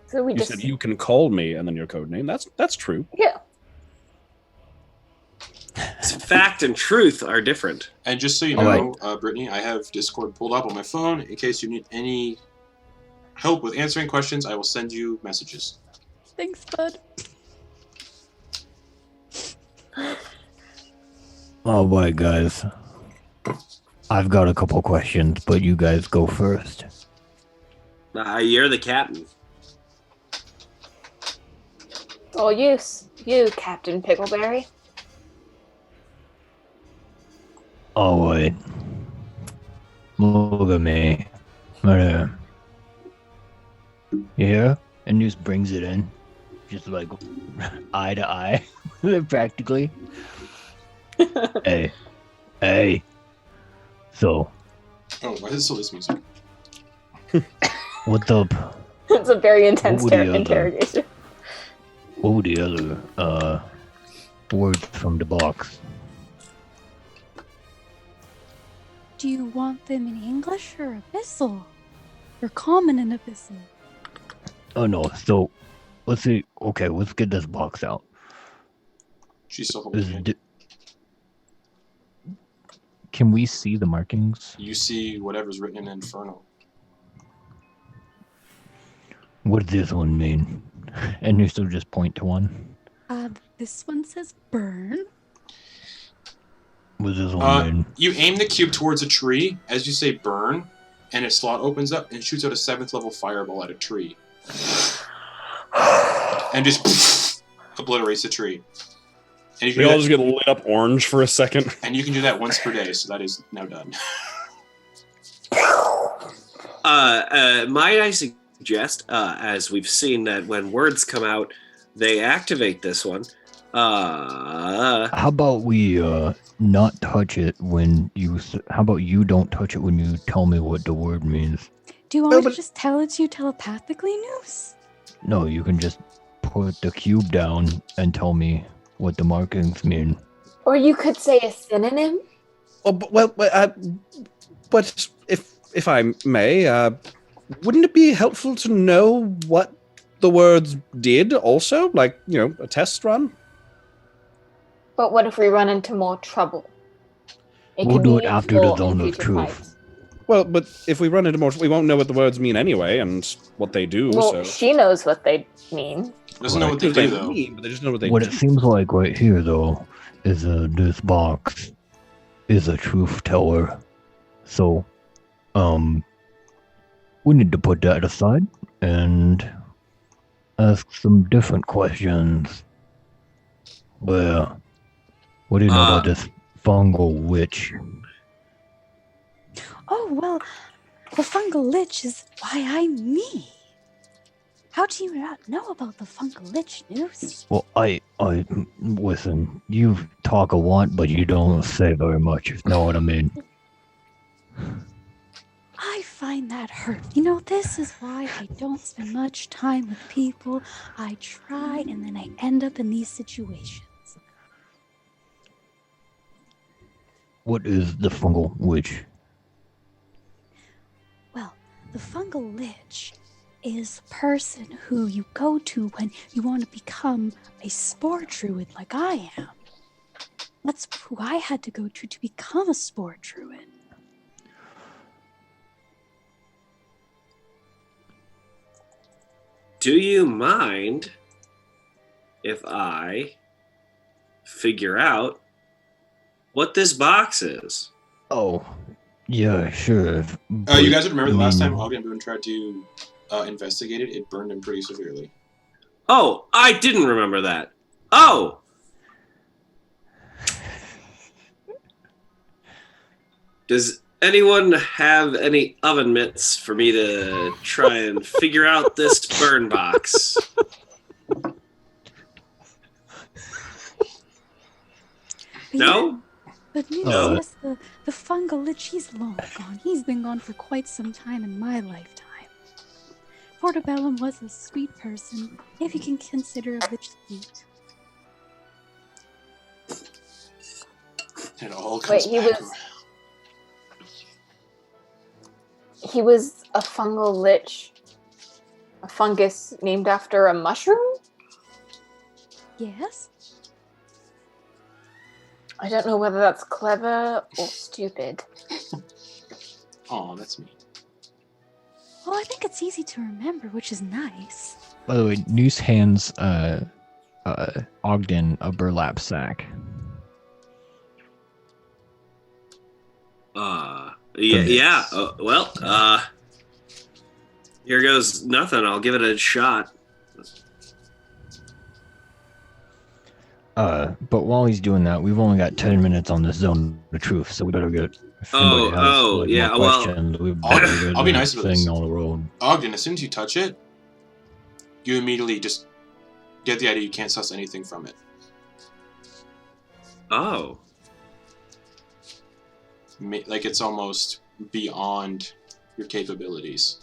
So we You just said you can call me and then your code name. That's true. yeah. Fact and truth are different. And just so you All know, Brittany, I have Discord pulled up on my phone. In case you need any help with answering questions, I will send you messages. Thanks, bud. All right, guys. I've got a couple questions, but you guys go first. You're the captain. Oh, you, Captain Pickleberry. All right. Look at me. Right here. You hear? And Noose brings it in. Just like eye to eye, practically. Hey. So, Oh, why is it still this music? what's up? It's a very intense What would the other- interrogation. What were the other words from the box? Do you want them in English or Abyssal? Or common and Abyssal? Oh no, so let's see. Okay, let's get this box out. She's still Is holding it. Can we see the markings? You see whatever's written in Inferno. What does this one mean? And you still just point to one. This one says burn. What does this one mean? You aim the cube towards a tree, as you say burn, and its slot opens up and shoots out a 7th level fireball at a tree. And just obliterates the tree. And you can We do all that- just get lit up orange for a second. And you can do that once per day, so that is now done. Might I suggest, as we've seen that when words come out, they activate this one. How about we not touch it when you? How about you don't touch it when you tell me what the word means? Do you want me to just tell it to you telepathically, Noose? No, you can just put the cube down and tell me what the markings mean. Or you could say a synonym. Oh, but if I may, wouldn't it be helpful to know what the words did also? Like, a test run? But what if we run into more trouble? We'll do it after the Zone of Truth. Well, but if we run into more, we won't know what the words mean anyway, and what they do. Well, so. she knows what they mean. Doesn't know what they do, though. But they just know what they What do. it seems like right here, though, is this box is a truth teller. So, we need to put that aside and ask some different questions. Well, what do you know about this fungal witch? Oh, well, the fungal lich is why I'm me. How do you not know about the fungal lich, Noose? Well, I listen, you talk a lot, but you don't say very much, if you know what I mean. I find that hurt. You know, this is why I don't spend much time with people. I try, and then I end up in these situations. What is the fungal witch? Well, the fungal lich is a person who you go to when you want to become a spore druid like I am. That's who I had to go to become a spore druid. Do you mind if I figure out what this box is? Oh, yeah, sure. You guys would remember the last time Ogden Boon tried to investigate it, it burned him pretty severely. Oh, I didn't remember that. Oh! Does anyone have any oven mitts for me to try and figure out this burn box? No? But yes, the fungal lich, he's long gone. He's been gone for quite some time in my lifetime. Portobellum was a sweet person, if you can consider a lich sweet. It all comes Wait, back he was a fungal lich. A fungus named after a mushroom? Yes? I don't know whether that's clever or stupid. Oh, that's me. Well, I think it's easy to remember, which is nice. By the way, Noose hands Ogden a burlap sack. Yeah. Here goes nothing. I'll give it a shot. But while he's doing that, we've only got 10 minutes on this Zone of Truth, so we better get. I'll be nice about this. On the road. Ogden, as soon as you touch it, you immediately just get the idea you can't suss anything from it. Oh. Like it's almost beyond your capabilities.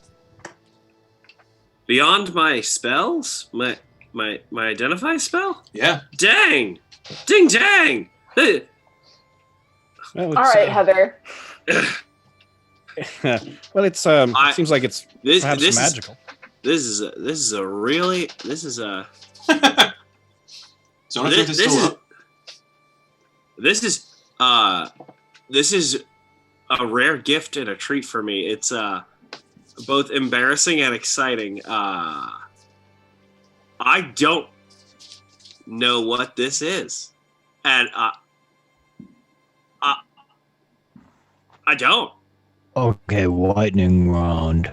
Beyond my spells? My identify spell? Yeah. Dang! Ding dang! Well, All right, Heather. well, it seems like it's perhaps magical. This is a Zone of Truth is still up. This is a rare gift and a treat for me. It's both embarrassing and exciting. I don't know what this is, and I don't. Okay, lightning round.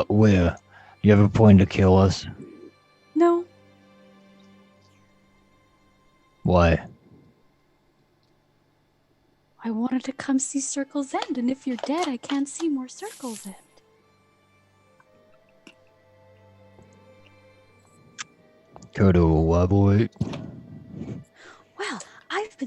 Where? You have a plan to kill us? No. Why? I wanted to come see Circle's End, and if you're dead, I can't see more Circle's End. Kodo, what boy? Well, I've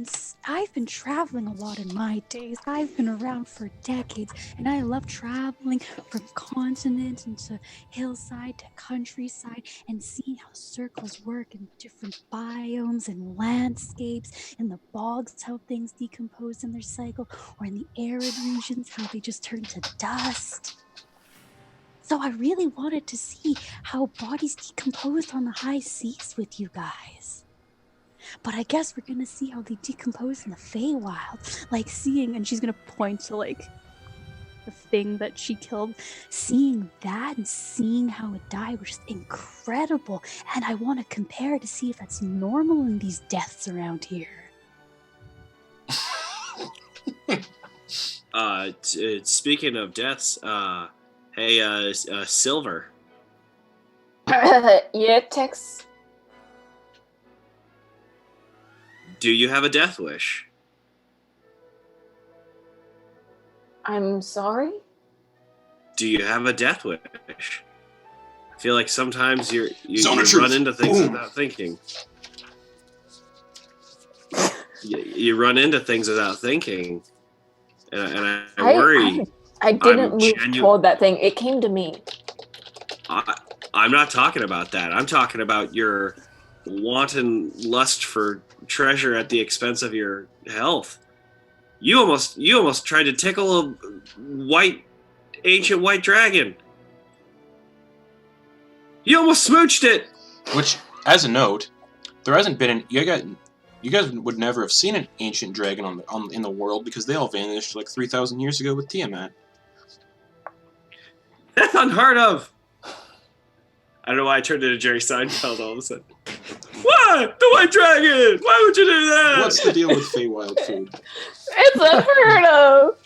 been traveling a lot in my days. I've been around for decades, and I love traveling from continent into hillside to countryside and seeing how circles work in different biomes and landscapes. In the bogs, how things decompose in their cycle, or in the arid regions, how they just turn to dust. So I really wanted to see how bodies decomposed on the high seas with you guys. But I guess we're gonna see how they decompose in the Feywild. Like seeing, and she's gonna point to like the thing that she killed. Seeing that and seeing how it died was just incredible. And I want to compare to see if that's normal in these deaths around here. Speaking of deaths, hey, Silver. Yeah, Tex. Do you have a death wish? I'm sorry? Do you have a death wish? I feel like sometimes you Zone of truth. run into things Boom. without thinking. You run into things without thinking. And I worry. I didn't I'm move toward that thing. It came to me. I'm not talking about that. I'm talking about your wanton lust for treasure at the expense of your health. You almost tried to tickle a ancient white dragon. You almost smooched it. Which, as a note, there hasn't been you guys would never have seen an ancient dragon in the world because they all vanished like 3,000 years ago with Tiamat. That's unheard of. I don't know why I turned into Jerry Seinfeld all of a sudden. What? The white dragon! Why would you do that? What's the deal with Feywild food? It's unheard of.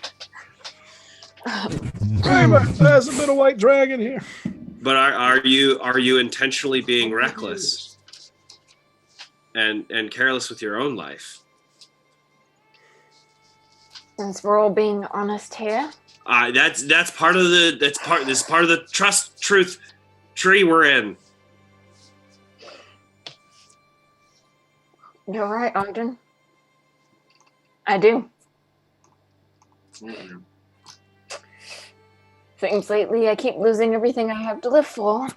Hey, but there's a bit of white dragon here. But are you intentionally being reckless and careless with your own life? Since we're all being honest here. That's part of the trust truth tree we're in. You're right, Ogden. I do. Seems lately I keep losing everything I have to live for.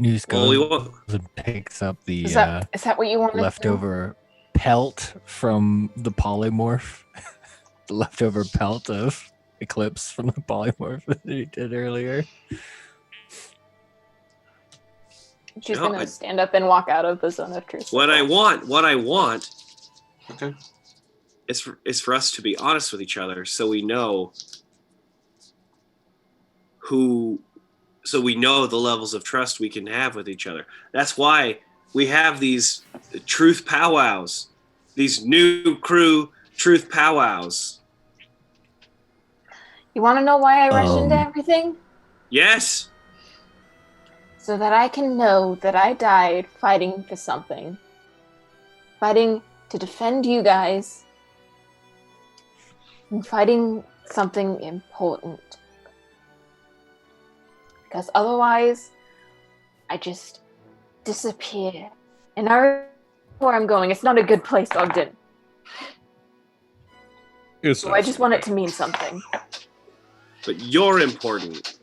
News Well, goes and picks up the Is that what you want? leftover pelt from the polymorph. The leftover pelt of Eclipse from the polymorph that he did earlier. She's gonna stand up and walk out of the zone of truth. What I want Okay. is for us to be honest with each other so we know the levels of trust we can have with each other. That's why we have these truth powwows, these new crew truth powwows. You want to know why I rushed into everything? Yes. So that I can know that I died fighting for something. Fighting to defend you guys. And fighting something important. Because otherwise, I just disappear. And I know where I'm going. It's not a good place, Ogden. So I just want it to mean something. But you're important.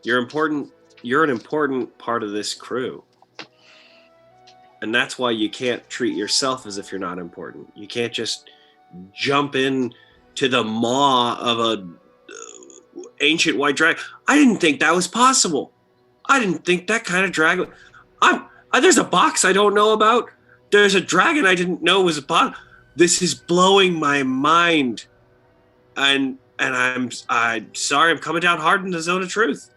You're important. You're an important part of this crew. And that's why you can't treat yourself as if you're not important. You can't just jump in to the maw of a ancient white dragon. I didn't think that was possible. I didn't think that kind of dragon. There's a box I don't know about. There's a dragon I didn't know was a box. This is blowing my mind. And I'm sorry I'm coming down hard in the zone of truth.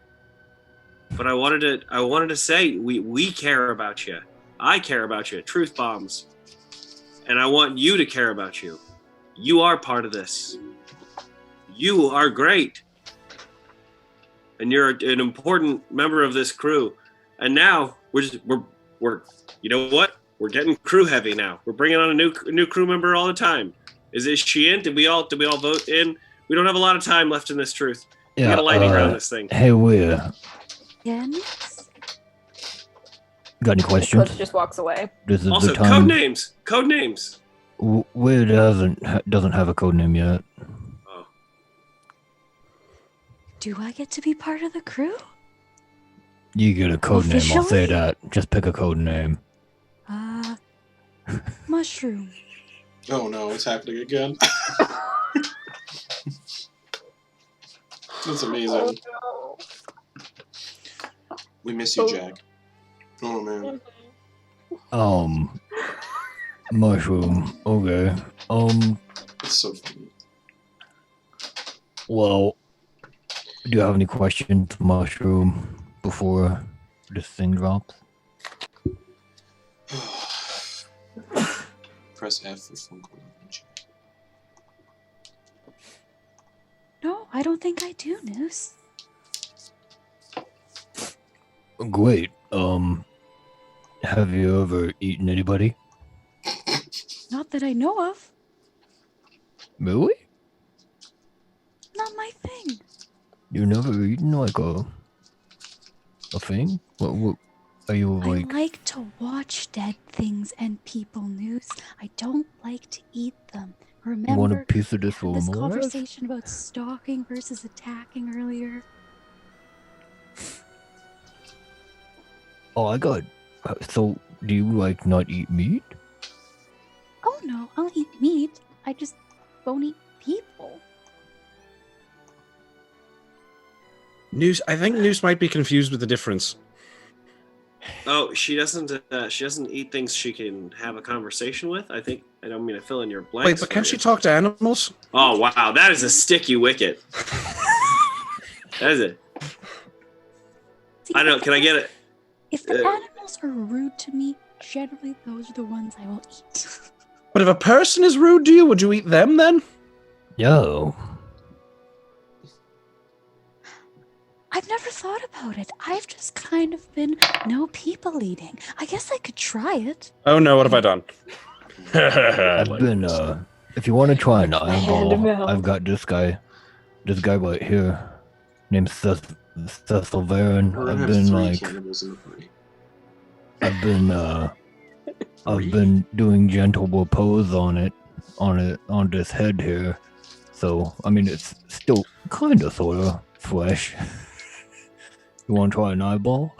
But I wanted to say we care about you. I care about you. Truth bombs. And I want you to care about you. You are part of this. You are great. And you're an important member of this crew. And now we're you know what? We're getting crew heavy now. We're bringing on a new crew member all the time. Is she in? Did we all vote in? We don't have a lot of time left in this truth. We Yeah, got a lightning round this thing. Hey, Weir, Yes. got any questions? Eclipse just walks away. This is Also, the time. code names. Code names. Weir doesn't have a code name yet. Oh. Do I get to be part of the crew? You get a code name, I'll say Officially? that. Just pick a code name. Mushroom. Oh no, it's happening again. That's amazing. We miss you, Jack. Oh man. Mushroom. Okay. It's so funny. Well, do you have any questions, Mushroom, before this thing drops? Press F for phone call. No, I don't think I do, Noose. Great. Have you ever eaten anybody? Not that I know of. Really? Not my thing. You've never eaten like a thing? What are you like? I like to watch dead things and people, Noose. I don't like to eat them. You want a Remember piece of this we had this more? conversation about stalking versus attacking earlier? Oh, I got. So, do you like not eat meat? Oh no, I'll eat meat. I just won't eat people. I think Noose might be confused with the difference. Oh, she doesn't eat things she can have a conversation with. I don't mean to fill in your blanks. Wait, but can she talk to animals? Oh wow, that is a sticky wicket. That is it. See, I don't know. Can I get it? If the animals are rude to me, generally those are the ones I will eat. But if a person is rude to you, would you eat them then? Yo. I've never thought about it. I've just kind of been no people eating. I guess I could try it. Oh no, what have I done? I've been, if you want to try an hand him eyeball, out. I've got this guy right here, named Cecil Varen. We're I've gonna have been 3 like, cannibals in the party. I've been doing gentle repose on this head here. So, I mean, it's still kind of sort of flesh. You want to try an eyeball?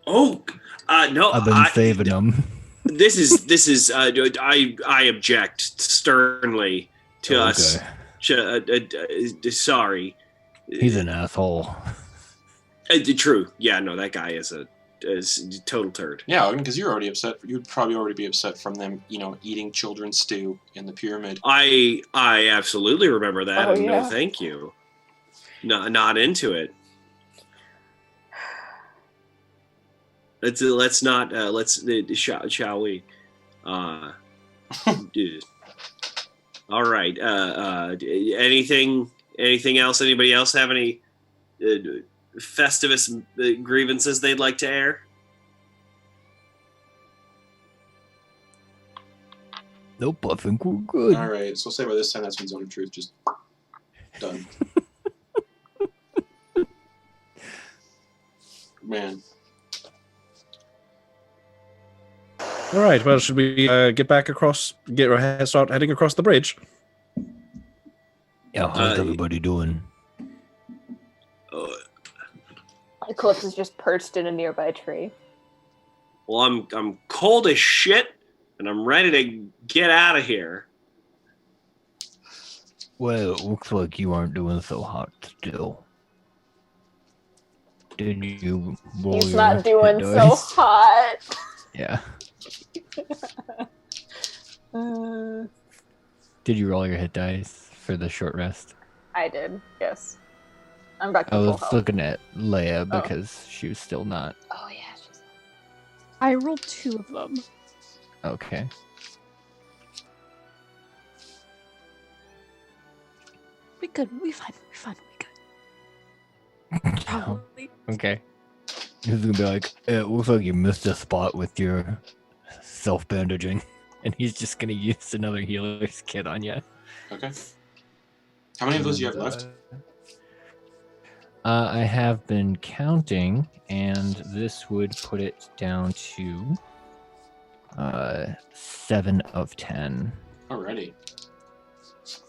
Oh, no. I've been saving them. This is. I object sternly to us. Sorry. He's an asshole. True. Yeah. No, that guy is a total turd. Yeah, because you're already upset. You'd probably already be upset from them, eating children's stew in the pyramid. I absolutely remember that. Oh, And yeah. no, thank you. No, not into it. Shall we? All right. Anything else? Anybody else have any Festivus grievances they'd like to air? Nope, I think we're good. All right, so say by this time that's when Zone of Truth just done. Man. All right. Well, should we start heading across the bridge? Yeah, how's everybody doing? Eclipse is just perched in a nearby tree. Well, I'm cold as shit, and I'm ready to get out of here. Well, it looks like you aren't doing so hot still. Did you roll He's your not doing hit so dice? hot. Yeah. Uh, Did you roll your hit dice for the short rest? I did, yes. I'm back to I full was health. looking at Leia Oh. because she was still not. Oh yeah, she's... I rolled 2 of them. Okay. We're good. We're fine. We're good. Probably. Okay. He's gonna be like, it looks like you missed a spot with your self-bandaging. and he's just gonna use another healer's kit on you. Okay. How many of those do you have left? I have been counting, and this would put it down to 7 of 10. Alrighty. So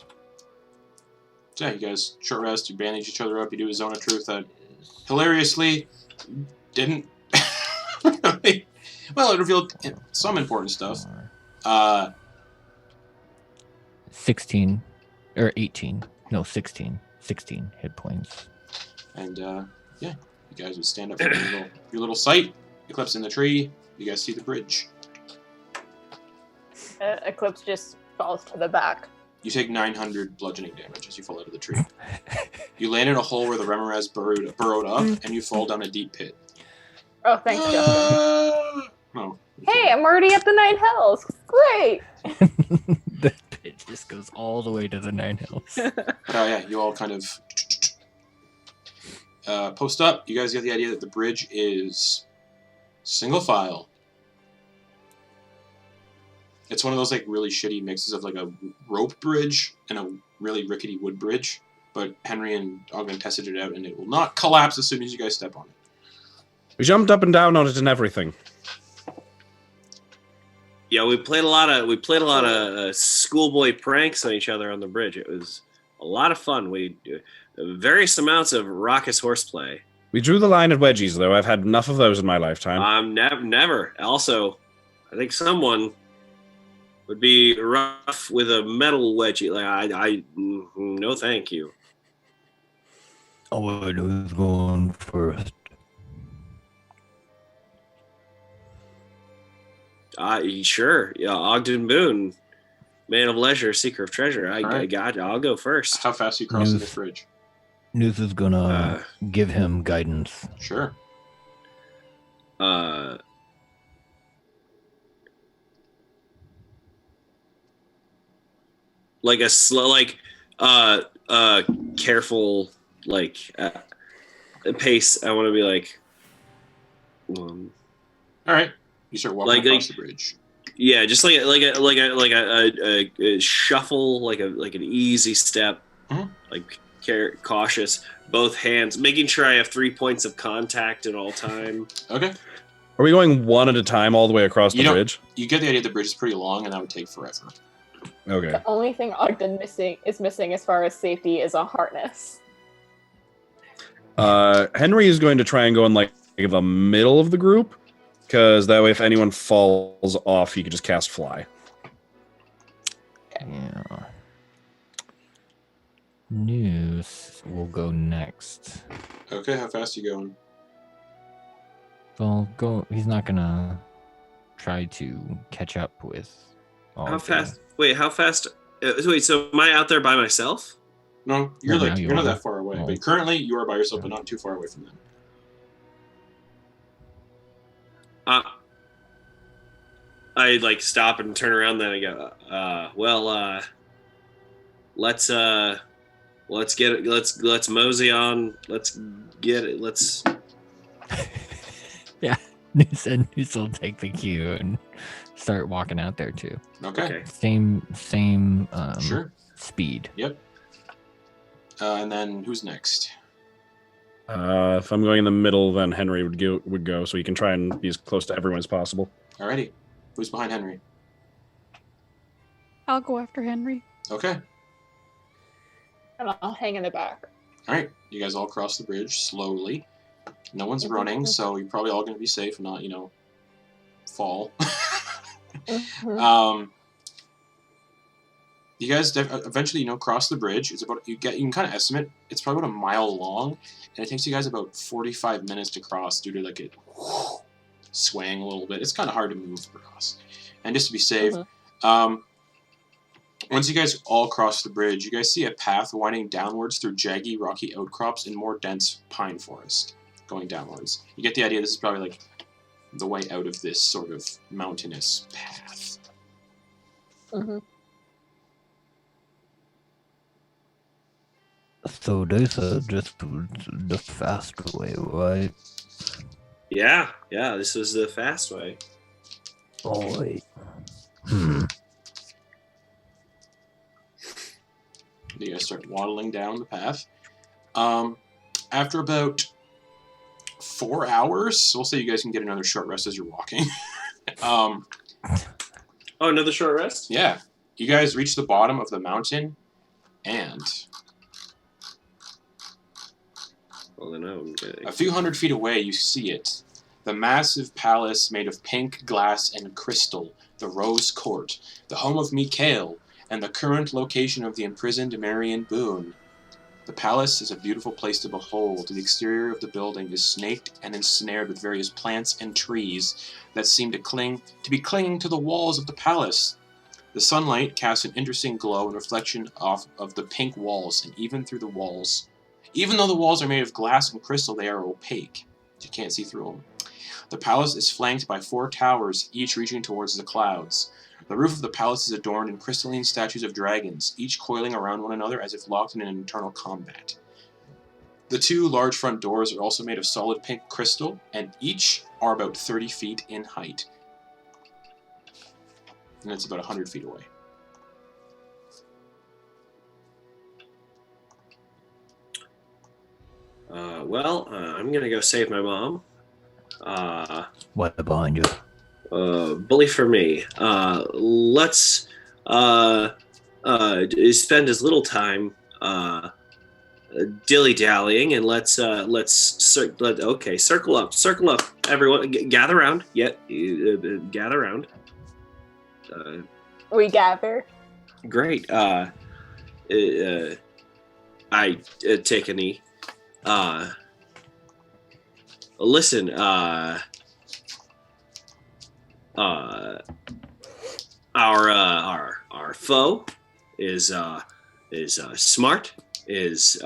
yeah, you guys short rest, you bandage each other up, you do a zone of truth that hilariously didn't really, well, it revealed some important stuff. 16 or 18. No, 16. 16 hit points. And yeah, you guys would stand up from your little sight. Eclipse in the tree. You guys see the bridge. Eclipse just falls to the back. You take 900 bludgeoning damage as you fall out of the tree. You land in a hole where the Remoraz burrowed up, and you fall down a deep pit. Oh, thanks, Justin. No. Hey, I'm already at the 9 hells. Great. The pit just goes all the way to the 9 hills. Oh yeah, you all kind of post up. You guys get the idea that the bridge is single file. It's one of those like really shitty mixes of like a rope bridge and a really rickety wood bridge. But Henry and Ogden tested it out, and it will not collapse as soon as you guys step on it. We jumped up and down on it and everything. Yeah, we played a lot of schoolboy pranks on each other on the bridge. It was a lot of fun. We various amounts of raucous horseplay. We drew the line at wedgies, though. I've had enough of those in my lifetime. Never. Also, I think someone would be rough with a metal wedgie. Like no, thank you. Oh, who's going first? Sure. Yeah, Ogden Boon, man of leisure, seeker of treasure. I got. I'll go first. How fast are you crossing this bridge? News is gonna give him guidance. Sure. Like a slow, careful, pace. I want to be like. All right. You start walking across the bridge. Yeah, just like a shuffle, like an easy step, like cautious. Both hands, making sure I have 3 points of contact at all time. Okay. Are we going one at a time all the way across the bridge? You get the idea the bridge is pretty long, and that would take forever. Okay. The only thing Ogden is missing as far as safety is a harness. Henry is going to try and go in like the middle of the group, because that way if anyone falls off, he could just cast fly. Yeah. News will go next. Okay, how fast are you going? Well, go. He's not gonna try to catch up with. How fast? Wait, how fast? Wait, so am I out there by myself? No, you're Right now you're you not are. that far away. Oh. But currently, you are by yourself, but not too far away from them. I stop and turn around. Then I go, let's get it. Let's mosey on. Let's get it. Let's. Yeah, News will take the cue and start walking out there too. Okay. Same. Sure. Speed. Yep. And then who's next? If I'm going in the middle, then Henry would go, so he can try and be as close to everyone as possible. Alrighty. Who's behind Henry? I'll go after Henry. Okay. And I'll hang in the back. Alright. You guys all cross the bridge slowly. No one's running, so you're probably all going to be safe and not, fall. You guys eventually, cross the bridge. It's about you can kind of estimate it's probably about a mile long, and it takes you guys about 45 minutes to cross due to it swaying a little bit. It's kind of hard to move across, and just to be safe, once you guys all cross the bridge, you guys see a path winding downwards through jaggy, rocky outcrops and more dense pine forest going downwards. You get the idea. This is probably the way out of this sort of mountainous path. So they said just the fast way, right? Yeah. This was the fast way. Oh wait. start waddling down the path. After about 4 hours, we'll say you guys can get another short rest as you're walking. Oh, another short rest? Yeah. You guys reach the bottom of the mountain, and Well, then I'm a few hundred feet away, you see it. The massive palace made of pink glass and crystal, the Rose Court, the home of Mikael, and the current location of the imprisoned Marcin Boon. The palace is a beautiful place to behold. The exterior of the building is snaked and ensnared with various plants and trees that seem to be clinging to the walls of the palace. The sunlight casts an interesting glow and reflection off of the pink walls, and even though the walls are made of glass and crystal, they are opaque. You can't see through them. The palace is flanked by 4 towers, each reaching towards the clouds. The roof of the palace is adorned in crystalline statues of dragons, each coiling around one another as if locked in an eternal combat. The 2 large front doors are also made of solid pink crystal, and each are about 30 feet in height. And it's about 100 feet away. I'm gonna go save my mom. What behind you? Bully for me. Let's spend as little time dilly-dallying, and let's circle up, everyone. Gather around. Gather around. We gather. Great. I take a knee. Listen. Our foe is smart. Is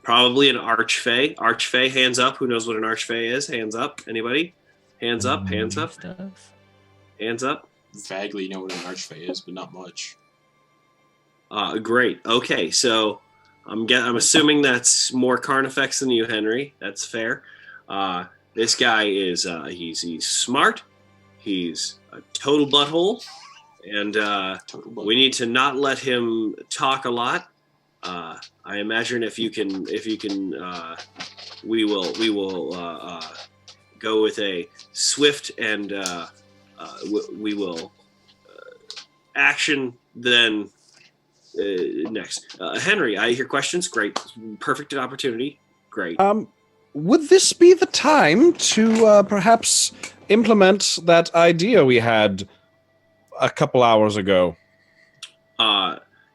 probably an archfey. Archfey, hands up. Who knows what an archfey is? Hands up. Anybody? Hands up. Hands up. Hands up. Vaguely know what an archfey is, but not much. Great. Okay, so I'm assuming that's more Carnifex than you, Henry. That's fair. This guy is he's smart. He's a total butthole, and we need to not let him talk a lot. I imagine if you can, we will go with a swift and we will action then next. Henry, I hear questions. Great, perfect opportunity. Great. Would this be the time to perhaps implement that idea we had a couple hours ago?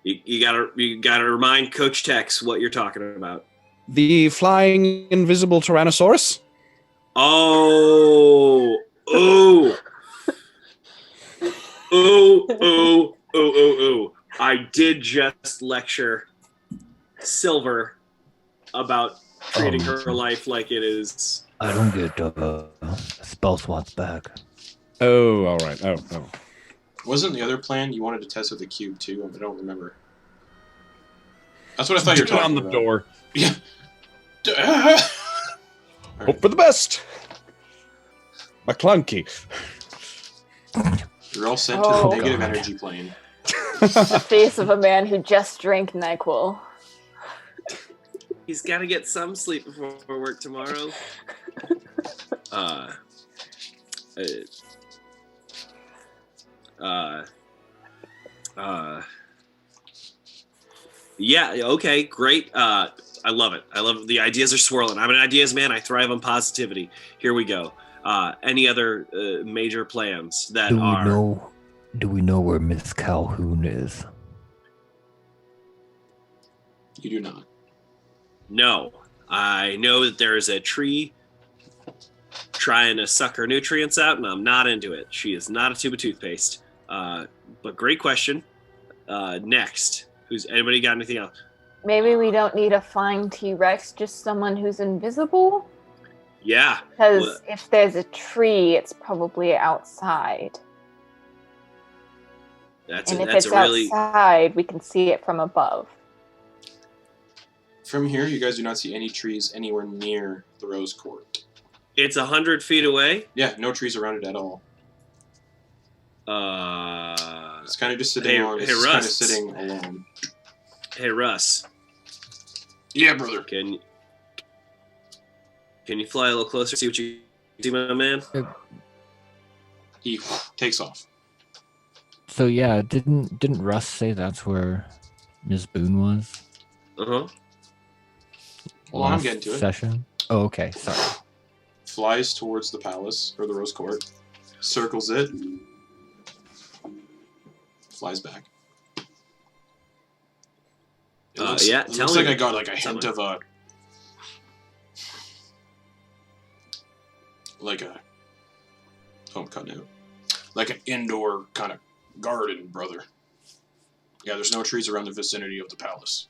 You gotta remind Coach Tex what you're talking about. The flying invisible Tyrannosaurus? Oh. I did just lecture Silver about treating her life like it is. I don't get spell slots back. Oh, all right. Oh. Wasn't the other plan you wanted to test with the cube too? I don't remember. That's what I thought you were talking on the about. door. Yeah. Hope for the best. McClunky. You're all sent to Oh, the negative God. energy plane. The face of a man who just drank NyQuil. He's got to get some sleep before work tomorrow. Yeah, okay, great. I love it. I love it. The ideas are swirling. I'm an ideas man. I thrive on positivity. Here we go. Any other major plans that Do we know where Miss Calhoun is? You do not. No. I know that there is a tree trying to suck her nutrients out, and I'm not into it. She is not a tube of toothpaste. But great question. Next. Anybody got anything else? Maybe we don't need a flying T-Rex, just someone who's invisible? Yeah. Because if there's a tree, it's probably outside. That's And if that's it's a really outside, we can see it from above. From here, you guys do not see any trees anywhere near the Rose Court. It's 100 feet away. Yeah, no trees around it at all. It's kind of just sitting Hey, on. hey, It's kind of Rust. sitting alone. Hey, Russ. Yeah, brother. Can you fly a little closer? See what you see, my man. He takes off. So yeah, didn't Russ say that's where Ms. Boon was? Uh-huh. Hold on, I'm last getting to it. Session. Oh, okay. Sorry. Flies towards the palace or the Rose Court, circles it, flies back. It looks like I got like a hint of a I'm cutting out. Like an indoor kind of garden, brother. Yeah, there's no trees around the vicinity of the palace.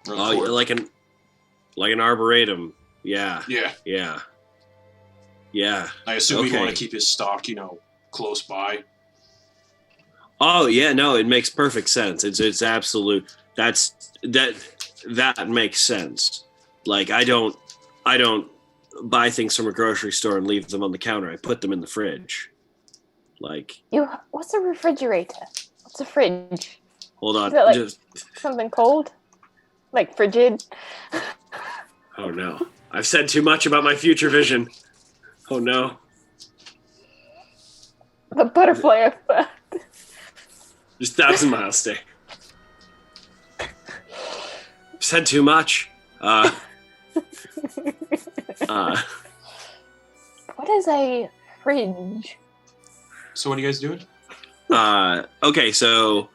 Or the court. Like an arboretum. Yeah. Yeah. Yeah. I assume he'd want to keep his stock, close by. Oh yeah, no, it makes perfect sense. It's absolute. That makes sense. Like I don't buy things from a grocery store and leave them on the counter. I put them in the fridge. Like what's a refrigerator? What's a fridge? Hold on. Is that like something cold? Like frigid? Oh no. I've said too much about my future vision. Oh no. The butterfly effect. Just 1,000 miles stay. Said too much. What is a fridge? So what are you guys doing? Okay, so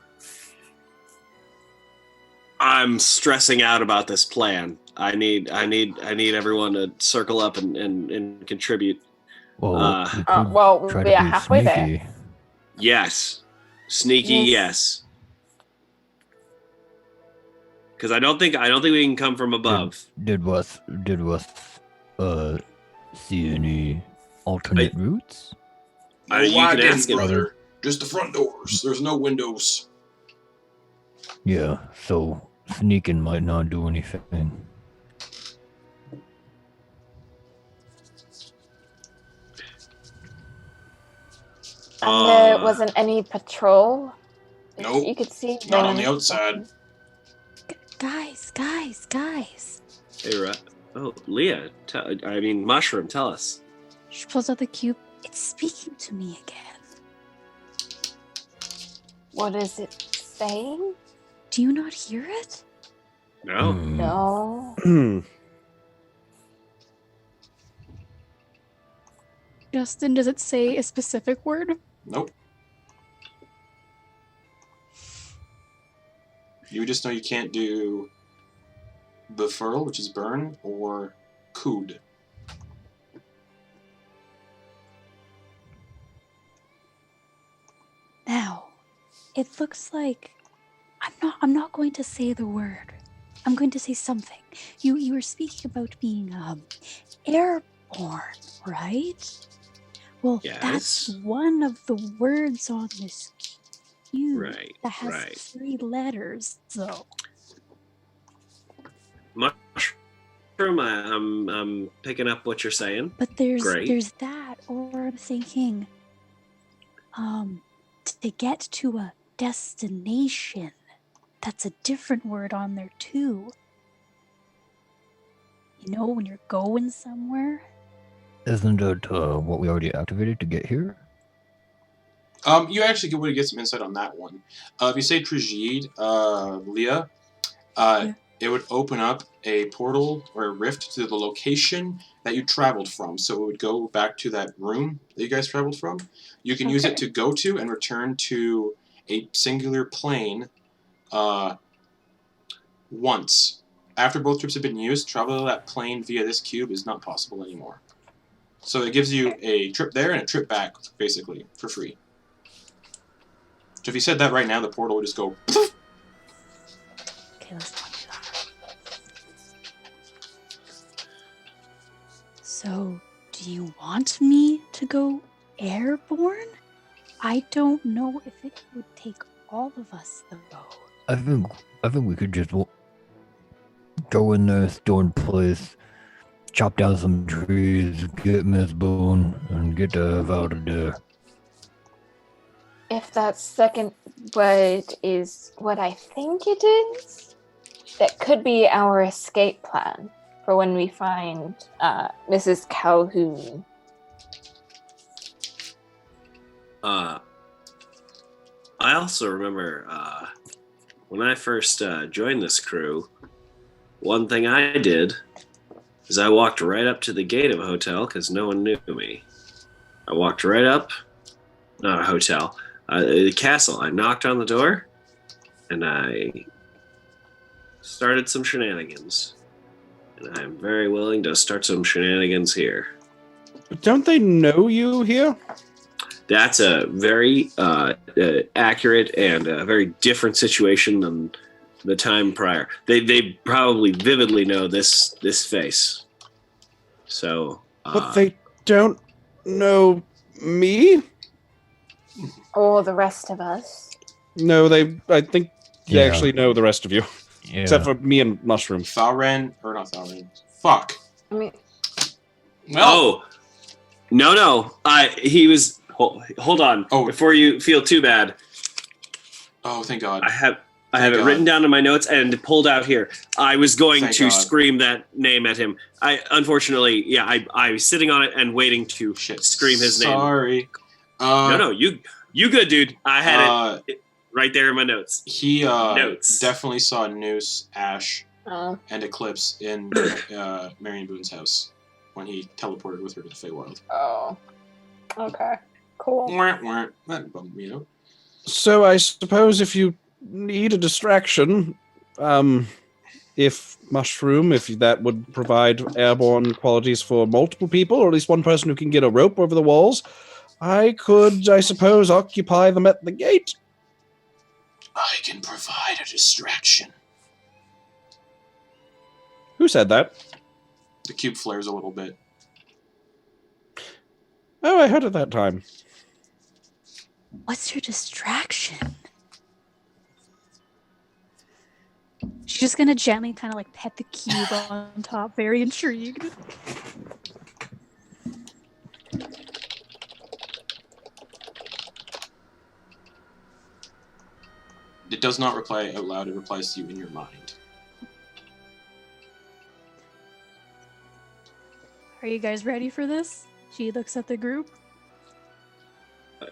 I'm stressing out about this plan. I need everyone to circle up and contribute. Well, we're halfway there. Yes. Sneaky, yes. Because I don't think we can come from above. Did Wes see any alternate routes? No you can ask him. brother. Just the front doors. There's no windows. Yeah, so sneaking might not do anything. And there wasn't any patrol? Nope. You could see? Not on the outside. Guys. Hey, Leah. Mushroom, tell us. She pulls out the cube. It's speaking to me again. What is it saying? Do you not hear it? No. No. Justin, does it say a specific word? Nope. You just know you can't do befurl, which is burn, or cood. Now, it looks like I'm not going to say the word. I'm going to say something. You were speaking about being airborne, right? Well, Yes. that's one of the words on this cube Right, that has right. 3 letters, though. Mushroom, I'm picking up what you're saying. But there's Great. that, or I'm thinking, to get to a destination. That's a different word on there too. You know, when you're going somewhere. Isn't it what we already activated to get here? You actually would get some insight on that one. If you say Frigid, Leah, it would open up a portal or a rift to the location that you traveled from. So it would go back to that room that you guys traveled from. You can use it to go to and return to a singular plane once. After both trips have been used, travel to that plane via this cube is not possible anymore. So it gives you a trip there and a trip back, basically, for free. So if you said that right now, the portal would just go... Okay, let's not do that. So, do you want me to go airborne? I don't know if it would take all of us, though. I think we could just go in there, store in place, chop down some trees, get Miss Boon, and get the F out of there. If that second word is what I think it is, that could be our escape plan for when we find Mrs. Calhoun. I also remember when I first joined this crew, one thing I did is I walked right up to the gate of a hotel because no one knew me. I walked right up, not a hotel, the castle. I knocked on the door, and I started some shenanigans. And I'm very willing to start some shenanigans here. Don't they know you here? That's a very accurate and a very different situation than the time prior. They probably vividly know this face. So, But they don't know me? Or the rest of us. No, I think they Yeah. actually know the rest of you. Yeah. Except for me and Mushroom. Thalren, or not Thalren. Fuck. I mean, Well, no. He was. Hold on. Oh. Before you feel too bad, oh, thank God. I have Thank it God. written down in my notes and pulled out here. I was going Thank to God. scream that name at him. Unfortunately, I was sitting on it and waiting to Shit. scream his name. Sorry. No, you good, dude. I had it right there in my notes. He Notes. definitely saw Noose, Ash, oh, and Eclipse in Marion Boone's house when he teleported with her to the Feywild. oh. Okay. Cool. That bummed me out. So I suppose if you need a distraction, if Mushroom, if that would provide airborne qualities for multiple people, or at least one person who can get a rope over the walls, I could, I suppose, occupy them at the gate. I can provide a distraction. Who said that? The cube flares a little bit. Oh, I heard it that time. What's your distraction? She's just gonna gently kind of like pet the cube on top, very intrigued. It does not reply out loud, it replies to you in your mind. Are you guys ready for this? She looks at the group.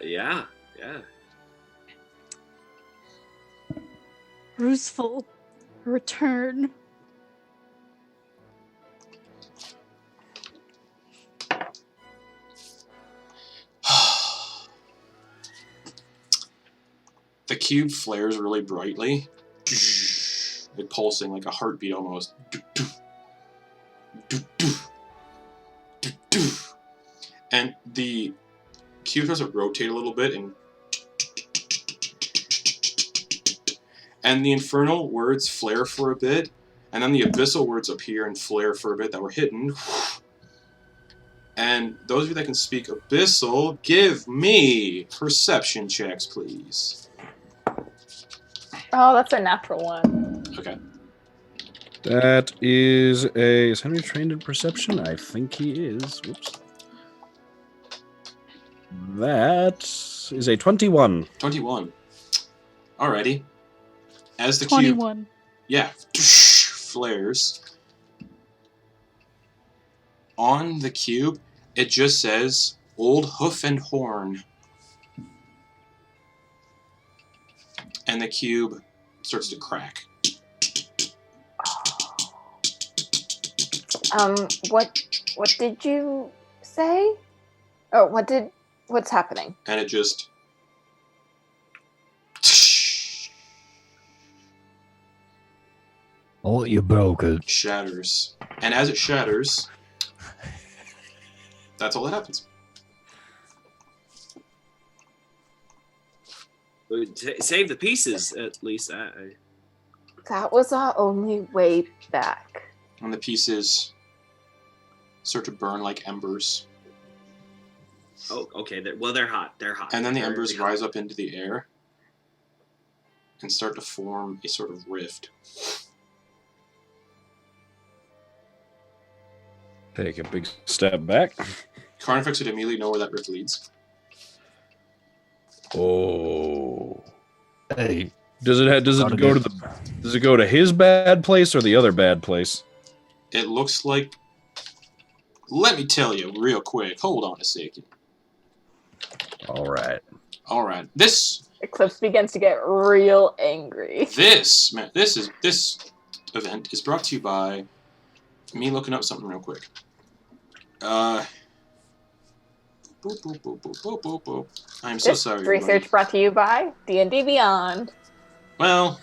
Yeah. Ruseful. Return. The cube flares really brightly, like pulsing like a heartbeat almost. And the cube starts to rotate a little bit, and the infernal words flare for a bit, and then the abyssal words appear and flare for a bit that were hidden. And those of you that can speak abyssal, give me perception checks, please. Oh, that's a natural one. Okay. That is a... Is Henry trained in perception? I think he is. Whoops. That is a 21. 21. Alrighty. As the 21. cube, flares. On the cube, it just says Old Hoof and Horn. And the cube starts to crack. What did you say? Oh, what's happening? And it just Oh, you broke it. shatters. And as it shatters, that's all that happens. Save the pieces, at least. That was our only way back. And the pieces start to burn like embers. Oh, okay. They're hot. They're hot. And then the They're embers really hot. rise up into the air and start to form a sort of rift. Take a big step back. Carnifex would immediately know where that rift leads. Oh. Hey, Does it go to his bad place or the other bad place? It looks like. Let me tell you real quick. Hold on a second. All right. This Eclipse begins to get real angry. this event is brought to you by me looking up something real quick. Boop, boop, boop, boop, boop, boop, boop. I'm so This sorry. research everybody. brought to you by D&D Beyond. Well,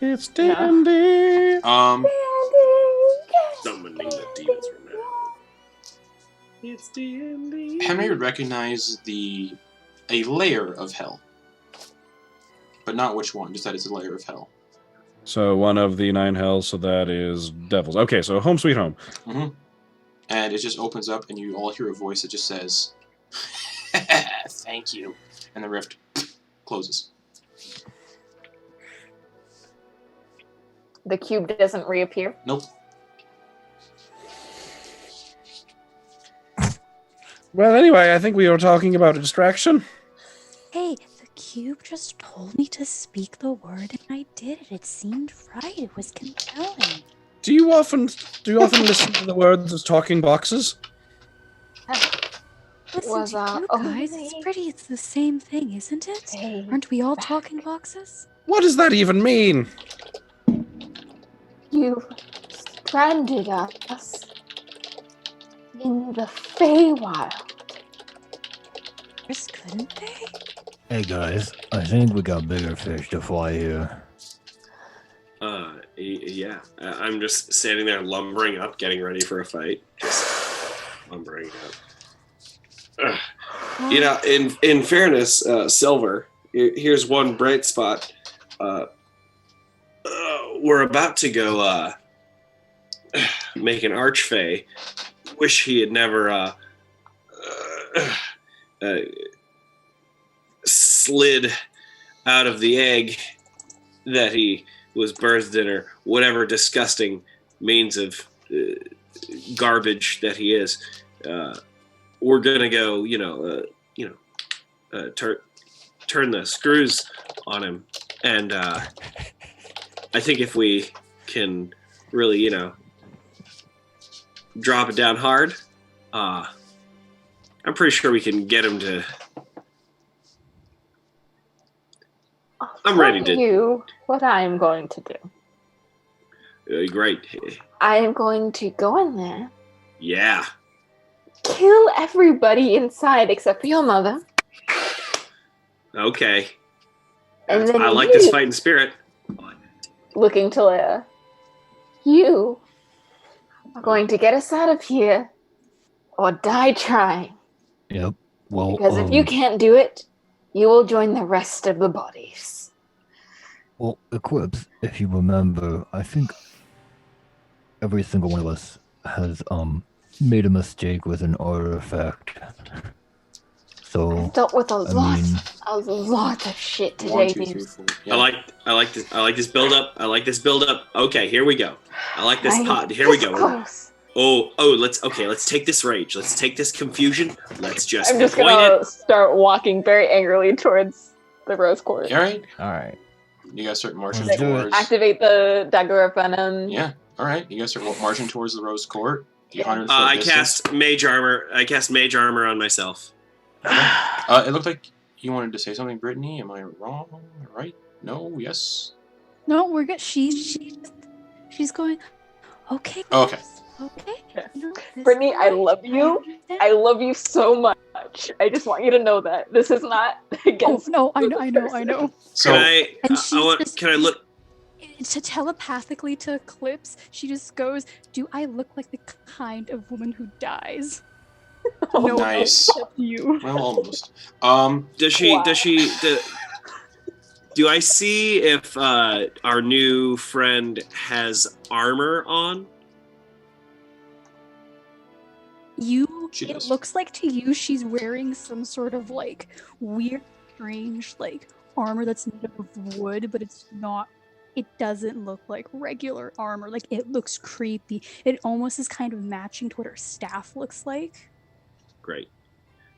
It's D&D. Summoning the demons from now. It's D&D. Henry would recognize a layer of hell, but not which one. Just that it's a layer of hell. So one of the 9 hells, so that is devils. Okay, so home sweet home. Mm-hmm. And it just opens up, and you all hear a voice that just says, "Thank you," and the rift closes. The cube doesn't reappear. Nope. Well, anyway, I think we were talking about a distraction. Hey, the cube just told me to speak the word and I did it. It seemed right. It was compelling. Do you often listen to the words of talking boxes? Listen Was, to you guys. It's the same thing, isn't it? Aren't we all talking boxes? What does that even mean? You've stranded us in the Feywild. Just couldn't they? Hey guys, I think we got bigger fish to fry here. Yeah. I'm just standing there lumbering up, getting ready for a fight. Just lumbering up. You know, in fairness, Silver, here's one bright spot. We're about to go make an archfey. Wish he had never slid out of the egg that he was birthed in, or whatever disgusting means of garbage that he is. We're gonna go, turn the screws on him, and I think if we can really, drop it down hard, I'm pretty sure we can get him to. I'm ready to. You, what I am going to do. Great. I am going to go in there, Yeah. kill everybody inside except for your mother. Okay. And then I like this fighting spirit. Looking to Leia. You are going to get us out of here or die trying. Yep. Well, Because if you can't do it, you will join the rest of the bodies. Well, Eclipse, if you remember, I think every single one of us has made a mistake with an artifact. So I've dealt with a lot mean- of shit today, 1, 2, 3, dude. 4. Yeah. I like this build up. I like this build up. Okay, here we go. I like this I'm pot. Here we this go. close. Let's take this rage. Let's take this confusion. Let's just I'm just point gonna it. start walking very angrily towards the rose court. All right. all right. You guys start marching Let's do it. towards. Activate the dagger of venom. Yeah. All right. You guys start marching towards the rose court. The Yeah. 100 foot I distance. cast mage armor. I cast mage armor on myself. It looked like you wanted to say something, Brittany. Am I wrong? Right? No? Yes? No, we're good. She's going. Okay. Oh, okay. Okay. Yeah. No, this Brittany, is I right. love you. understand. I love you so much. I just want you to know that this is not Oh against. no! I the know. person. So, And Can I look? To telepathically to Eclipse, she just goes, "Do I look like the kind of woman who dies?" Oh, No, nice. except you. well, almost. Does she? Wow. Do I see if our new friend has armor on? She It does. looks like to you she's wearing some sort of like weird, strange like armor that's made of wood, but it's not. It doesn't look like regular armor. Like it looks creepy. It almost is kind of matching to what her staff looks like. Great.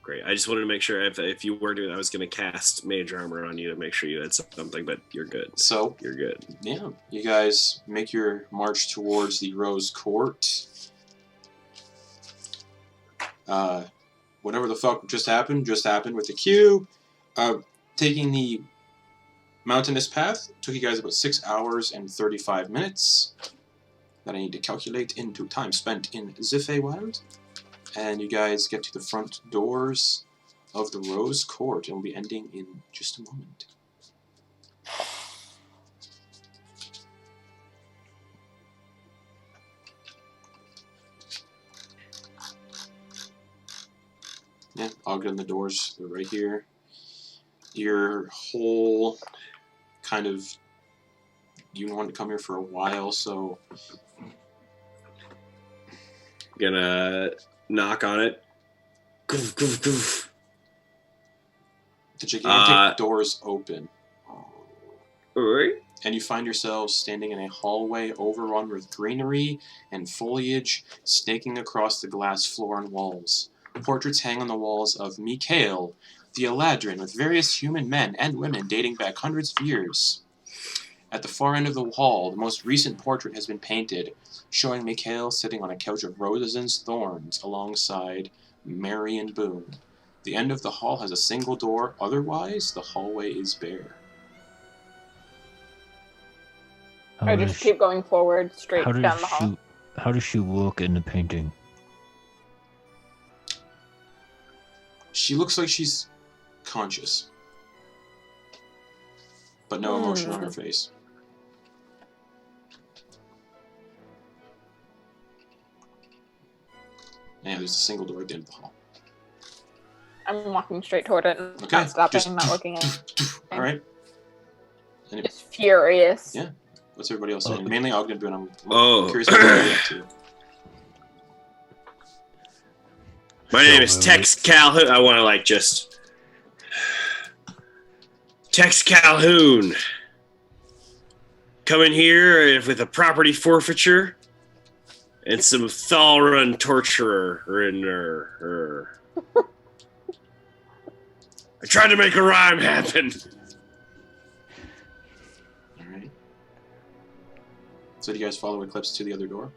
Great. I just wanted to make sure if you were doing, I was going to cast Mage Armor on you to make sure you had something, but you're good. So You're good. yeah, you guys make your march towards the Rose Court. Whatever the fuck just happened with the queue. Taking the mountainous path took you guys about 6 hours and 35 minutes. That I need to calculate into time spent in the Feywild. And you guys get to the front doors of the Rose Court, and we'll be ending in just a moment. Yeah, Ogden, the doors, they're right here. Your whole kind of, you wanted to come here for a while, so Gonna knock on it. Goof, goof, goof. the gigantic doors open. Alright. And you find yourselves standing in a hallway overrun with greenery and foliage snaking across the glass floor and walls. Portraits hang on the walls of Mikhail, the Eladrin, with various human men and women dating back hundreds of years. At the far end of the hall, the most recent portrait has been painted, showing Mikhail sitting on a couch of roses and thorns alongside Marcin Boon. The end of the hall has a single door, otherwise the hallway is bare. I just keep going forward, straight how down does the hall. how does she look in the painting? She looks like she's conscious, but no emotion on her face. And there's a single door at the end of the hall. I'm walking straight toward it and Okay, not stopping, just- not looking at it. All right. And Just furious. Yeah. What's everybody else saying? Mainly Ogden Boon. I'm Oh. curious what you're up to. My name is Tex Calhoun. I want to just Tex Calhoun. Coming here with a property forfeiture and some Thalrun torturer in her. I tried to make a rhyme happen. All right. So do you guys follow Eclipse to the other door?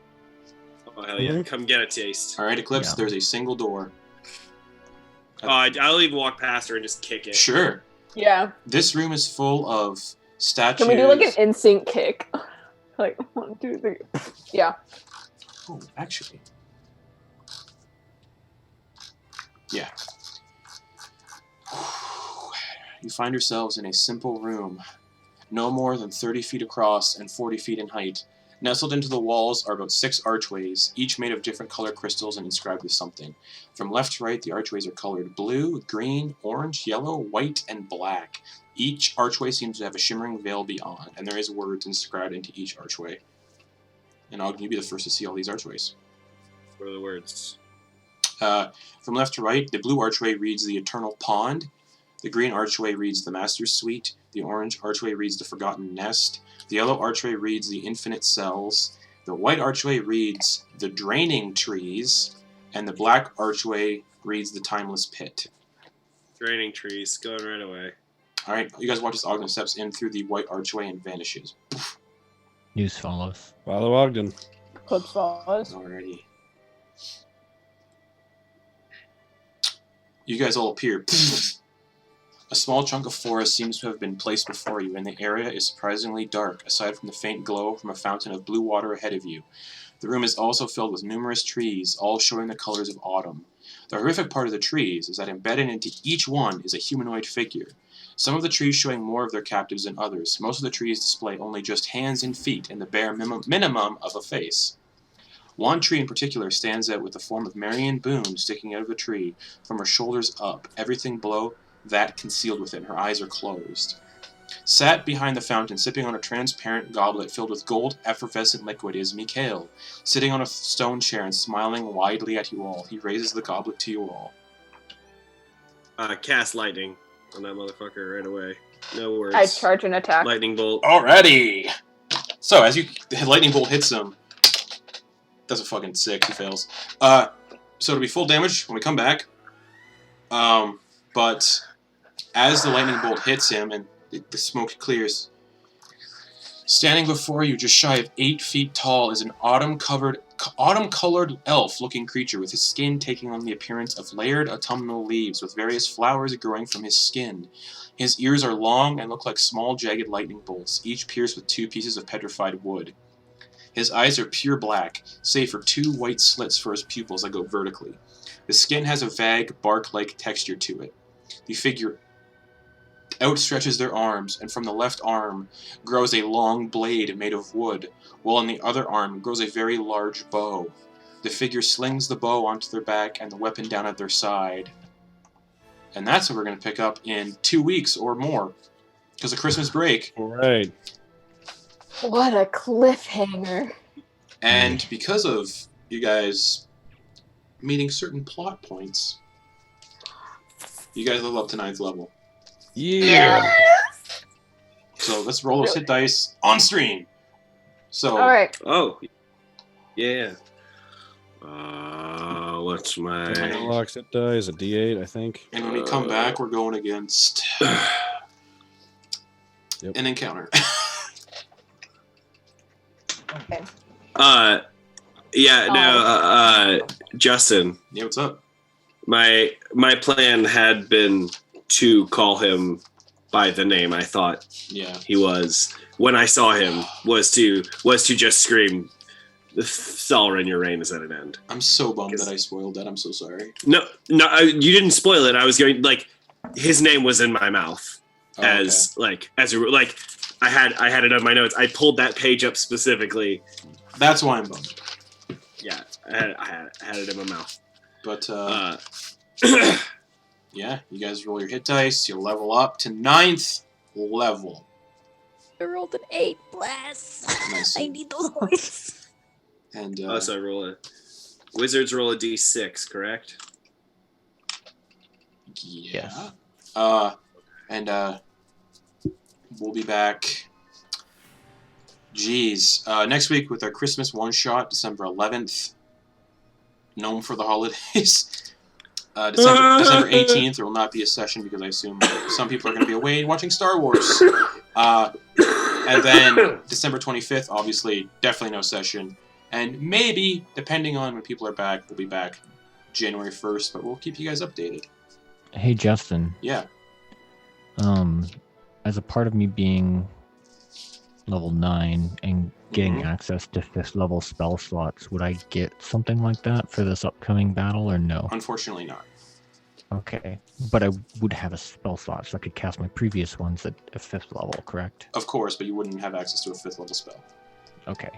Oh hell yeah! Come get a taste. All right, Eclipse. Yeah. There's a single door. Oh, I'll even walk past her and just kick it. Sure. Yeah. This room is full of statues. Can we do like an in-sync kick? Like 1, 2, 3. Yeah. Oh, actually. Yeah. You find yourselves in a simple room, no more than 30 feet across and 40 feet in height. Nestled into the walls are about 6 archways, each made of different color crystals and inscribed with something. From left to right, the archways are colored blue, green, orange, yellow, white, and black. Each archway seems to have a shimmering veil beyond, and there is words inscribed into each archway. And Ogden, you'll be the first to see all these archways. What are the words? From left to right, the blue archway reads the Eternal Pond. The green archway reads the Master's Suite. The orange archway reads the Forgotten Nest. The yellow archway reads the Infinite Cells. The white archway reads the Draining Trees. And the black archway reads the Timeless Pit. Draining trees, going right away. Alright, you guys watch as Ogden steps in through the white archway and vanishes. News follows. Follow Ogden. Eclipse follows. Alrighty. You guys all appear. A small chunk of forest seems to have been placed before you, and the area is surprisingly dark, aside from the faint glow from a fountain of blue water ahead of you. The room is also filled with numerous trees, all showing the colors of autumn. The horrific part of the trees is that embedded into each one is a humanoid figure. Some of the trees showing more of their captives than others. Most of the trees display only just hands and feet and the bare minimum of a face. One tree in particular stands out with the form of Marcin Boon sticking out of the tree, from her shoulders up, everything below that concealed within. Her eyes are closed. Sat behind the fountain, sipping on a transparent goblet filled with gold effervescent liquid, is Mikhail, sitting on a stone chair and smiling widely at you all. He raises the goblet to you all. Cast lightning on that motherfucker right away. No words. I charge an attack. Lightning bolt. Alrighty! So, as the lightning bolt hits him, that's a fucking 6, he fails. So it'll be full damage when we come back. But as the lightning bolt hits him and the smoke clears, standing before you, just shy of 8 feet tall, is an autumn-colored elf-looking creature with his skin taking on the appearance of layered autumnal leaves with various flowers growing from his skin. His ears are long and look like small, jagged lightning bolts, each pierced with 2 pieces of petrified wood. His eyes are pure black, save for 2 white slits for his pupils that go vertically. The skin has a vague, bark-like texture to it. The figure outstretches their arms, and from the left arm grows a long blade made of wood, while on the other arm grows a very large bow. The figure slings the bow onto their back and the weapon down at their side. And that's what we're going to pick up in 2 weeks or more, because of Christmas break. All right. What a cliffhanger. And because of you guys meeting certain plot points, you guys level up to 9th level. Yeah. So let's roll those hit dice on stream. So, All right. Oh, yeah. What's my... Unlocks it dies a D8, I think. And when we come back, we're going against Yep. an encounter. Okay. Justin, Yeah, what's up? my plan had been to call him by the name I thought Yeah. he was when I saw him, was to just scream, Thalrin, your reign is at an end. I'm so bummed that I spoiled that. I'm so sorry. No, you didn't spoil it. I was going, like, his name was in my mouth Oh, as I had it on my notes. I pulled that page up specifically. That's why I'm bummed. Yeah, I had it in my mouth. But, yeah, you guys roll your hit dice. You'll level up to 9th level. I rolled an 8. Bless. Nice. I need those points. And, So wizards roll a d6, correct? yeah. Yes. And we'll be back. Next week with our Christmas one-shot, December 11th. Gnome for the holidays. December 18th, there will not be a session because I assume some people are going to be away watching Star Wars. And then December 25th, obviously, definitely no session. And maybe, depending on when people are back, we'll be back January 1st, but we'll keep you guys updated. Hey, Justin. Yeah. As a part of me being level 9 and getting Mhm. access to 5th level spell slots, would I get something like that for this upcoming battle or no? Unfortunately not. Okay. But I would have a spell slot, so I could cast my previous ones at a 5th level, correct? Of course, but you wouldn't have access to a 5th level spell. Okay.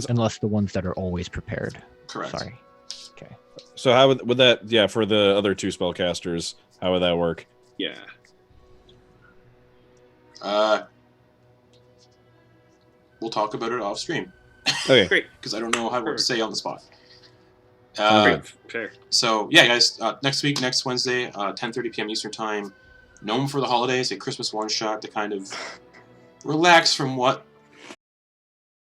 Unless the ones that are always prepared. Correct. Sorry. Okay. So how would that? Yeah, for the other 2 spellcasters, how would that work? Yeah. We'll talk about it off stream Okay. Great. because I don't know how to say on the spot. Fair. So yeah, guys, next Wednesday, 10:30 p.m. Eastern Time, Gnome for the holidays, a Christmas one shot to kind of relax from what